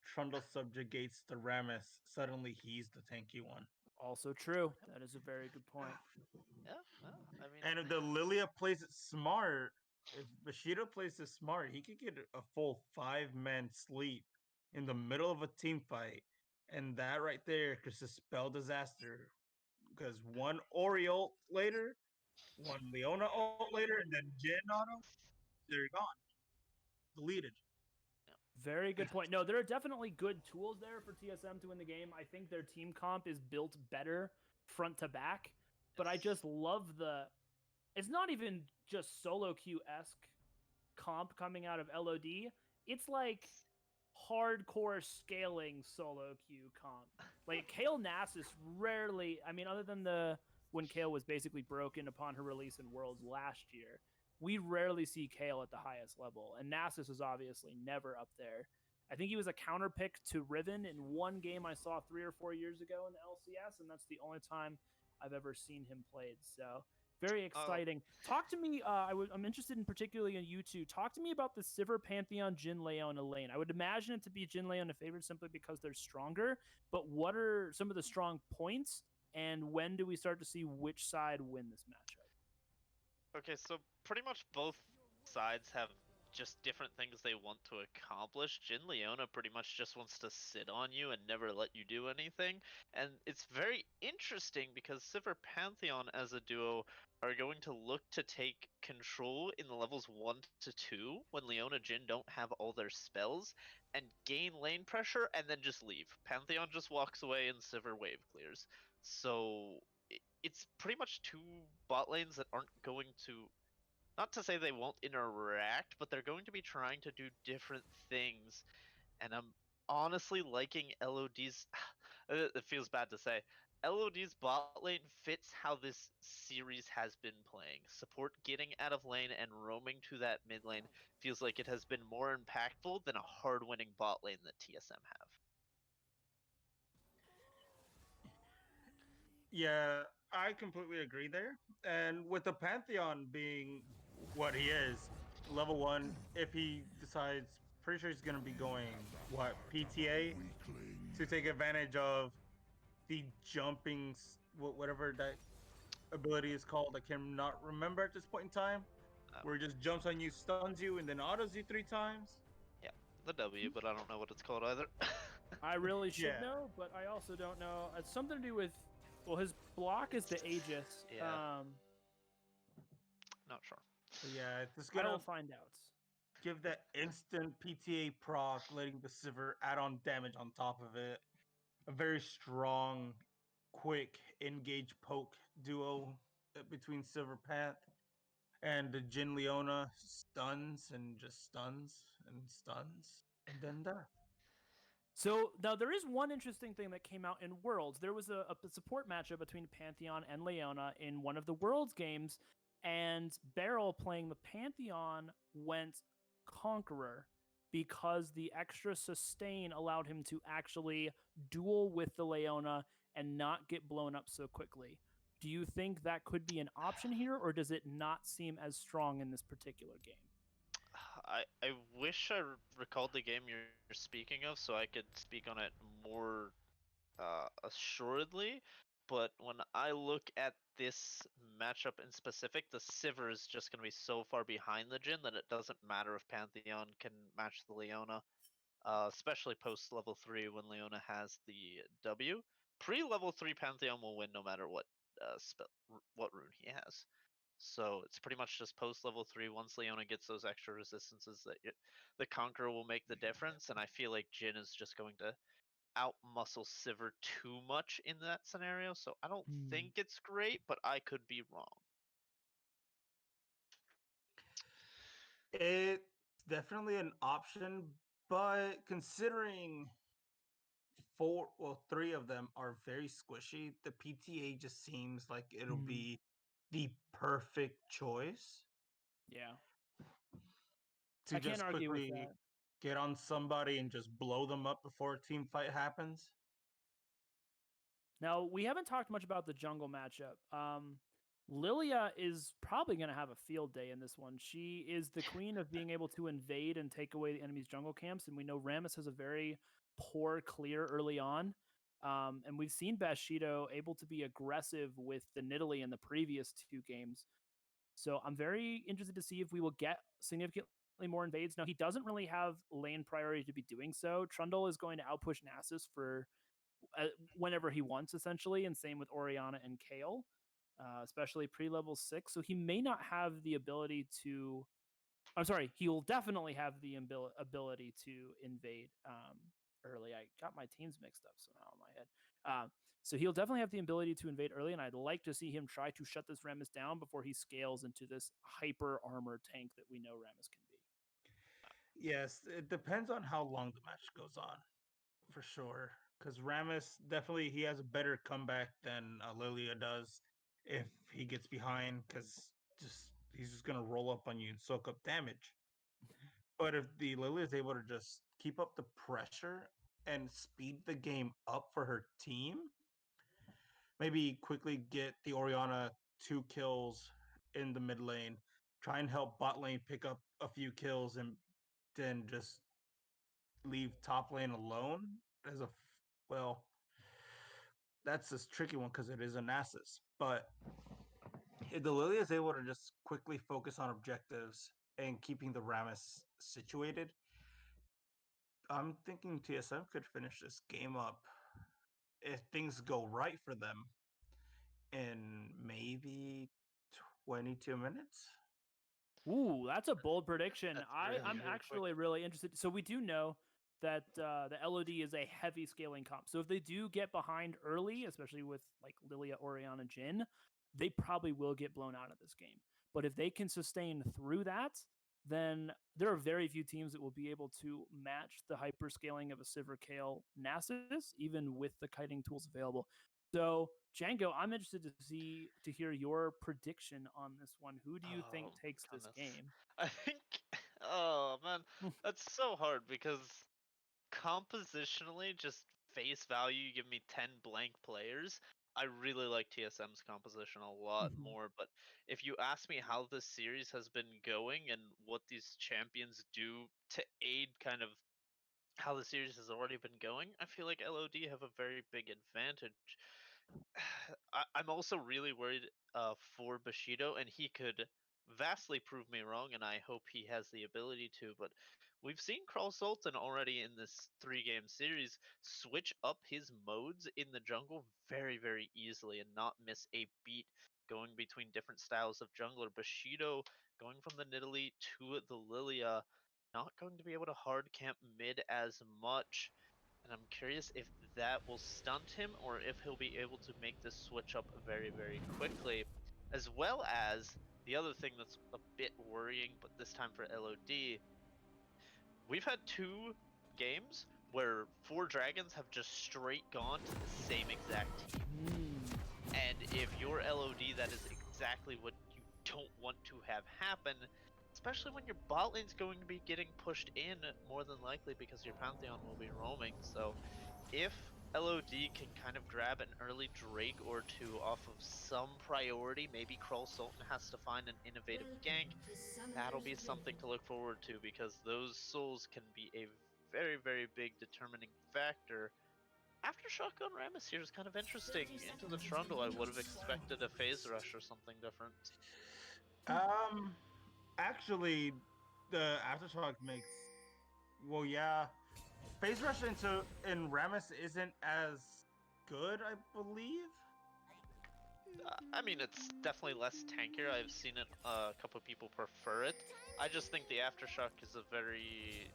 Trundle subjugates the Rammus. Suddenly, he's the tanky one. Also true. That is a very good point. Yeah. Well, I mean, And if the Lilia plays it smart, if Bushido plays it smart, he could get a full 5-man sleep in the middle of a team fight. And that right there could spell disaster. Because one Ori ult later, one Leona ult later, and then Jin auto, they're gone. Deleted. Very good point. No, there are definitely good tools there for TSM to win the game. I think their team comp is built better front to back, but I just love it's not even just solo queue-esque comp coming out of LOD. It's like hardcore scaling solo queue comp. Like Kale Nasus rarely, I mean, other than when Kale was basically broken upon her release in Worlds last year, we rarely see Kale at the highest level, and Nasus is obviously never up there. I think he was a counter pick to Riven in one game I saw 3 or 4 years ago in the LCS, and that's the only time I've ever seen him played. So very exciting. Talk to me. I'm interested in particularly in you two. Talk to me about the Sivir Pantheon Jin Leona lane. I would imagine it to be Jin Leona favored simply because they're stronger. But what are some of the strong points, and when do we start to see which side win this matchup? Okay, so pretty much both sides have just different things they want to accomplish. Jin Leona pretty much just wants to sit on you and never let you do anything. And it's very interesting because Sivir Pantheon as a duo are going to look to take control in the levels 1 to 2 when Leona Jin don't have all their spells and gain lane pressure and then just leave. Pantheon just walks away and Sivir wave clears. So it's pretty much two bot lanes that aren't going to, not to say they won't interact, but they're going to be trying to do different things. And I'm honestly liking LOD's, it feels bad to say, LOD's bot lane fits how this series has been playing. Support getting out of lane and roaming to that mid lane feels like it has been more impactful than a hard winning bot lane that TSM have. Yeah, I completely agree there. And with the Pantheon being what he is, level 1, if he decides, pretty sure he's going to be going, PTA to take advantage of the jumping, whatever that ability is called. I cannot remember at this point in time. Where it just jumps on you, stuns you, and then autos you 3 times. Yeah, the W, but I don't know what it's called either. I really should Yeah. know, but I also don't know. It's something to do with, well, his block is the Aegis. Yeah. Not sure. But yeah, it's just I gonna will find out. give that instant PTA proc, letting the Sivir add on damage on top of it. A very strong, quick engage poke duo between Sivir Panth and the Jin Leona stuns and just stuns and stuns and then death. So now there is one interesting thing that came out in Worlds. There was a support matchup between Pantheon and Leona in one of the Worlds games, and Beryl playing the Pantheon went Conqueror because the extra sustain allowed him to actually duel with the Leona and not get blown up so quickly. Do you think that could be an option here, or does it not seem as strong in this particular game? I wish I recalled the game you're speaking of so I could speak on it more assuredly, but when I look at this matchup in specific, the Sivir is just going to be so far behind the Jin that it doesn't matter if Pantheon can match the Leona, especially post level 3 when Leona has the W. Pre level 3 Pantheon will win no matter what what rune he has. So it's pretty much just post level 3. Once Leona gets those extra resistances, the Conqueror will make the difference. And I feel like Jhin is just going to outmuscle Sivir too much in that scenario. So I don't think it's great, but I could be wrong. It's definitely an option, but considering three of them are very squishy, the PTA just seems like it'll be the perfect choice Yeah. to I can't just argue with quickly that. get on somebody and just blow them up before a team fight happens. Now, we haven't talked much about the jungle matchup. Lilia is probably going to have a field day in this one. She is the queen of being able to invade and take away the enemy's jungle camps, and we know Rammus has a very poor clear early on. And we've seen Bashido able to be aggressive with the Nidalee in the previous 2 games. So I'm very interested to see if we will get significantly more invades. Now, he doesn't really have lane priority to be doing so. Trundle is going to outpush Nasus for whenever he wants, essentially, and same with Orianna and Kayle, especially pre-level 6. So he may not have the ability to. I'm sorry, he will definitely have the ability to invade early. I got my teams mixed up somehow in my head. So he'll definitely have the ability to invade early, and I'd like to see him try to shut this Rammus down before he scales into this hyper armor tank that we know Rammus can be. Yes, it depends on how long the match goes on, for sure. Because Rammus definitely he has a better comeback than Lilia does if he gets behind. Because he's just gonna roll up on you and soak up damage. But if the Lilia is able to just keep up the pressure and speed the game up for her team, maybe quickly get the Orianna 2 kills in the mid lane, try and help bot lane pick up a few kills, and then just leave top lane alone as well. That's this tricky one because it is a Nasus. But if the Lilia is able to just quickly focus on objectives and keeping the Rammus situated, I'm thinking TSM could finish this game up if things go right for them in maybe 22 minutes. Ooh, that's a bold prediction. That's really, I'm really quick. actually really interested. So we do know that the LOD is a heavy scaling comp. So if they do get behind early, especially with like Lilia, Orianna, Jhin, they probably will get blown out of this game. But if they can sustain through that, then there are very few teams that will be able to match the hyper scaling of a Sivir, Kayle, Nasus, even with the kiting tools available. So Django, I'm interested to hear your prediction on this one. Who do you think takes this game? I think, oh man, that's so hard because compositionally, just face value, you give me 10 blank players. I really like TSM's composition a lot more, but if you ask me how this series has been going and what these champions do to aid kind of how the series has already been going, I feel like LOD have a very big advantage. I'm also really worried for Bushido, and he could vastly prove me wrong, and I hope he has the ability to. But we've seen Carl Sultan already in this 3-game series switch up his modes in the jungle very, very easily and not miss a beat going between different styles of jungler. Bushido going from the Nidalee to the Lilia, not going to be able to hard camp mid as much. And I'm curious if that will stunt him or if he'll be able to make this switch up very, very quickly. As well as the other thing that's a bit worrying, but this time for LOD, we've had 2 games where 4 dragons have just straight gone to the same exact team. And if you're LOD, that is exactly what you don't want to have happen, especially when your bot lane's going to be getting pushed in more than likely because your Pantheon will be roaming. So if LOD can kind of grab an early Drake or 2 off of some priority, maybe Krull Sultan has to find an innovative gank, that'll be something to look forward to because those souls can be a very, very big determining factor. Aftershock on Rammus here is kind of interesting. Into the Trundle, I would have expected a phase rush or something different. Actually, the Aftershock makes phase rush in Rammus isn't as good, I believe. I mean, it's definitely less tankier. I've seen it. A couple of people prefer it. I just think the Aftershock is a very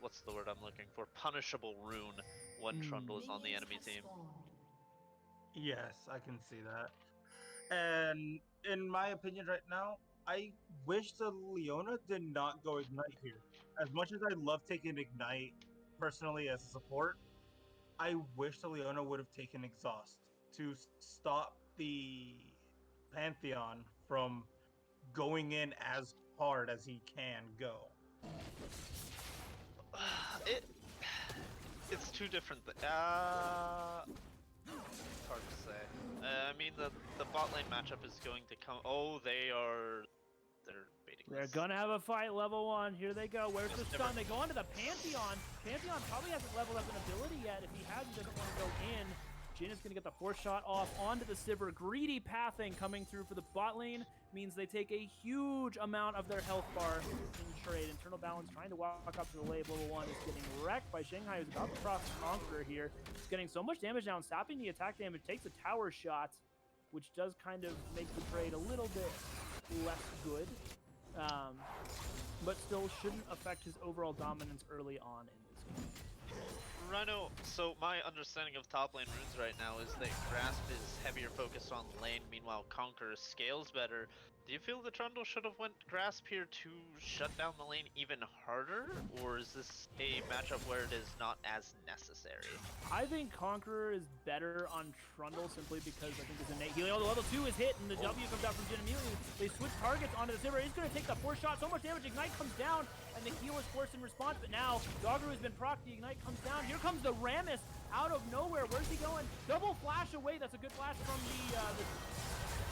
what's the word I'm looking for? Punishable rune when Trundle is on the enemy team. Yes, I can see that. And in my opinion right now, I wish the Leona did not go Ignite here. As much as I love taking Ignite personally as a support, I wish the Leona would have taken Exhaust to stop the Pantheon from going in as hard as he can go. It it's two different. It's hard to say. I mean, the bot lane matchup is going to come. Oh, they're baiting. They're this. gonna have a fight, level 1. Here they go. Where's the Just stun? never- They go onto the Pantheon. Pantheon probably hasn't leveled up an ability yet. If he has, he doesn't want to go in. Jhin is gonna get the force shot off onto the Sivir. Greedy pathing coming through for the bot lane means they take a huge amount of their health bar in trade. Internal Balance trying to walk up to the wave. Level 1 is getting wrecked by Shanghai, who's about to cross Conqueror here. He's getting so much damage down, stopping the attack damage, takes a tower shot, which does kind of make the trade a little bit less good. But still shouldn't affect his overall dominance early on in this game. Rhino, so my understanding of top lane runes right now is that Grasp is heavier focused on lane, meanwhile Conqueror scales better. Do you feel the Trundle should have went Grasp here to shut down the lane even harder? Or is this a matchup where it is not as necessary? I think Conqueror is better on Trundle simply because I think his innate healing. Oh, the level 2 is hit, and the W comes out from Jhin immediately. They switch targets onto the Sivir. He's going to take the force shot. So much damage. Ignite comes down, and the heal is forced in response. But now, Doggeru has been procced. The Ignite comes down. Here comes the Rammus out of nowhere. Where's he going? Double flash away. That's a good flash from the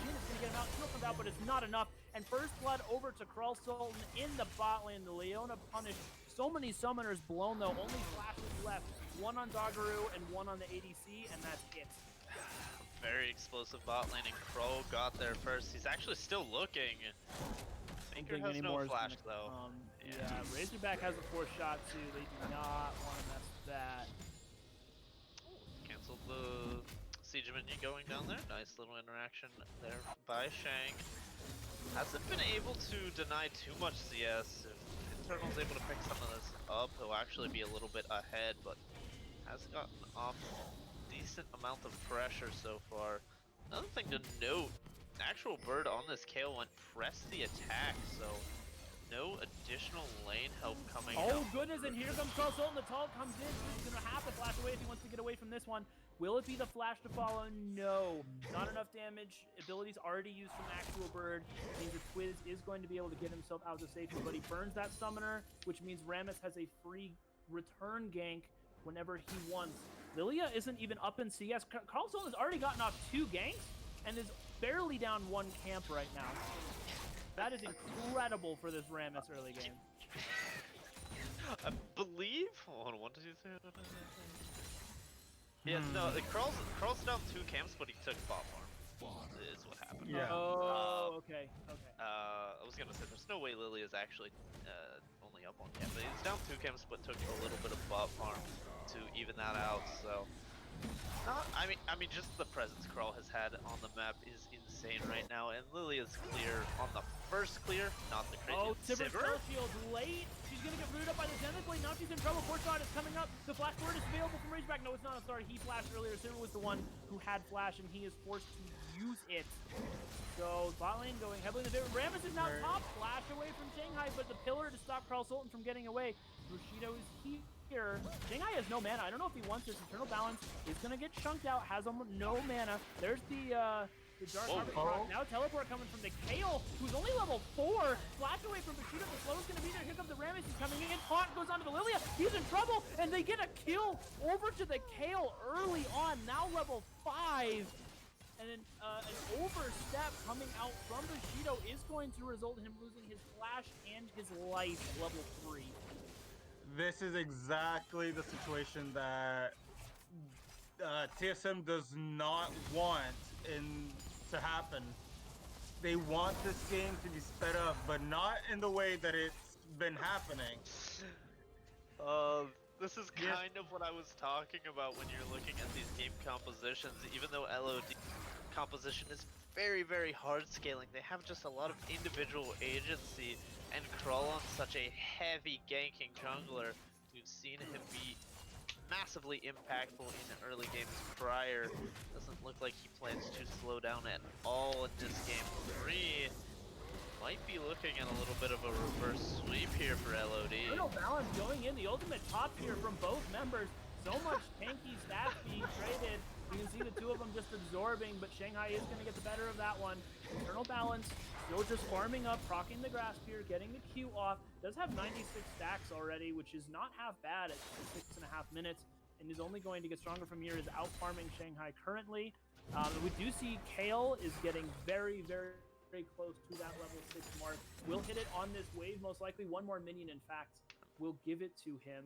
Jhin is going to get him out. Heal comes out, but it's not enough. And first blood over to Krull Sultan in the bot lane. The Leona punished. So many summoners blown, though. Only flashes left. One on Doggeru and one on the ADC, and that's it. Very explosive bot lane, and Crow got there first. He's actually still looking. Faker has no flash, though. Yeah, Razorback has a force shot, too. They do not want to mess with that. Canceled the Siege Minion going down there. Nice little interaction there by Shang. Hasn't been able to deny too much CS. If Internal's able to pick some of this up, he'll actually be a little bit ahead, but has gotten off a decent amount of pressure so far. Another thing to note, actual bird on this Kayle pressed the attack, so no additional lane help coming out. Oh goodness, and here comes Krull Sultan. The tall comes in. He's going to have to flash away if he wants to get away from this one. Will it be the flash to follow? No. Not enough damage. Abilities already used from actual bird. Means that Twiz is going to be able to get himself out to safety, but he burns that summoner, which means Rammus has a free return gank whenever he wants. Lilia isn't even up in CS. Krull Sultan has already gotten off 2 ganks and is barely down 1 camp right now. That is incredible for this Rammus early game. I believe. Hold on, 1, 2, 3. Yeah, no, the Krull's down 2 camps, but he took bot farm. Is what happened. Yeah. Oh, okay. I was gonna say there's no way Lily is actually only up 1 camp, but he's down 2 camps, but took a little bit of bot farm to even that out. So, I mean, just the presence Krull has had on the map is insane right now, and Lily is clear on the first clear, not the crazy. Oh, Sivir Sivir? Spell Shield late. She's going to get rooted up by the Zenith Blade. Now she's in trouble. Force Shot is coming up. The Flash Word is available from Razorback. No, it's not. I'm sorry. He flashed earlier. Sivir was the one who had Flash, and he is forced to use it. So, bot lane going heavily in the favor. Rammus is now top. Flash away from Shanghai, but the pillar to stop Krull Sultan from getting away. Bushido is here. Shanghai has no mana. I don't know if he wants this. Internal Balance is going to get chunked out. Has almost no mana. There's the Dark Harvest Rock. Now teleport coming from the Kayle, who's only level 4. Flash away from Bushido. The slow is going to be there. Here comes the Rammus. He's coming in. Taunt goes onto the Lilia. He's in trouble, and they get a kill over to the Kayle early on. Now level 5. And an overstep coming out from Bushido is going to result in him losing his flash and his life level 3. This is exactly the situation that TSM does not want to happen. They want this game to be sped up, but not in the way that it's been happening. This is Yeah. kind of what I was talking about when you're looking at these game compositions. Even though LOD composition is very, very hard scaling, they have just a lot of individual agency, and Krallon's such a heavy ganking jungler. We've seen him be massively impactful in early games prior. Doesn't look like he plans to slow down at all in this game 3. Might be looking at a little bit of a reverse sweep here for LOD. Eternal Balance going in, the ultimate top tier from both members. So much tanky stats being traded. You can see the two of them just absorbing, but Shanghai is going to get the better of that one. Eternal Balance still just farming up, proccing the grass spear, getting the Q off. Does have 96 stacks already, which is not half bad at 6.5 minutes, and is only going to get stronger from here. Is out farming Shanghai currently. We do see Kale is getting very, very close to that level 6 mark. Will hit it on this wave, most likely. One more minion, in fact, will give it to him.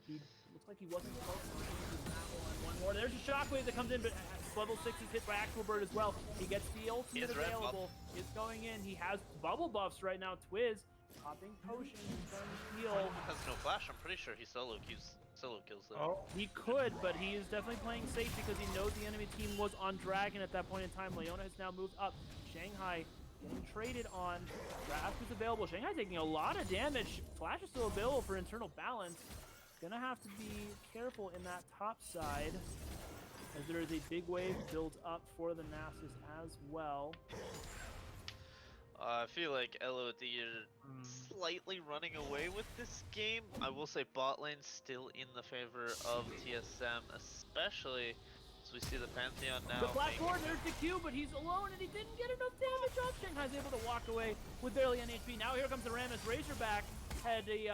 He looks like he wasn't close enough to that one. One more. There's a shockwave that comes in, but level 6 is hit by Actual Bird as well. He gets the ultimate available. It's going in. He has bubble buffs right now. Twiz popping potions, trying to heal. Has no flash. I'm pretty sure he solo kills them. Oh, He could, but he is definitely playing safe because he knows the enemy team was on Dragon at that point in time. Leona has now moved up. Shanghai getting traded on. Grass is available. Shanghai taking a lot of damage. Flash is still available for Internal Balance. Gonna have to be careful in that top side, as there is a big wave built up for the Nasus as well. I feel like LOD are slightly running away with this game. I will say bot lane still in the favor of TSM, especially as we see the Pantheon now. The flash making- forward, there's the Q, but he's alone and he didn't get enough damage off. Shanghai's able to walk away with barely any HP. Now here comes the Rammus Razorback. Had he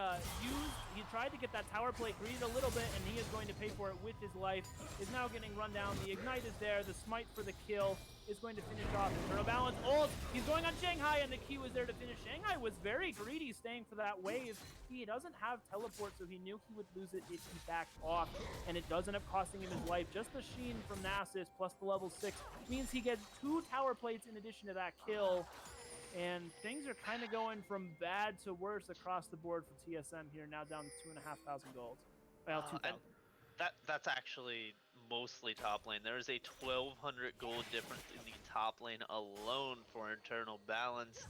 tried to get that tower plate, greeted a little bit, and he is going to pay for it with his life. Is now getting run down. The Ignite is there. The Smite for the kill is going to finish off. Eternal Balance ult. He's going on Shanghai, and the Q is there to finish. Shanghai was very greedy staying for that wave. He doesn't have teleport, so he knew he would lose it if he backed off, and it does end up costing him his life. Just the Sheen from Nasus plus the level 6 means he gets 2 tower plates in addition to that kill. And things are kind of going from bad to worse across the board for TSM here, now down to 2,500 gold. Well, 2,000. That's actually mostly top lane. There is a 1,200 gold difference in the top lane alone for Internal Balance.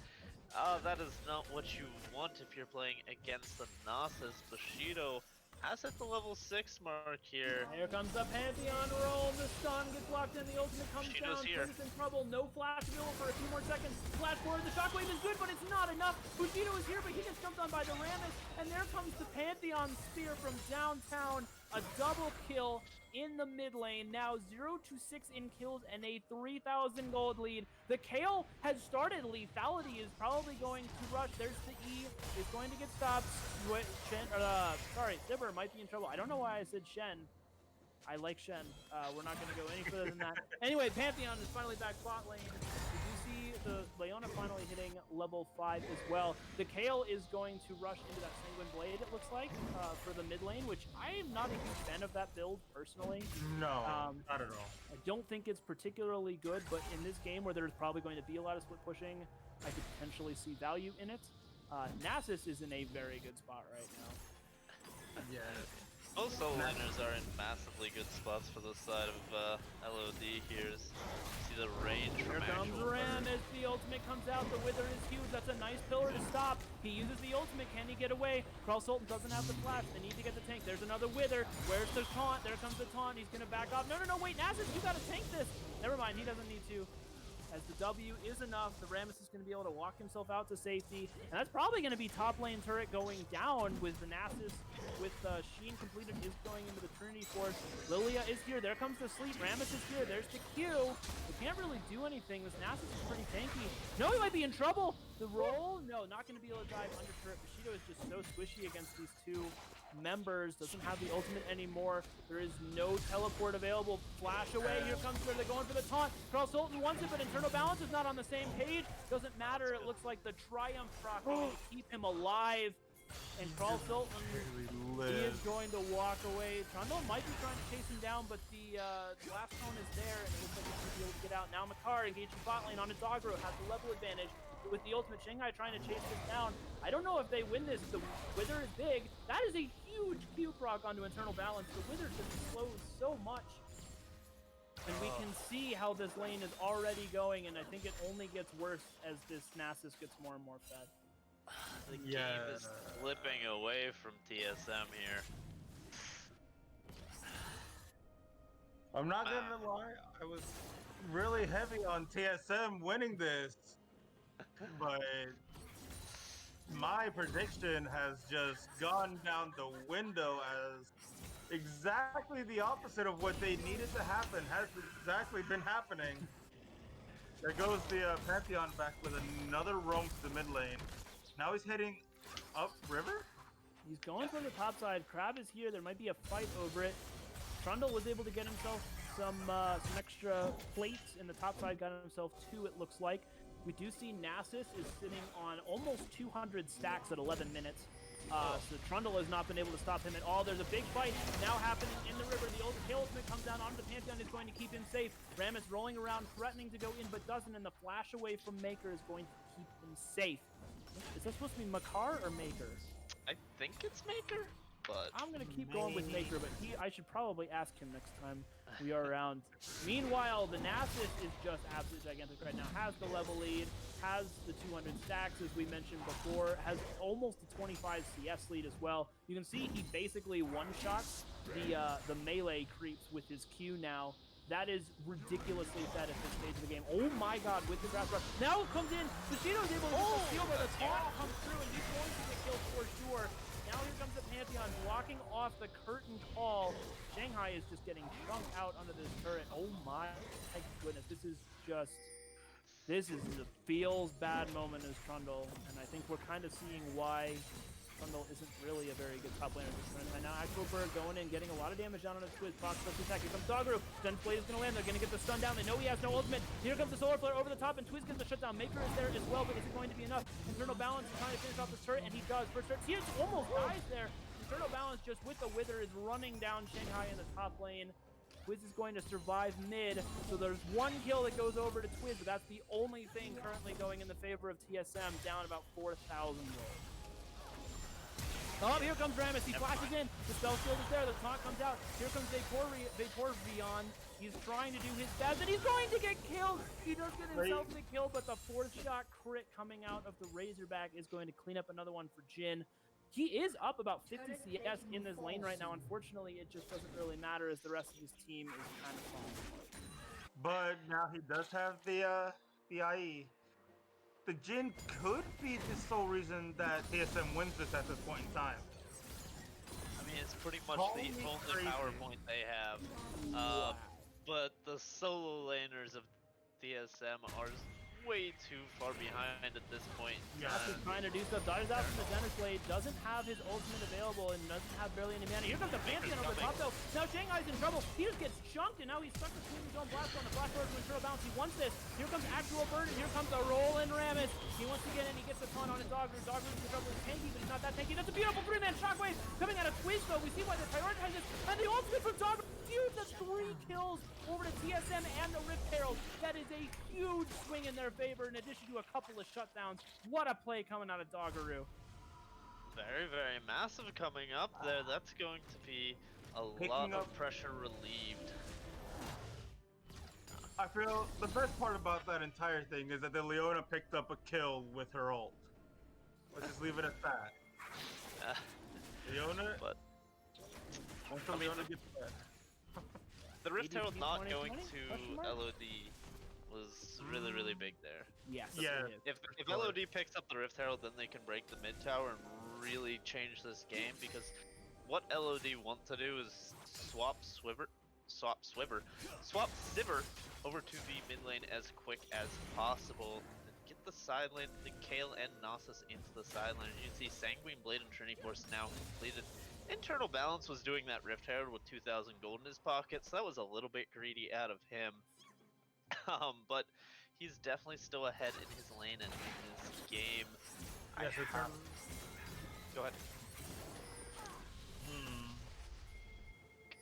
That is not what you want if you're playing against the Nasus. Bushido has hit the level 6 mark here. Here comes the Pantheon roll. The stun gets locked in. The ultimate comes Bushido's down. here. Twins in trouble. No flash available for a few more seconds. Flash forward. The shockwave is good, but it's not enough. Bushido is here, but he gets jumped on by the Rammus. And there comes the Pantheon spear from downtown. A double kill in the mid lane. Now 0-6 in kills and a 3,000 gold lead. The Kale has started. Lethality is probably going to rush. There's the E. Is going to get stopped. Sivir might be in trouble. I don't know why I said Shen. I like Shen. We're not going to go any further than that. Anyway, Pantheon is finally back bot lane. You see the Leona finally hitting level 5 as well. The Kale is going to rush into that Sanguine Blade, it looks like, for the mid lane, which I am not a huge fan of that build, personally. no, not at all. I don't think it's particularly good, but in this game where there's probably going to be a lot of split pushing, I could potentially see value in it. Nasus is in a very good spot right now. Yeah. Both solo laners are in massively good spots for the side of LOD here. See the range Here from comes actual Ram as the ultimate comes out. The Wither is huge. That's a nice pillar to stop. He uses the ultimate. Can he get away? Krall Sultan doesn't have the flash. They need to get the tank. There's another Wither. Where's the taunt? There comes the taunt. He's going to back off. No, wait, Nasus, you got to tank this. Never mind. He doesn't need to. As the W is enough, the Rammus is going to be able to walk himself out to safety. And that's probably going to be top lane turret going down with the Nasus. With Sheen completed, is going into the Trinity Force. Lilia is here. There comes the sleep. Rammus is here. There's the Q. They can't really do anything. This Nasus is pretty tanky. No, he might be in trouble. The roll? No, not going to be able to dive under turret. Bushido is just so squishy against these two members. Doesn't have the ultimate anymore. There is no teleport available. Flash away. Here comes where they're going for the taunt. Krall Sultan wants it, but Internal Balance is not on the same page. Doesn't matter. It looks like the Triumph proc going to keep him alive. And Krall Sultan, he is going to walk away. Trundle might be trying to chase him down, but the blast cone is there, and it looks like he's going to be able to get out. Now Makar engaging bot lane on a Dogro, has the level advantage. with the ultimate. Shanghai trying to chase this down. I don't know if they win this. The Wither is big. That is a huge Q proc onto Internal Balance. The Wither just slows so much. And we can see how this lane is already going, and I think it only gets worse as this Nasus gets more and more fed. The game is slipping away from TSM here. I'm not gonna lie, I was really heavy on TSM winning this, but my prediction has just gone down the window as exactly the opposite of what they needed to happen has exactly been happening. There goes the Pantheon back with another roam to the mid lane. Now he's heading up river? He's going from the top side. Crab is here. There might be a fight over it. Trundle was able to get himself some extra plates in the top side. Got himself 2, it looks like. We do see Nasus is sitting on almost 200 stacks at 11 minutes. So Trundle has not been able to stop him at all. There's a big fight now happening in the river. The ultimate comes down onto the Pantheon, is going to keep him safe. Rammus rolling around, threatening to go in, but doesn't, and the flash away from Maker is going to keep him safe. Is that supposed to be Makar or Maker? I think it's Maker, but I'm going to keep going with Maker, but I should probably ask him next time we are around. Meanwhile, the Nasus is just absolutely gigantic right now. Has the level lead, has the 200 stacks, as we mentioned before, has almost a 25 CS lead as well. You can see he basically one-shots the melee creeps with his Q now. That is ridiculously fed at this stage of the game. Oh my god, with the grass rush. Now it comes in. Bushido is able to get the steal, but the taunt comes through, and he's going to get killed for sure. Now here comes the Pantheon blocking off the curtain call. Shanghai is just getting chunked out under this turret. Oh my goodness, this is a feels bad moment as Trundle, and I think we're kind of seeing why Trundle isn't really a very good top laner this turn. And now Actual Bird going in, getting a lot of damage down on his Twiz. Fox plus attack. Here comes Dogru. Zen Blade is going to land. They're going to get the stun down. They know he has no ultimate. Here comes the Solar Flare over the top, and Twiz gets the shutdown. Maker is there as well, but is it going to be enough? Internal Balance is trying to finish off this turret, and he does. First turret. He almost dies there. Internal Balance just with the Wither is running down Shanghai in the top lane. Twiz is going to survive mid, so there's 1 kill that goes over to Twiz, but that's the only thing currently going in the favor of TSM, down about 4,000 gold. Oh, here comes Rammus. He flashes in. The spell shield is there. The taunt comes out. Here comes Vaporeon. He's trying to do his best, and he's going to get killed. He does get himself the kill, but the 4th shot crit coming out of the Razorback is going to clean up another one for Jhin. He is up about 50 CS in this lane right now. Unfortunately, it just doesn't really matter as the rest of his team is kind of falling apart. But now he does have the IE. The Jhin could be the sole reason that TSM wins this at this point in time. I mean, it's pretty much Call the me only crazy. PowerPoint they have. But the solo laners of TSM are way too far behind at this point. Yeah. He's trying to do stuff. Dodges out from the Zenith Blade. Doesn't have his ultimate available and doesn't have barely any mana. Here comes the Pantheon over the top though. Now Shanghai's in trouble. He just gets chunked, and now he's stuck between his own blast on the blast order to Internal Balance. He wants this. Here comes Actual Bird, and here comes the Rollin' Rammus. He wants to get in. He gets the taunt on his Dogru. Dogru's in trouble. He's tanky, but he's not that tanky. That's a beautiful 3-man shockwave coming out of Twiz though. We see why they prioritize this. And the ultimate from Dogru. Huge, that's 3 kills over to TSM and the Rift Herald. That is a huge swing in their favor in addition to a couple of shutdowns. What a play coming out of Doggeroo. Very, very massive coming up there. That's going to be a Picking lot of up- pressure relieved. I feel the best part about that entire thing is that the Leona picked up a kill with her ult. Let's just leave it at that. Leona, But once the Leona gets that. the Rift ADP Herald not 2020? going Question to mark? LOD was really, really big there. Yes. Yeah. it is. If LOD picks up the Rift Herald, then they can break the mid tower and really change this game, because what LOD want to do is swap Sivir over to the mid lane as quick as possible. And get the side lane, the Kayle and Nasus into the side lane. You can see Sanguine Blade and Trinity Force now completed. Internal Balance was doing that Rift Herald with 2,000 gold in his pocket, so that was a little bit greedy out of him. But he's definitely still ahead in his lane and in his game. Yes, it's her. Go ahead. Hmm.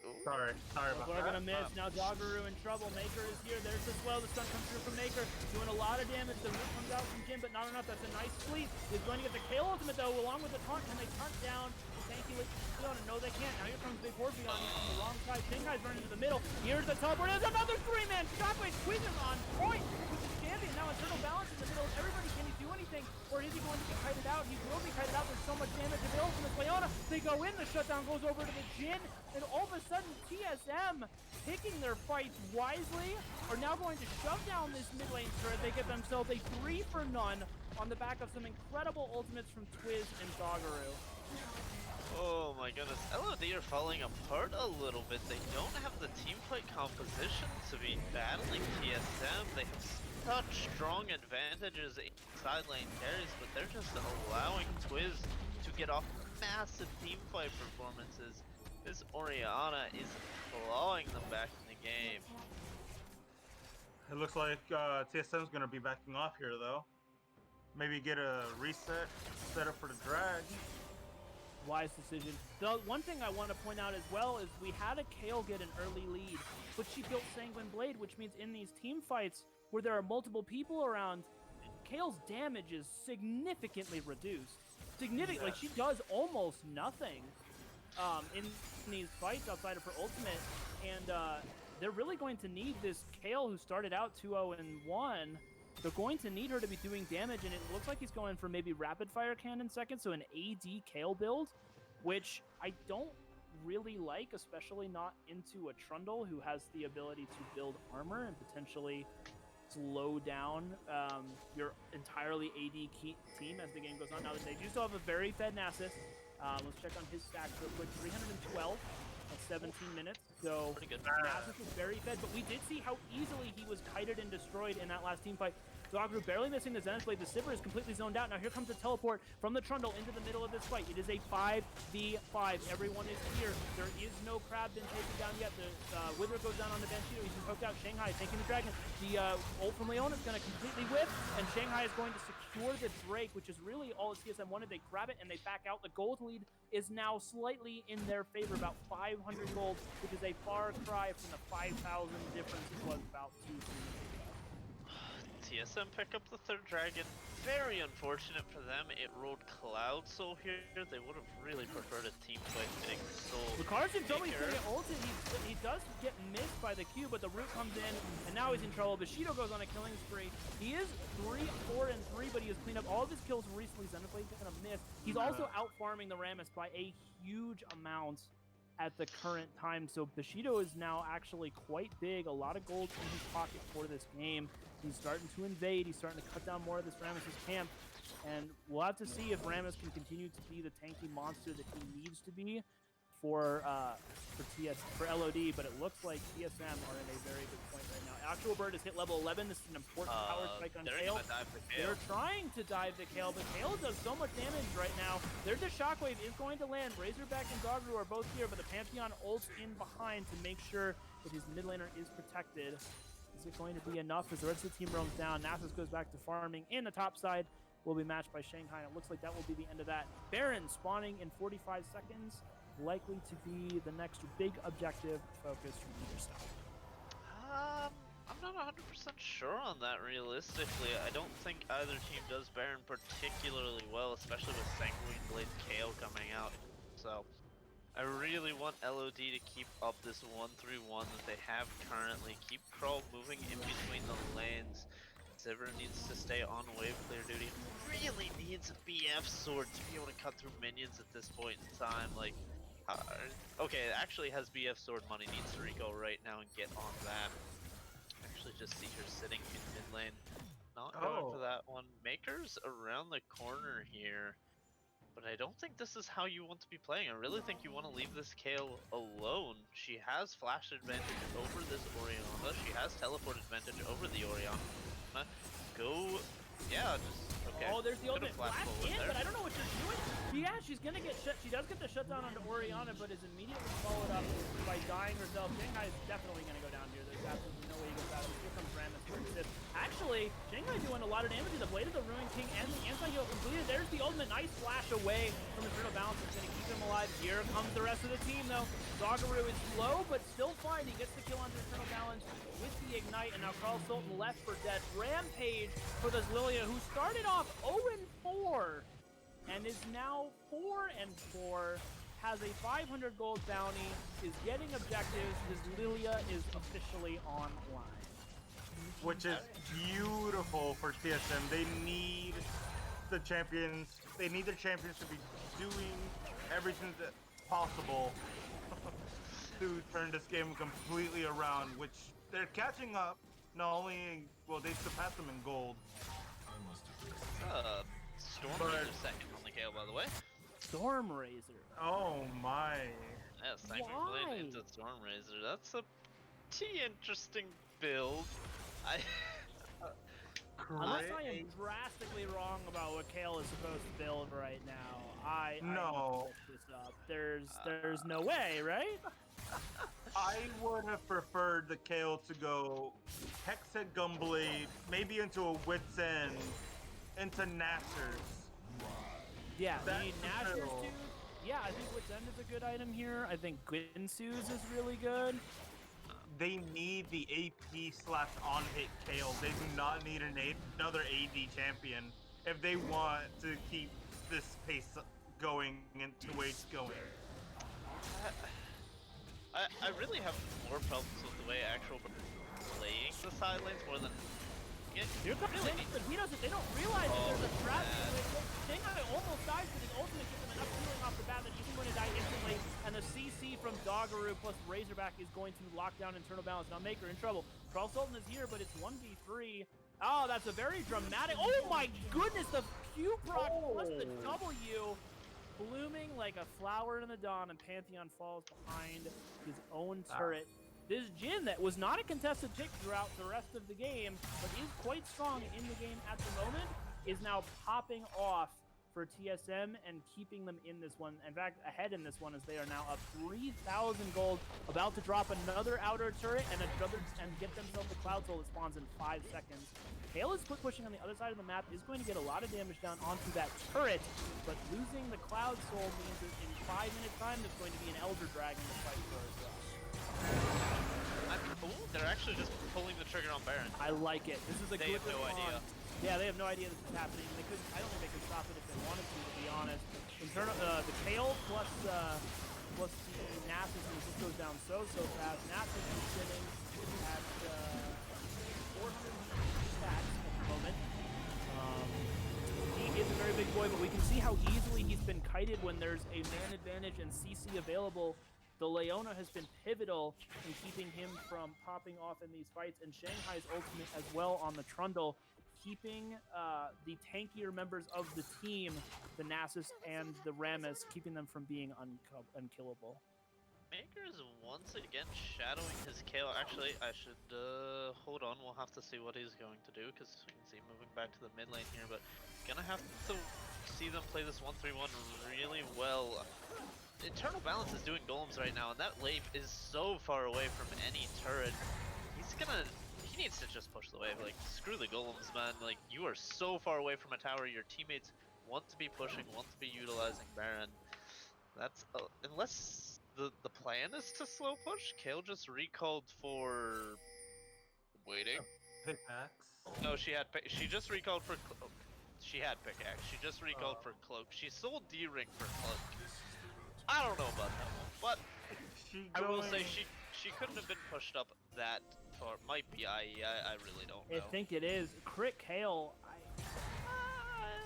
Ooh. Sorry That's about what I'm that. gonna miss. Now Doggeroo in trouble. Maker is here. There's the swell. The stun comes through from Maker, doing a lot of damage. The root comes out from Jin, but not enough. That's a nice fleet. He's going to get the Kale ultimate though, along with the taunt. Can they taunt down Tanky Leon? No, they can't. Now here comes Big Horpy on the wrong side. Shanghai's running to the middle. Here's the teleport. There's another 3-man. Shockwave squeezes on point with the champion. Now internal balance in the middle of everybody. Can he do anything? Or is he going to be kited out? He will be kited out. There's so much damage available from this Leona. They go in. The shutdown goes over to the Jin. And all of a sudden, TSM, picking their fights wisely, are now going to shove down this mid lane turret. They get themselves a 3-for-none on the back of some incredible ultimates from Twiz and Doggeroo. Oh my goodness, LOD are falling apart a little bit. They don't have the teamfight composition to be battling TSM. They have such strong advantages in side lane carries, but they're just allowing Twiz to get off massive teamfight performances. This Orianna is clawing them back in the game. It looks like TSM's gonna be backing off here though. Maybe get a reset, set up for the drag. Wise decision. The one thing I want to point out as well is we had a Kale get an early lead, but she built Sanguine Blade, which means in these team fights where there are multiple people around, Kale's damage is significantly reduced. Like she does almost nothing in these fights outside of her ultimate, and they're really going to need this Kale who started out 2-0-1. They're going to need her to be doing damage, and it looks like he's going for maybe Rapid Fire Cannon second, so an AD Kale build, which I don't really like, especially not into a Trundle who has the ability to build armor and potentially slow down your entirely AD team as the game goes on. Now, they do still have a very fed Nasus. Let's check on his stats real quick. 312 at 17 minutes. So Pretty good. Nasus is very fed, but we did see how easily he was kited and destroyed in that last team fight. Doggeroo barely missing the Zenith Blade. The Sivir is completely zoned out. Now here comes the teleport from the Trundle into the middle of this fight. It is a 5v5. Everyone is here. There is no Crab been taken down yet. The Wither goes down on the Banshee. He's been poked out. Shanghai taking the Dragon. The ult from Leona is going to completely whip, and Shanghai is going to secure the Drake, which is really all TSM wanted. They grab it and they back out. The gold lead is now slightly in their favor, about 500 gold, which is a far cry from the 5,000 difference it was about 2 minutes ago. TSM pick up the third dragon. Very unfortunate for them. It rolled Cloud Soul here. They would have really preferred a team fight hitting Soul. Lucarson's always going to get ulted. He does get missed by the Q, but the root comes in, and now he's in trouble. Bushido goes on a killing spree. He is 3-4-3, but he has cleaned up all of his kills recently. Xenoblade going to miss. He's also out farming the Rammus by a huge amount at the current time. So Bushido is now actually quite big. A lot of gold in his pocket for this game. He's starting to invade. He's starting to cut down more of this Rammus' camp. And we'll have to see if Rammus can continue to be the tanky monster that he needs to be for LOD, but it looks like TSM are in a very good point right now. Actual Bird has hit level 11. This is an important power spike on Kale. They're trying to dive the Kale, but Kale does so much damage right now. There's a Shockwave is going to land. Razorback and Doggeroo are both here, but the Pantheon ults in behind to make sure that his mid laner is protected. Is it going to be enough as the rest of the team roams down? Nasus goes back to farming in the top side. Will be matched by Shanghai, and it looks like that will be the end of that. Baron spawning in 45 seconds. Likely to be the next big objective focus from either side. I'm not 100% sure on that realistically. I don't think either team does Baron particularly well, especially with Sanguine Blade Kale coming out. So I really want LOD to keep up this 1-3-1 that they have currently. Keep Krull moving in between the lanes. Sivir needs to stay on wave clear duty. Really needs a BF sword to be able to cut through minions at this point in time. Like, okay, it actually has BF sword money. Needs to Rico right now and get on that. Actually, just see her sitting in mid lane. Not going for that one. Maker's around the corner here. But I don't think this is how you want to be playing. I really think you want to leave this Kale alone. She has flash advantage over this Orianna. She has teleport advantage over the Orianna. Go, yeah, just, okay. Oh, there's the ultimate flash in, there. but I don't know what she's doing. Yeah, she's gonna get shut. She does get the shutdown onto Orianna, but is immediately followed up by dying herself. Shanghai is definitely gonna go down here. There's absolutely no way he gets out of it. Here comes Rammus for assist. Actually, Shanghai doing a lot of damage to the Blade of the Ruined King and the anti-heal completed. There's the ultimate, nice flash away from Eternal Balance. It's going to keep him alive. Here comes the rest of the team, though. Doggeroo is low, but still fine. He gets the kill onto Eternal Balance with the Ignite, and now Carl Sultan left for dead. Rampage for this Lilia, who started off 0-4 and is now 4-4. Has a 500 gold bounty, is getting objectives. His Lilia is officially online. Which is beautiful for TSM. They need the champions. They need their champions to be doing everything that possible to turn this game completely around. Which they're catching up. Not only well, they surpassed them in gold. Storm But- Razor second on the KO, by the way. Storm Razor. Oh my! Yeah, Sanguine Why? Blade into Storm Razor. That's a pretty interesting build. Unless I am Great. drastically wrong about what Kale is supposed to build right now, I need to No. look this up. There's no way, right? I would have preferred the Kale to go Hexed Gunblade, maybe into a Wit's End, into Nashor's. Yeah, we That's need the Nashor's build. too. Yeah, I think Wit's End is a good item here. I think Ginsu's is really good. They need the AP/on-hit Kale. They do not need another AD champion if they want to keep this pace going into the way it's going. I really have more problems with the way actual playing the side lanes more than Here comes really Shingai, but they don't realize that there's a Oh, trap. man. Shingai almost dies, but his ultimate gives him enough healing off the bat that he's going to die instantly. And the CC from Doggeroo plus Razorback is going to lock down Internal Balance. Now Maker in trouble. Carl Sultan is here, but it's 1v3. Oh, that's a very dramatic. Oh my goodness, the Q proc plus the W. Blooming like a flower in the dawn, and Pantheon falls behind his own turret. This Jhin that was not a contested pick throughout the rest of the game, but is quite strong in the game at the moment, is now popping off for TSM and keeping them in this one. In fact, ahead in this one as they are now up 3,000 gold, about to drop another outer turret and get themselves a Cloud Soul that spawns in 5 seconds. Kale is quick pushing on the other side of the map, is going to get a lot of damage down onto that turret, but losing the Cloud Soul means that in 5 minutes time there's going to be an Elder Dragon to fight for as well. I mean, cool. They're actually just pulling the trigger on Baron. I like it. This is a They good have no response. idea. Yeah, they have no idea this is happening. They couldn't. I don't think they could stop it if they wanted to be honest. The Kale plus the Nasus, this goes down so fast. Nasus is sitting at 400 stats at the moment. He is a very big boy, but we can see how easily he's been kited when there's a man advantage and CC available. The Leona has been pivotal in keeping him from popping off in these fights, and Shanghai's ultimate as well on the Trundle, keeping the tankier members of the team, the Nasus and the Rammus, keeping them from being unkillable. Maker is once again shadowing his KO. Actually, I should hold on. We'll have to see what he's going to do because we can see him moving back to the mid lane here. But gonna have to see them play this 1-3-1 really well. Eternal Balance is doing golems right now, and that wave is so far away from any turret. He needs to just push the wave. Like, screw the golems, man. Like, you are so far away from a tower. Your teammates want to be pushing, want to be utilizing Baron. That's unless the plan is to slow push. Kale just recalled for waiting. Pickaxe. No, she just recalled for. She had pickaxe. She just recalled for cloak. She sold D-ring for cloak. I don't know about that one, but I will say she couldn't have been pushed up that far. Might be. I really don't know. I think it is. Crit Kale,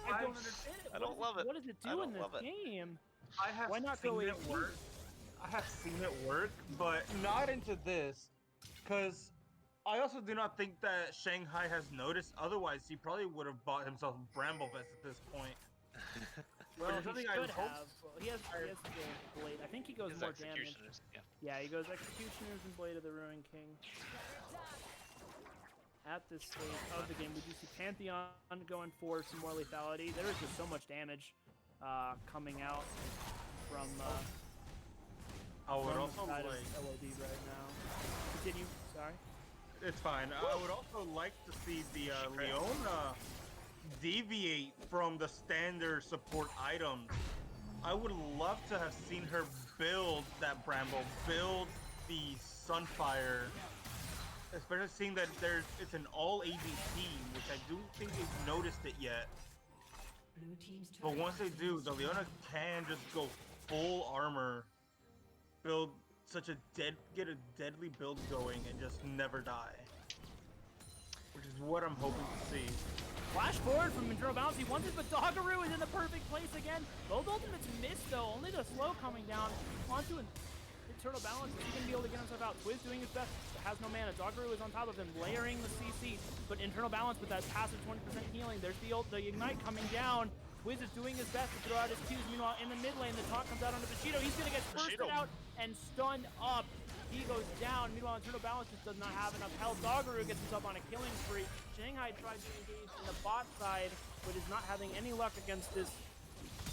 I don't understand it. I don't love it. What does it I do in don't this love it. game? I have Why not seen go it AD? work. I have seen it work, but not into this, because I also do not think that Shanghai has noticed. Otherwise, he probably would have bought himself Bramble Vest at this point. Well, there's he something should I hope- have. Well, he has the blade. I think he goes His more damage. executioners. Yeah. Yeah, he goes Executioners and Blade of the Ruined King. At this stage of the game, we do see Pantheon going for some more lethality. There is just so much damage coming out from I would the also side of like. LOD right now. Continue. Sorry. It's fine. I would also like to see the Leona deviate from the standard support items. I would love to have seen her build that Bramble, build the Sunfire, especially seeing that it's an all AD team, which I don't think they've noticed it yet. Blue team's turret But once they has been do, the Leona can just go full armor, build such a get a deadly build going, and just never die. Which is what I'm hoping to see. Flash forward from Internal Balance. He wants it, but Doggeroo is in the perfect place again. Both ultimates missed, though. Only the slow coming down onto Internal Balance. Is he going to be able to get himself out? Twiz doing his best, but has no mana. Doggeroo is on top of him, layering the CC. But Internal Balance with that passive 20% healing. There's the Ignite coming down. Twiz is doing his best to throw out his Qs. Meanwhile, in the mid lane, the taunt comes out onto Bushido. He's going to get bursted out and stunned up. He goes down. Meanwhile, Internal Balance just does not have enough health. Doggeroo gets himself on a killing spree. Shanghai tries to engage in the bot side, but is not having any luck against this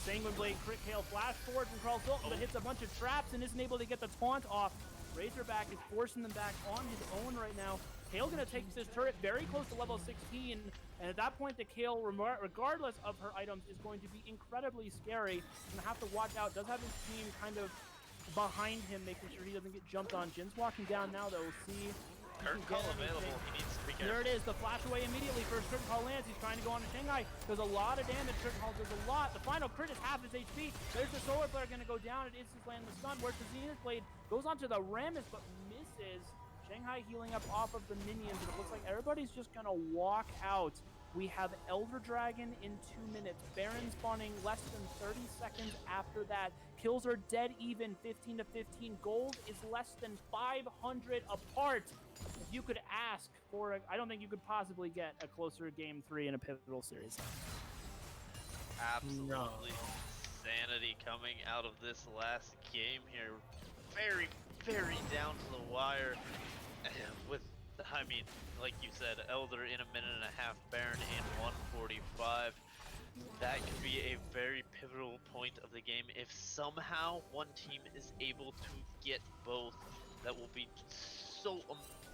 Sanguine Blade crit Kale. Flash forward from Carl Sultan, but hits a bunch of traps and isn't able to get the taunt off. Razorback is forcing them back on his own right now. Kale gonna take this turret very close to level 16, and at that point the Kale, regardless of her items, is going to be incredibly scary. Gonna have to watch out. Does have his team kind of behind him, making sure he doesn't get jumped on. Jin's walking down now, though. We'll see. Curtain call available. He needs to be careful. There it is, the flash away immediately. First curtain call lands. He's trying to go on to Shanghai. Does a lot of damage. Curtain call does a lot. The final crit is half his HP. There's the solar flare going to go down. It is his land the stun. Where's the Zenith Blade? Goes onto the Rammus, but misses. Shanghai healing up off of the minions, and it looks like everybody's just going to walk out. We have Elder Dragon in 2 minutes. Baron spawning less than 30 seconds after that. Kills are dead even, 15 to 15. Gold is less than 500 apart. If you could ask for I don't think you could possibly get a closer game 3 in a pivotal series. Absolutely insanity coming out of this last game here. Very, very down to the wire. With, I mean, like you said, Elder in a minute and a half, Baron in 145. That could be a very pivotal point of the game. If somehow one team is able to get both, that will be so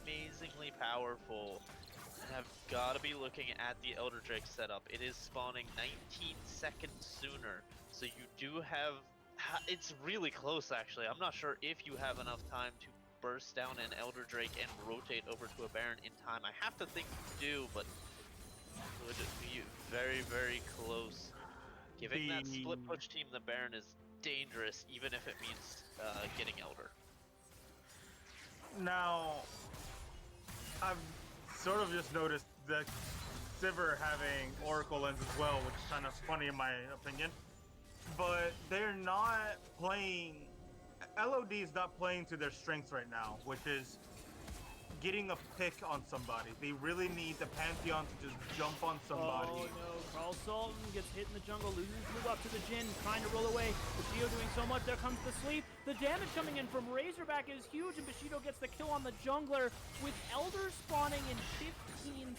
amazingly powerful. And I've got to be looking at the Elder Drake setup. It is spawning 19 seconds sooner, so you do have... It's really close, actually. I'm not sure if you have enough time to burst down an Elder Drake and rotate over to a Baron in time. I have to think you do, but it would be very, very close. Giving that split push team the Baron is dangerous, even if it means getting Elder. Now, I've sort of just noticed that Sivir having Oracle Lens as well, which is kind of funny in my opinion. But they're not playing... LOD is not playing to their strengths right now, which is getting a pick on somebody. They really need the Pantheon to just jump on somebody. Oh no, Carl Sultan gets hit in the jungle, loses his move up to the Jhin, trying to roll away. Bushido doing so much, there comes the sleep. The damage coming in from Razorback is huge, and Bushido gets the kill on the jungler with Elder spawning in 15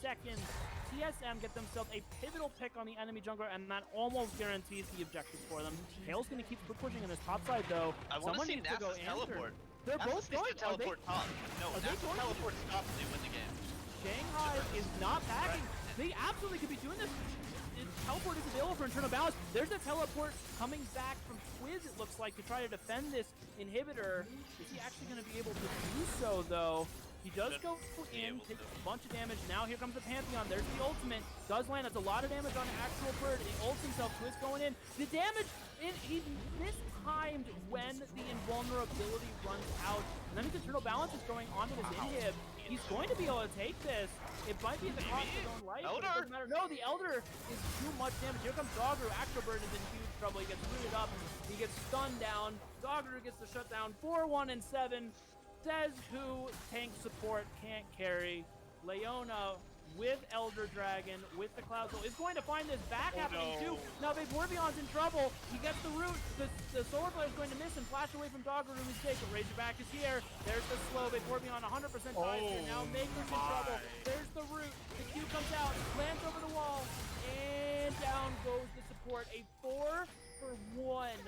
seconds. TSM get themselves a pivotal pick on the enemy jungler, and that almost guarantees the objective for them. Kale's going to keep pushing in this top side, though. I want to see needs to go Nasus teleport. They're both going. To teleport top. No, Nasus teleport stops and they win the game. Shanghai is not backing. They absolutely could be doing this. Teleport is available for Internal Balance. There's a teleport coming back from Twiz, it looks like, to try to defend this inhibitor. Is he actually going to be able to do so, though? He does go in, takes a bunch of damage. Now here comes the Pantheon. There's the ultimate. Does land. That's a lot of damage on an actual bird. He ults himself. Twiz going in. The damage, he mistimed when the invulnerability runs out. And then his Eternal Balance is going onto his inhib. He's going to be able to take this. It might be at the cost of his own life, but it doesn't matter. No, the Elder is too much damage. Here comes Doggeroo. Actual Bird is in huge trouble. He gets rooted up. He gets stunned down. Doggeroo gets the shutdown. 4-1 and 7. Says who tank support can't carry. Leona with Elder Dragon, with the Cloud Soul, is going to find this back happening too. Now Vaporbion's in trouble. He gets the root. The Solar Flare is going to miss and flash away from Doggeroo mistake. But Razorback is here. There's the slow. Vaporbion 100% dies here. Now Maker's in trouble. There's the root. The Q comes out, lands over the wall, and down goes the support. A 4-for-1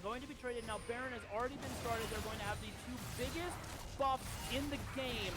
going to be traded. Now, Baron has already been started. They're going to have the two biggest buffs in the game.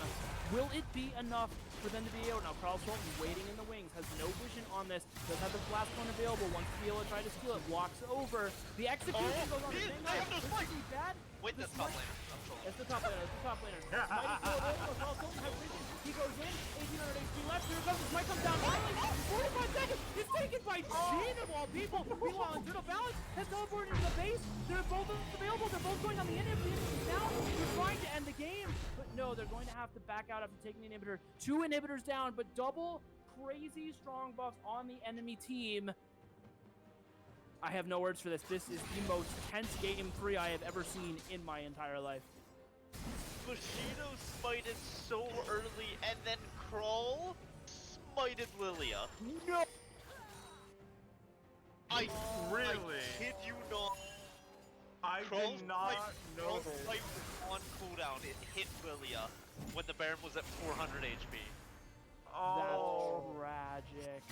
Will it be enough for them to be able? Now, Carl Sultan waiting in the wings, has no vision on this, does have the blast one available, wants to be able to try to steal it, walks over. The execution goes on the same guy. This could be bad. Wait, that's top laner. I'm trolling. It's the top laner, it's the top laner. Mighty still available, Carl Sultan has vision. He goes in, 1800 HP left, here it comes, this might come down finally. 45 seconds, it's taken by Jin of all people. Meanwhile, Internal Balance has teleported into the base. They're both available, they're both going on the inhibitor. The inhibitor's down, they're trying to end the game. But no, they're going to have to back out after taking the inhibitor. 2 inhibitors down, but double crazy strong buffs on the enemy team. I have no words for this. This is the most tense game 3 I have ever seen in my entire life. Bushido smited so early, and then Krull smited Lilia. No! I Really? kid you not. I Krull's did not fight- know Krull's this. fight was on cooldown. It hit Lilia when the Baron was at 400 HP. Oh, That's tragic.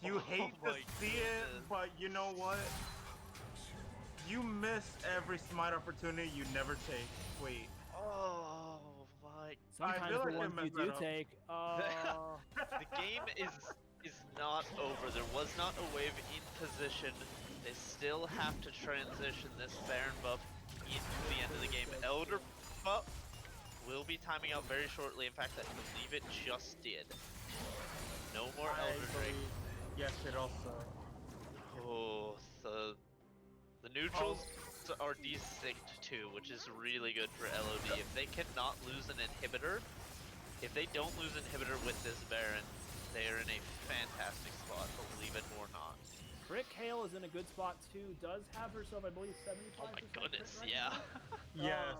you hate to my see it, goodness. but you know what? You miss every smite opportunity you never take. Wait. Oh my! Sometimes feel the like they ones you messed do that up. take. Oh. The game is not over. There was not a wave in position. They still have to transition this Baron buff into the end of the game. Elder buff will be timing out very shortly. In fact, I believe it just did. No more I Elder Drake. believe- Yes, it also. Oh, the neutrals are desynced too, which is really good for LOD. If they cannot lose an inhibitor, if they don't lose an inhibitor with this Baron, they are in a fantastic spot, believe it or not. Brick Hale is in a good spot too. Does have herself, I believe, 75%. Oh my goodness, right yeah. now. Yes.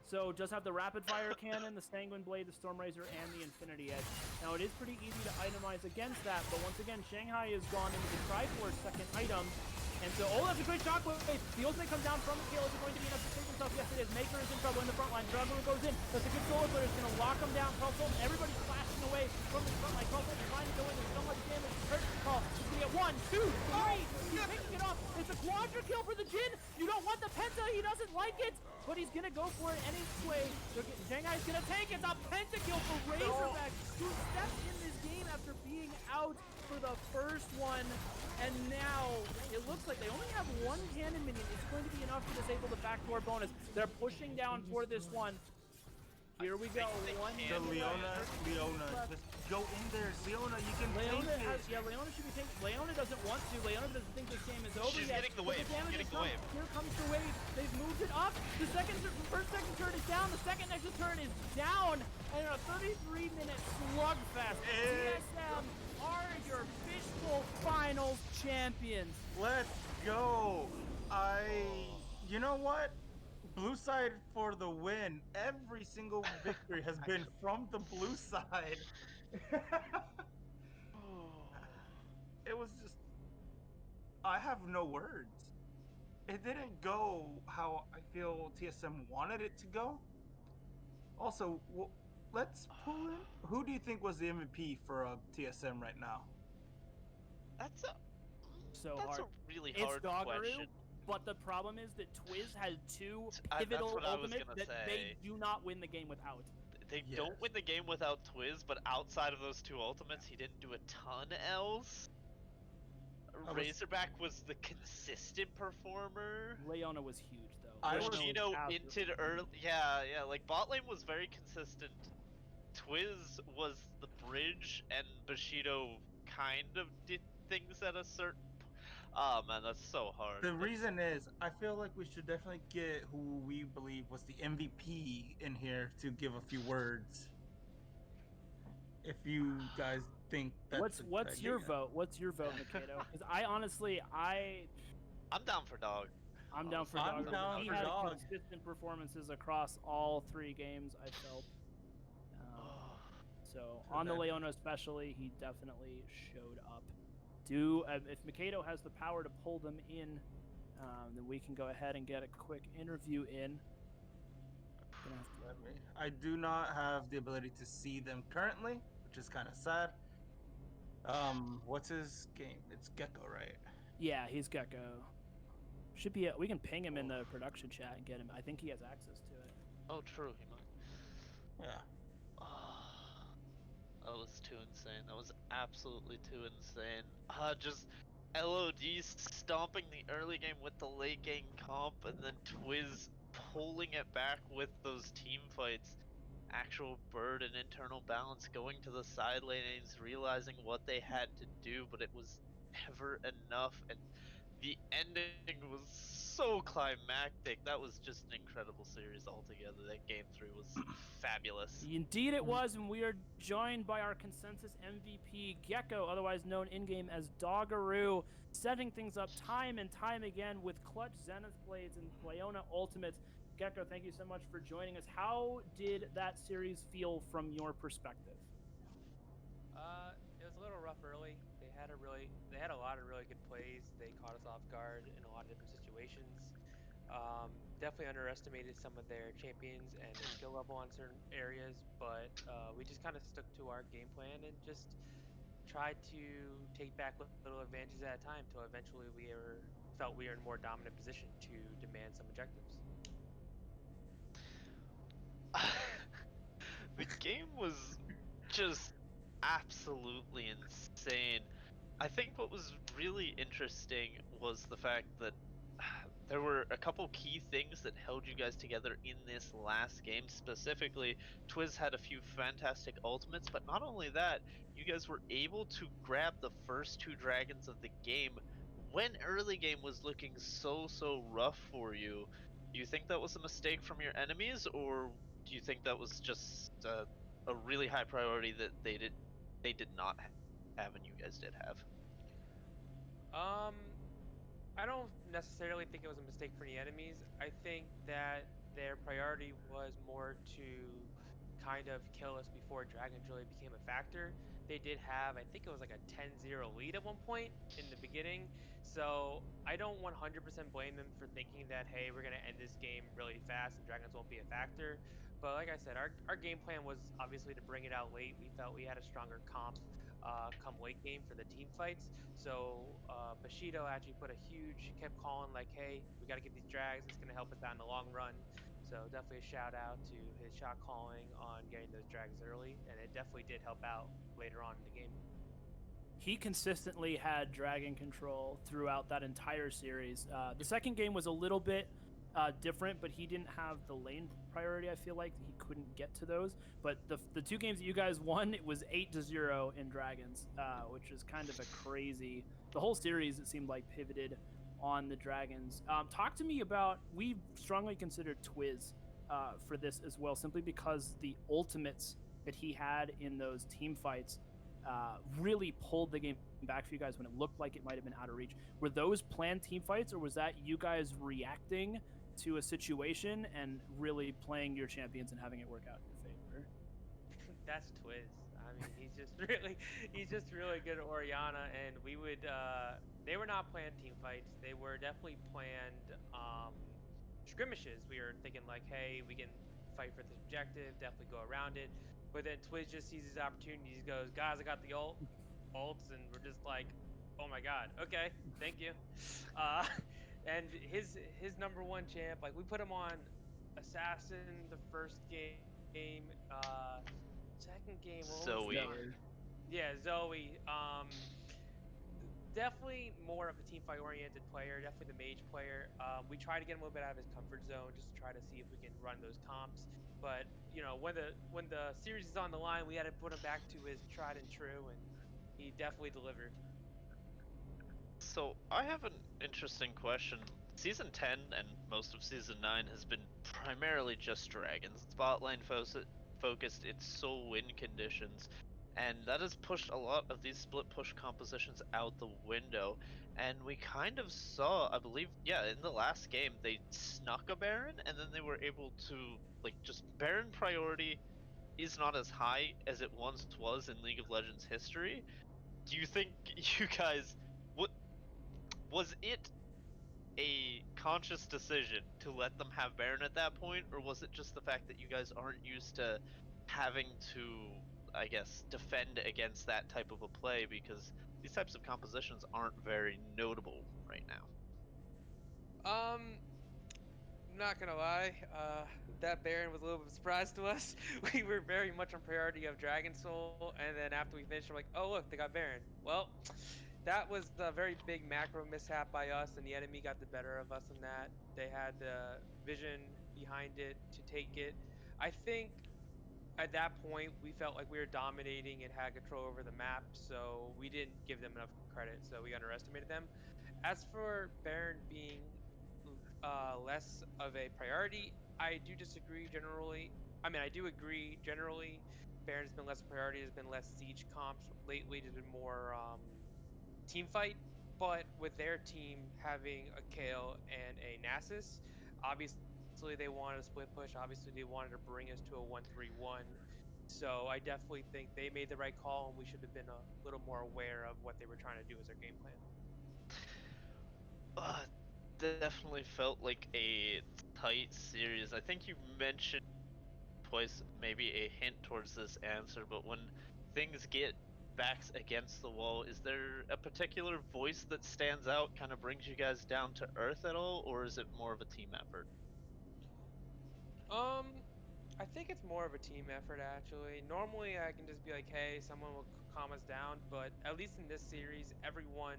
So does have the rapid fire cannon, the Sanguine Blade, the Storm Razor, and the Infinity Edge. Now it is pretty easy to itemize against that, but once again, Shanghai has gone into the Triforce second item. And so, oh, that's a great shockwave. The ultimate comes down from the Kale. Is it going to be enough to save himself? Yes, it is. Maker is in trouble in the front line. Juggler goes in. That's a good solar player. Is going to lock him down. Carl Sultan, everybody's flashing away from the front line. Carl Sultan trying to go in. There's so much damage. Curtain call. He's going to get 1, 2, 3. He's picking it off. It's a quadra kill for the Jin. You don't want the Penta. He doesn't like it, but he's going to go for it anyway. Shanghai's going to take it. It's a pentakill for Razorback, who stepped in this game after being out for the first one. And now it looks like they only have 1 cannon minion. It's going to be enough to disable the backdoor bonus. They're pushing down for this one. Here we go. One The can. Leona, just go in there. Leona, you can Leona take has, it. yeah, Leona should be taking. Leona doesn't want to. Leona doesn't think this game is over She's yet. getting the but wave. damage Getting has the come. wave. Here comes the wave. They've moved it up. The first second turret is down. The second extra turret is down. And in a 33-minute slugfest, Eh. TSM are your Fishbowl Finals champions. Let's go. You know what? Blue side for the win. Every single victory has been from the blue side. It was just, I have no words. It didn't go how I feel TSM wanted it to go. Also, let's pull in. Who do you think was the MVP for TSM right now? That's So a hard. really It's hard Doggeroo, question. but the problem is that Twiz has 2 That's pivotal what I was ultimates gonna that they say. do not win the game without. They Yes. don't win the game without Twiz, but outside of those 2 ultimates, he didn't do a ton else. Razorback was the consistent performer. Leona was huge though. I Leona was- Bushido absolutely inted early. Yeah, like bot lane was very consistent. Twiz was the bridge, and Bushido kind of did things at a certain. Oh man, that's so hard. The reason is, I feel like we should definitely get who we believe was the MVP in here to give a few words. If you guys think that's a good What's your idea. vote? What's your vote, Mikado? Because I honestly, I'm down for dog. I'm down for I'm Dog. down He for had Dog. consistent performances across all 3 games. I felt. So For on the them. Leona especially, he definitely showed up. If Mikado has the power to pull them in, then we can go ahead and get a quick interview in. Gonna have to- Let me- I do not have the ability to see them currently, which is kind of sad. What's his game? It's Gecko, right? Yeah, he's Gecko. Should be. We can ping him in the production chat and get him. I think he has access to it. Oh, true, he might. Yeah. Oh, that was too insane. That was absolutely too insane. Just LOD stomping the early game with the late game comp, and then Twiz pulling it back with those team fights. Actual bird and internal balance going to the side lanes, realizing what they had to do, but it was never enough. And the ending was so climactic. That was just an incredible series altogether. That game 3 was fabulous. Indeed, it was, and we are joined by our consensus MVP Gecko, otherwise known in-game as Doggeroo, setting things up time and time again with clutch Zenith Blades and Leona Ultimates. Gecko, thank you so much for joining us. How did that series feel from your perspective? It was a little rough early. They had a lot of really good plays. They caught us off guard in a lot of different situations. Definitely underestimated some of their champions and their skill level on certain areas, but we just kind of stuck to our game plan and just tried to take back little advantages at a time till eventually felt we were in a more dominant position to demand some objectives. The game was just absolutely insane. I think what was really interesting was the fact that there were a couple key things that held you guys together in this last game. Specifically, Twiz had a few fantastic ultimates, but not only that, you guys were able to grab the first 2 dragons of the game when early game was looking so rough for you. Do you think that was a mistake from your enemies, or do you think that was just a really high priority that they did not have and you guys did have? Um, I don't necessarily think it was a mistake for the enemies. I think that their priority was more to kind of kill us before dragons really became a factor. They did have, I think it was like a 10-0 lead at one point in the beginning. So I don't 100% blame them for thinking that, hey, we're going to end this game really fast and dragons won't be a factor. But like I said, our game plan was obviously to bring it out late. We felt we had a stronger comp come late game for the team fights. So Bushido actually kept calling like, "Hey, we got to get these drags. It's going to help us out in the long run." So definitely a shout out to his shot calling on getting those drags early, and it definitely did help out later on in the game. He consistently had dragon control throughout that entire series. The second game was a little bit different, but he didn't have the lane priority. I feel like he couldn't get to those. But the 2 games that you guys won, it was 8-0 in dragons, which is kind of a crazy. The whole series, it seemed like, pivoted on the dragons. Talk to me about. We strongly considered Twiz for this as well, simply because the ultimates that he had in those team fights really pulled the game back for you guys when it looked like it might have been out of reach. Were those planned team fights, or was that you guys reacting to a situation and really playing your champions and having it work out in your favor? That's Twiz. I mean, he's just really good at Oriana, and they were not planned team fights. They were definitely planned skirmishes. We were thinking like, hey, we can fight for this objective, definitely go around it. But then Twiz just sees his opportunities, goes, guys, I got the ults, and we're just like, oh my god, okay, thank you. Uh, and his number one champ, like we put him on assassin the first game. Second game, what was he Zoe. on? Yeah, Zoe. Definitely more of a team fight oriented player. Definitely the mage player. We try to get him a little bit out of his comfort zone, just to try to see if we can run those comps. But you know, when the series is on the line, we had to put him back to his tried and true, and he definitely delivered. So I have an interesting question. Season 10 and most of Season 9 has been primarily just dragons. It's botline focused, it's sole win conditions, and that has pushed a lot of these split push compositions out the window. And we kind of saw, I believe, yeah, in the last game, they snuck a Baron, and then they were able to, like, just Baron priority is not as high as it once was in League of Legends history. Do you think you guys, what was it a conscious decision to let them have Baron at that point, or was it just the fact that you guys aren't used to having to, I guess, defend against that type of a play, because these types of compositions aren't very notable right now? Um, Not gonna lie, that Baron was a little bit of a surprise to us. We were very much on priority of Dragon Soul, and then after we finished, we're like, oh look, they got Baron. Well, that was a very big macro mishap by us, and the enemy got the better of us in that. They had the vision behind it to take it. I think at that point we felt like we were dominating and had control over the map, so we didn't give them enough credit, so we underestimated them. As for Baron being less of a priority, I do disagree generally. I mean, I do agree generally. Baron's been less priority. There's been less siege comps lately. There's been more team fight. But with their team having a Kale and a Nasus, obviously they wanted a split push. Obviously they wanted to bring us to a 1-3-1. So I definitely think they made the right call, and we should have been a little more aware of what they were trying to do as their game plan. Uh, Definitely felt like a tight series. I think you mentioned twice maybe a hint towards this answer, but when things get backs against the wall, is there a particular voice that stands out, kind of brings you guys down to earth at all, or is it more of a team effort? Um, I think it's more of a team effort actually. Normally I can just be like, "Hey, someone will calm us down," but at least in this series, everyone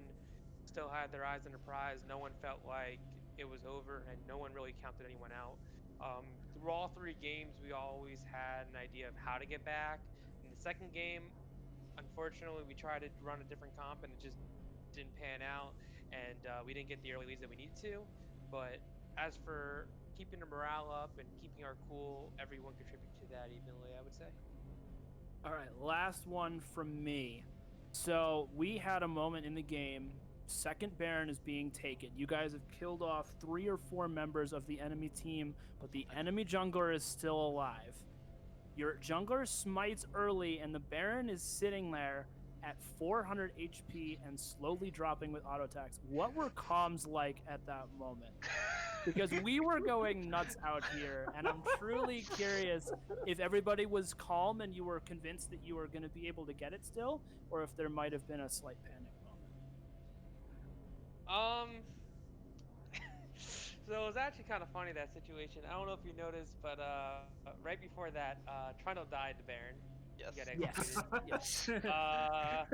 still had their eyes on the prize. No one felt like it was over, and no one really counted anyone out. Through all three games, we always had an idea of how to get back. In the second game, unfortunately, we tried to run a different comp, and it just didn't pan out, and we didn't get the early leads that we needed to. But as for keeping the morale up and keeping our cool, everyone contributed to that evenly, I would say. All right, last one from me. So we had a moment in the game. Second Baron is being taken. You guys have killed off 3 or 4 members of the enemy team, but the enemy jungler is still alive. Your jungler smites early, and the Baron is sitting there at 400 HP and slowly dropping with auto attacks. What were comms like at that moment? Because we were going nuts out here, and I'm truly curious if everybody was calm and you were convinced that you were going to be able to get it still, or if there might have been a slight panic moment. Um, so it was actually kind of funny that situation. I don't know if you noticed, but right before that, Trundle died to Baron. He got Yes. executed. Yes. Uh,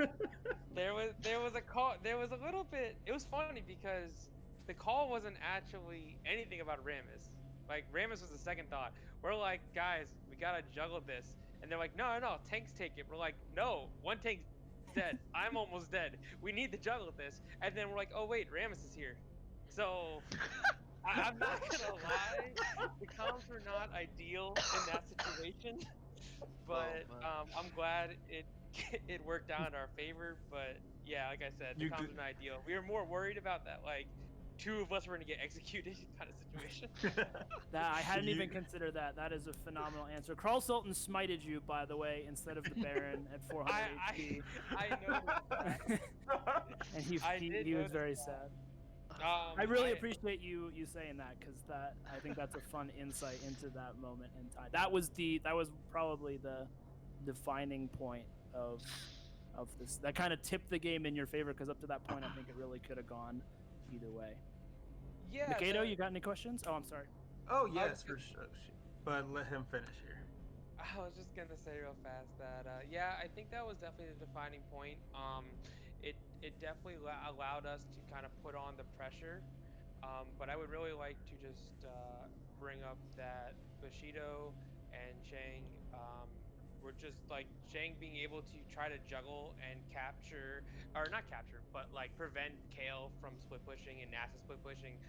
there was a call. There was a little bit. It was funny because the call wasn't actually anything about Rammus. Like Rammus was the second thought. We're like, guys, we gotta juggle this, and they're like, no, no, no, tanks take it. We're like, no, one tank's dead. I'm almost dead. We need to juggle this, and then we're like, oh wait, Rammus is here. So I'm not gonna lie, the comms were not ideal in that situation, Oh but man. I'm glad it it worked out in our favor. But yeah, like I said, the You comms did. were not ideal. We were more worried about that, like two of us were gonna get executed kind of situation. That I hadn't You- even considered that. That is a phenomenal answer. Carl Sultan smited you, by the way, instead of the Baron at 400 HP. I noticed that. And he I he, did he was notice very that. sad. I really I appreciate you saying that, because that, I think that's a fun insight into that moment in time. That was probably the defining point of this. That kind of tipped the game in your favor, because up to that point, I think it really could have gone either way. yeah. Mikado, the- you got any questions? Oh, I'm sorry. Oh I was yes, for just- sure. But let him finish here. I was just gonna say real fast that yeah, I think that was definitely the defining point. It definitely allowed us to kind of put on the pressure. But I would really like to just bring up that Bushido and Shang were just like Shang being able to try to juggle and capture, or not capture, but like prevent Kale from split pushing and NASA split pushing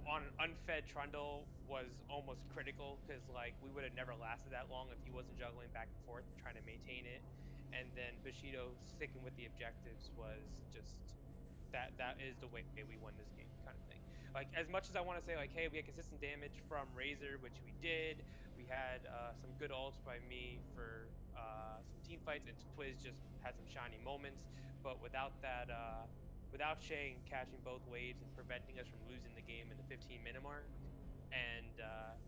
on an unfed Trundle was almost critical, because like we would have never lasted that long if he wasn't juggling back and forth and trying to maintain it. And then Bushido sticking with the objectives was just that is the way we won this game kind of thing. Like as much as I want to say like, hey, we had consistent damage from Razor, which we did. We had some good ults by me for some team fights, and Twiz just had some shiny moments. But without Shane catching both waves and preventing us from losing the game in the 15-minute mark, and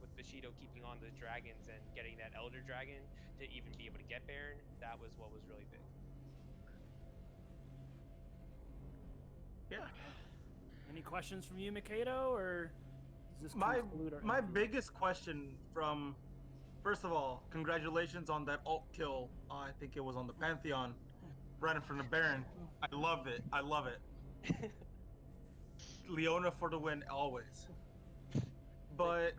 with Bushido keeping on those dragons and getting that Elder Dragon to even be able to get Baron, that was what was really big. Yeah. Any questions from you, Mikado, or does this My conclude our my interview? biggest question from, first of all, congratulations on that ult kill. I think it was on the Pantheon, right in front of Baron. I love it. I love it. Leona for the win always. But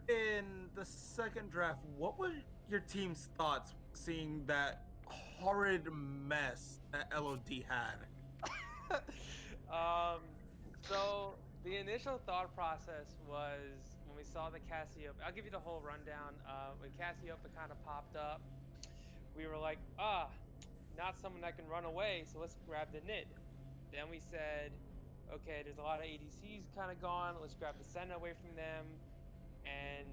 in the second draft, what were your team's thoughts seeing that horrid mess that LOD had? um, so the initial thought process was when we saw the Cassiopeia. I'll give you the whole rundown. When Cassiopeia kind of popped up, we were like, not someone that can run away, so let's grab the Nid. Then we said, okay, there's a lot of ADCs kind of gone. Let's grab the Senna away from them. And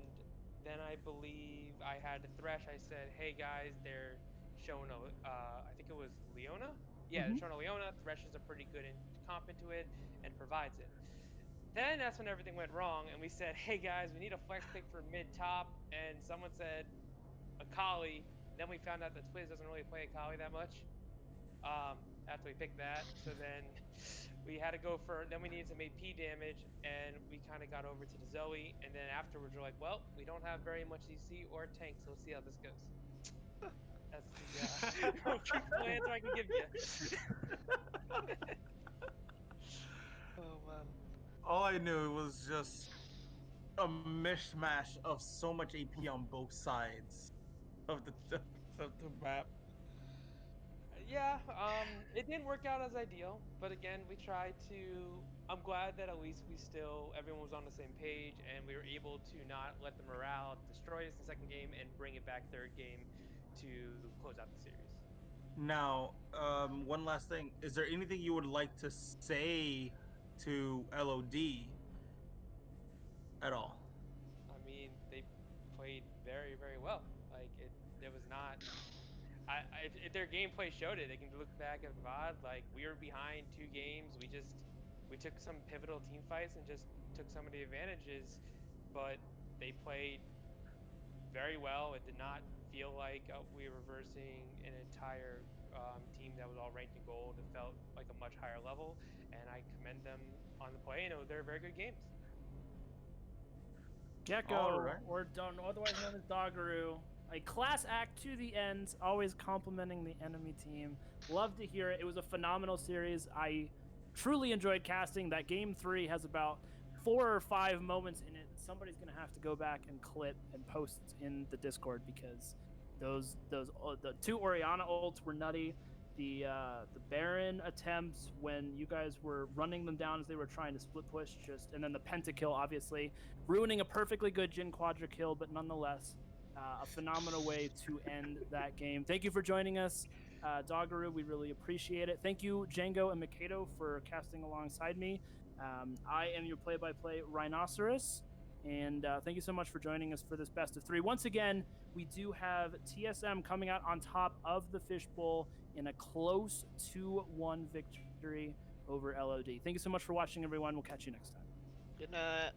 then I believe I had the Thresh. I said, hey guys, they're showing I think it was Leona. Yeah, they're Mhm. showing a Leona. Thresh is a pretty good comp into it and provides it. Then that's when everything went wrong, and we said, hey guys, we need a flex pick for mid top. And someone said Akali. Then we found out that Twiz doesn't really play Akali that much. After we picked that, so then we had to go for. Then we needed some AP damage, and we kind of got over to the Zoe. And then afterwards, we're like, well, we don't have very much EC or tank, so let's see how this goes. That's the most truthful answer I can give you. Oh man. All I knew was just a mishmash of so much AP on both sides of the map. Yeah, it didn't work out as ideal, but again, we tried to. I'm glad that at least everyone was on the same page, and we were able to not let the morale destroy us in the second game and bring it back third game to close out the series. Now, one last thing. Is there anything you would like to say to LOD at all? I mean, they played very, very well. Like there was not. If their gameplay showed it, they can look back at VOD. Like we were behind 2 games, we took some pivotal team fights and just took some of the advantages, but they played very well. It did not feel like we were versing an entire team that was all ranked in gold. It felt like a much higher level, and I commend them on the play. And they're very good games. All Gecko, right. or otherwise known as Doggeroo, a class act to the end, always complimenting the enemy team. Love to hear it. It was a phenomenal series. I truly enjoyed casting. That game 3 has about 4 or 5 moments in it that somebody's gonna have to go back and clip and post in the Discord because the 2 Oriana ults were nutty. The Baron attempts when you guys were running them down as they were trying to split push, and then the pentakill, obviously ruining a perfectly good Jin Quadra kill, but nonetheless, a phenomenal way to end that game. Thank you for joining us, Doggeroo. We really appreciate it. Thank you, Django and Mikado, for casting alongside me. I am your play-by-play Rhinoceros, and thank you so much for joining us for this best of 3. Once again, we do have TSM coming out on top of the Fishbowl in a close 2-1 victory over LOD. Thank you so much for watching, everyone. We'll catch you next time. Good night.